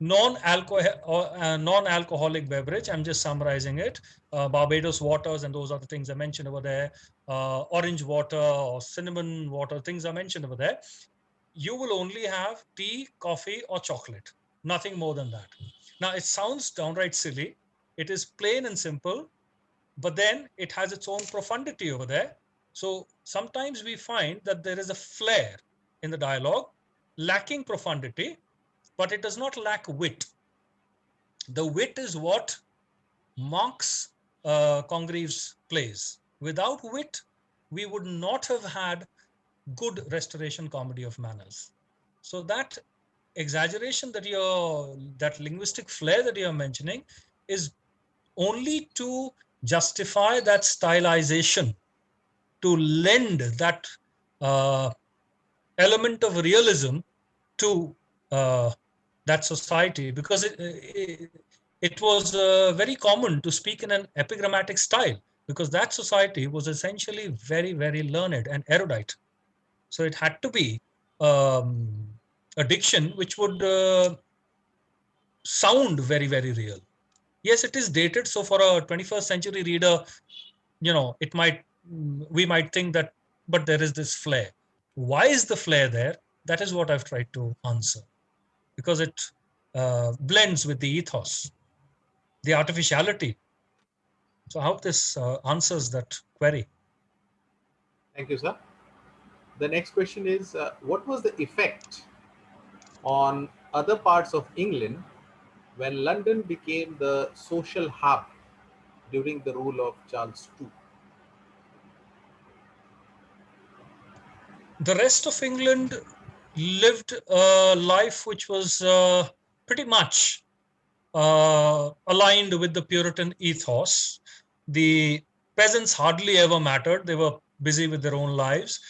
non-alcoholic beverage. I'm just summarizing it. Barbados waters, and those are the things I mentioned over there. Orange water or cinnamon water, things are mentioned over there. You will only have tea, coffee, or chocolate. Nothing more than that. Now, it sounds downright silly. It is plain and simple, but then it has its own profundity over there. So sometimes we find that there is a flair in the dialogue, lacking profundity, but it does not lack wit. The wit is what marks Congreve's plays. Without wit, we would not have had good restoration comedy of manners. So that exaggeration that linguistic flair that you're mentioning is only to justify that stylization, to lend that element of realism to that society, because it was very common to speak in an epigrammatic style, because that society was essentially very, very learned and erudite. So it had to be a diction which would sound very, very real. Yes, it is dated. So for a 21st century reader, we might think that, but there is this flair. Why is the flair there? That is what I've tried to answer, because it blends with the ethos, the artificiality. So I hope this answers that query. Thank you, sir. The next question is, what was the effect on other parts of England when London became the social hub during the rule of Charles II? The rest of England lived a life which was pretty much aligned with the Puritan ethos. The peasants hardly ever mattered. They were busy with their own lives.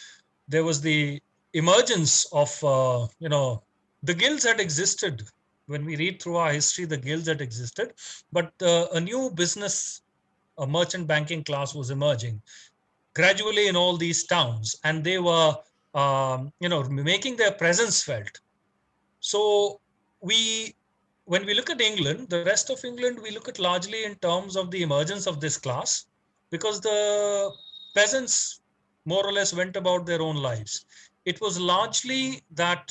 There was the emergence of, the guilds had existed. When we read through our history, the guilds had existed, but a new business, a merchant banking class was emerging gradually in all these towns, and they were, making their presence felt. So when we look at England, the rest of England, we look at largely in terms of the emergence of this class, because the peasants more or less went about their own lives. It was largely that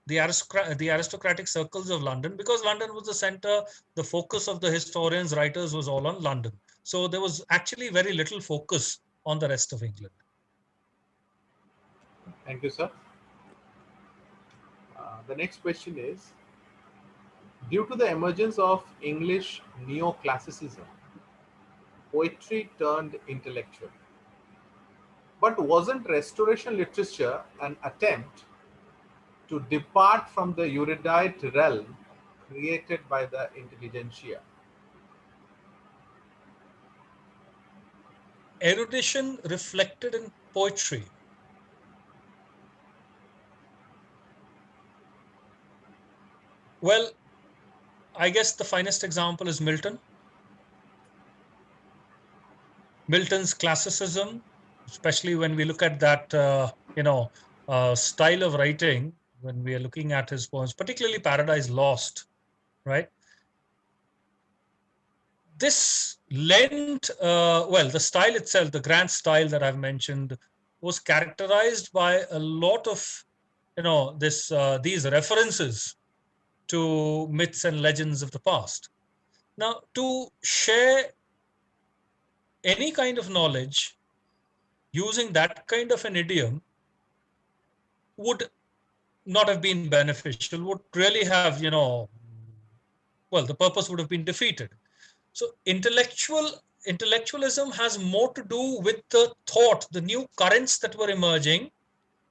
the aristocratic circles of London, because London was the center, the focus of the historians, writers was all on London. So there was actually very little focus on the rest of England. Thank you, sir. The next question is, due to the emergence of English neoclassicism, poetry turned intellectual. But wasn't Restoration literature an attempt to depart from the erudite realm created by the intelligentsia? Erudition reflected in poetry. Well, I guess the finest example is Milton. Milton's classicism, especially when we look at that, style of writing, when we are looking at his poems, particularly Paradise Lost, right? This lent, the style itself, the grand style that I've mentioned, was characterized by a lot of, these references to myths and legends of the past. Now, to share any kind of knowledge using that kind of an idiom would not have been beneficial, would really have, the purpose would have been defeated. So intellectualism has more to do with the thought, the new currents that were emerging,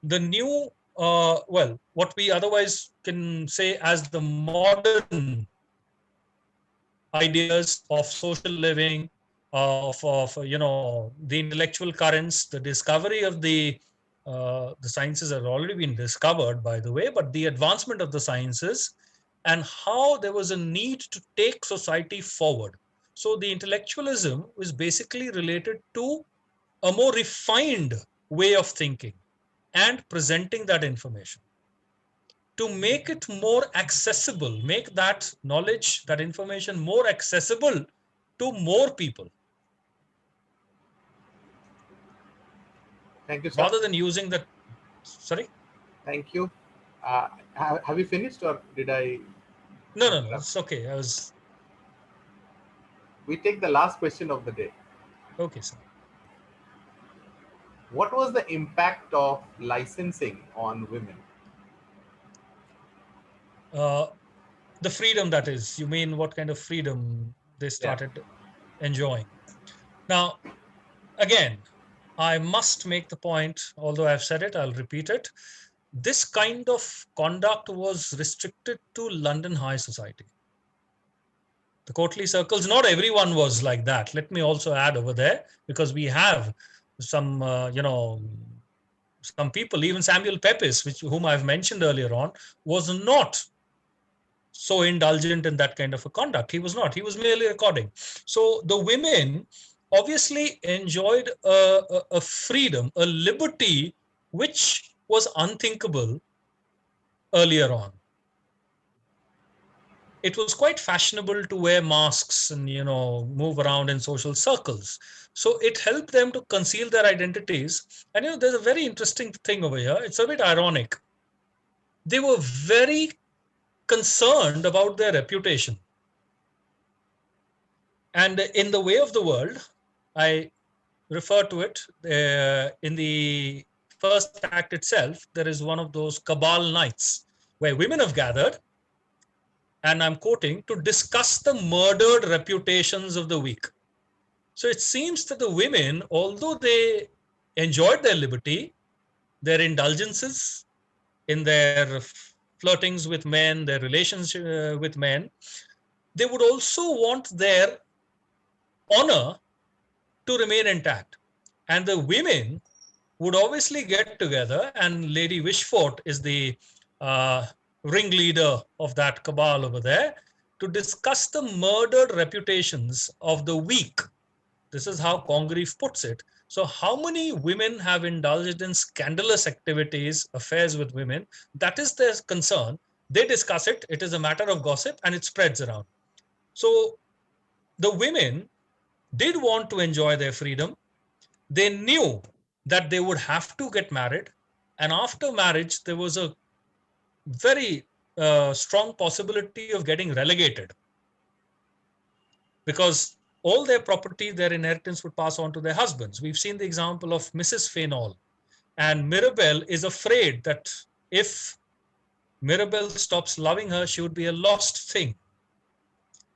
the new well, what we otherwise can say as the modern ideas of social living, the intellectual currents, the discovery of the sciences have already been discovered, by the way, but the advancement of the sciences and how there was a need to take society forward. So the intellectualism is basically related to a more refined way of thinking and presenting that information to make it more accessible, make that knowledge, that information more accessible to more people, Thank you, sir. rather than using that. Sorry? Thank you. Have you finished, or did I No, interrupt? it's okay. We take the last question of the day. Okay, sir. What was the impact of licensing on women? Uh, the freedom, that is, you mean what kind of freedom they Yeah. started enjoying? Now, again, I must make the point, although I've said it, I'll repeat it. This kind of conduct was restricted to London high society. The courtly circles, not everyone was like that. Let me also add over there, because we have some, some people, even Samuel Pepys, whom I've mentioned earlier on, was not so indulgent in that kind of a conduct. He was not. He was merely recording. So the women obviously enjoyed a freedom, a liberty, which was unthinkable earlier on. It was quite fashionable to wear masks and move around in social circles, so it helped them to conceal their identities. And there's a very interesting thing over here. It's a bit ironic. They were very concerned about their reputation, and in the way of the world, I refer to it, in the first act itself, there is one of those cabal nights where women have gathered, and I'm quoting, to discuss the murdered reputations of the weak. So it seems that the women, although they enjoyed their liberty, their indulgences in their flirtings with men, their relations with men, they would also want their honor to remain intact. And the women would obviously get together, and Lady Wishfort is the uh, ringleader of that cabal over there, to discuss the murdered reputations of the weak. This is how Congreve puts it. So how many women have indulged in scandalous activities, affairs with women? That is their concern. They discuss it. It is a matter of gossip, and it spreads around. So the women did want to enjoy their freedom. They knew that they would have to get married. And after marriage, there was a very strong possibility of getting relegated, because all their property, their inheritance would pass on to their husbands. We've seen the example of Mrs. Fainall, and Mirabelle is afraid that if Mirabelle stops loving her, she would be a lost thing.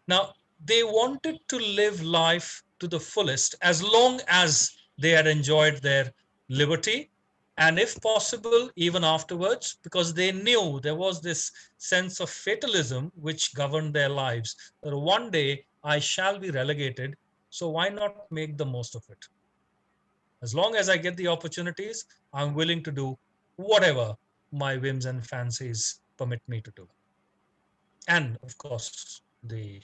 Now, they wanted to live life to the fullest as long as they had enjoyed their liberty, and if possible, even afterwards, because they knew there was this sense of fatalism which governed their lives, that one day I shall be relegated, so why not make the most of it? As long as I get the opportunities, I'm willing to do whatever my whims and fancies permit me to do. And of course, the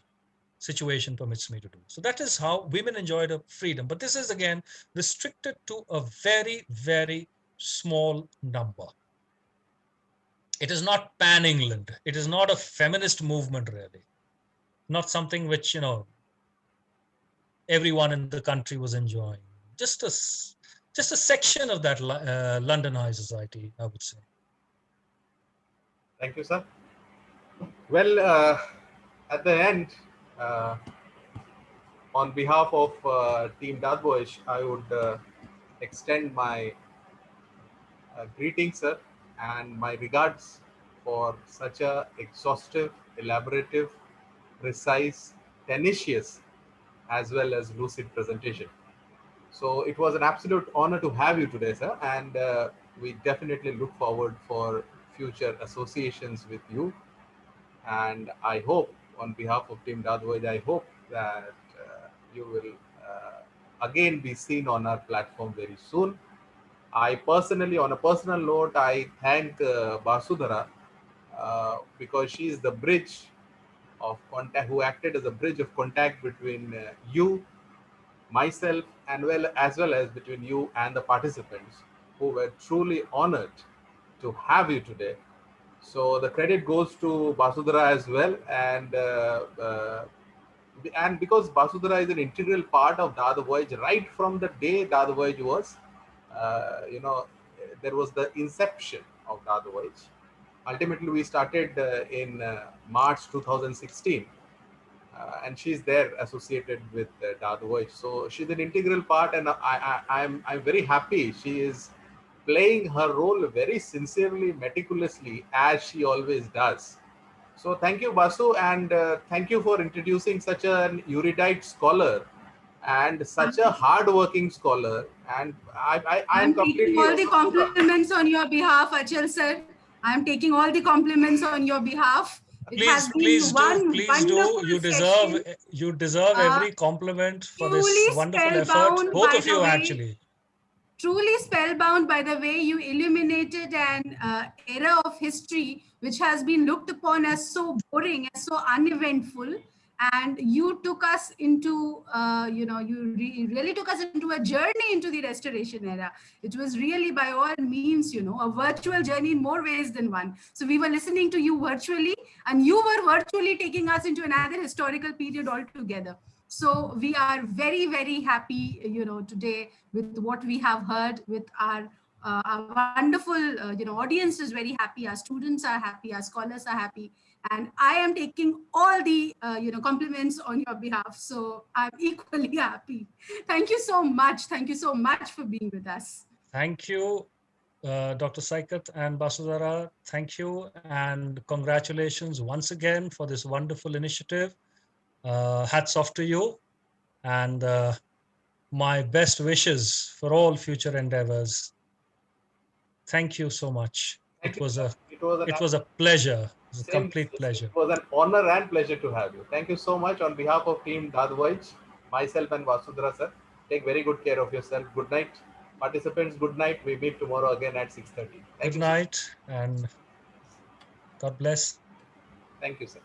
situation permits me to do. So that is how women enjoyed a freedom. But this is again restricted to a very, very small number. It is not pan-England. It is not a feminist movement, really. Not something which, everyone in the country was enjoying. Just a section of that London high society, I would say. Thank you, sir. Well, at the end, uh, on behalf of Team DAATH, I would extend my greetings, sir, and my regards for such a exhaustive, elaborative, precise, tenacious, as well as lucid presentation. So it was an absolute honor to have you today, sir. And we definitely look forward for future associations with you. And I hope, on behalf of Team DAATH, I hope that you will again be seen on our platform very soon. I personally, on a personal note, I thank Basudhara because she is the bridge of contact, who acted as a bridge of contact between you, myself, and as well as between you and the participants, who were truly honored to have you today. So the credit goes to Basudhara as well, and because Basudhara is an integral part of DAATH Voyage right from the day DAATH Voyage was, there was the inception of DAATH Voyage. Ultimately, we started in March 2016, and she's there associated with DAATH Voyage. So she's an integral part, and I'm very happy she is playing her role very sincerely, meticulously, as she always does. So thank you, Basu, and thank you for introducing such an erudite scholar and such a hard-working scholar. And I am I'm taking completely all the compliments on your behalf, Achal sir. I'm taking all the compliments on your behalf. It has been one Please do. wonderful session. You deserve Uh, every compliment for this truly wonderful effort. spellbound Both by of the you, way actually. Truly spellbound by the way you illuminated an era of history which has been looked upon as so boring, as so uneventful. And you took us into, you really took us into a journey into the restoration era. It was really, by all means, a virtual journey in more ways than one. So we were listening to you virtually, and you were virtually taking us into another historical period altogether. So we are very, very happy, today with what we have heard. With our wonderful, audience is very happy. Our students are happy. Our scholars are happy, and I am taking all the, compliments on your behalf. So I'm equally happy. Thank you so much. Thank you so much for being with us. Thank you, Dr. Saikat and Basudhara. Thank you, and congratulations once again for this wonderful initiative. Hats off to you, and my best wishes for all future endeavors. Thank you so much. thank It you, was sir. a It was pleasure. It was a same. complete pleasure. It was an honor and pleasure to have you. Thank you so much on behalf of Team DAATH Voyage, myself and Vasudhara sir. Take very good care of yourself. Good night, participants. Good night. We meet tomorrow again at 6:30. Thank Good you so much. night, and God bless. Thank you, sir.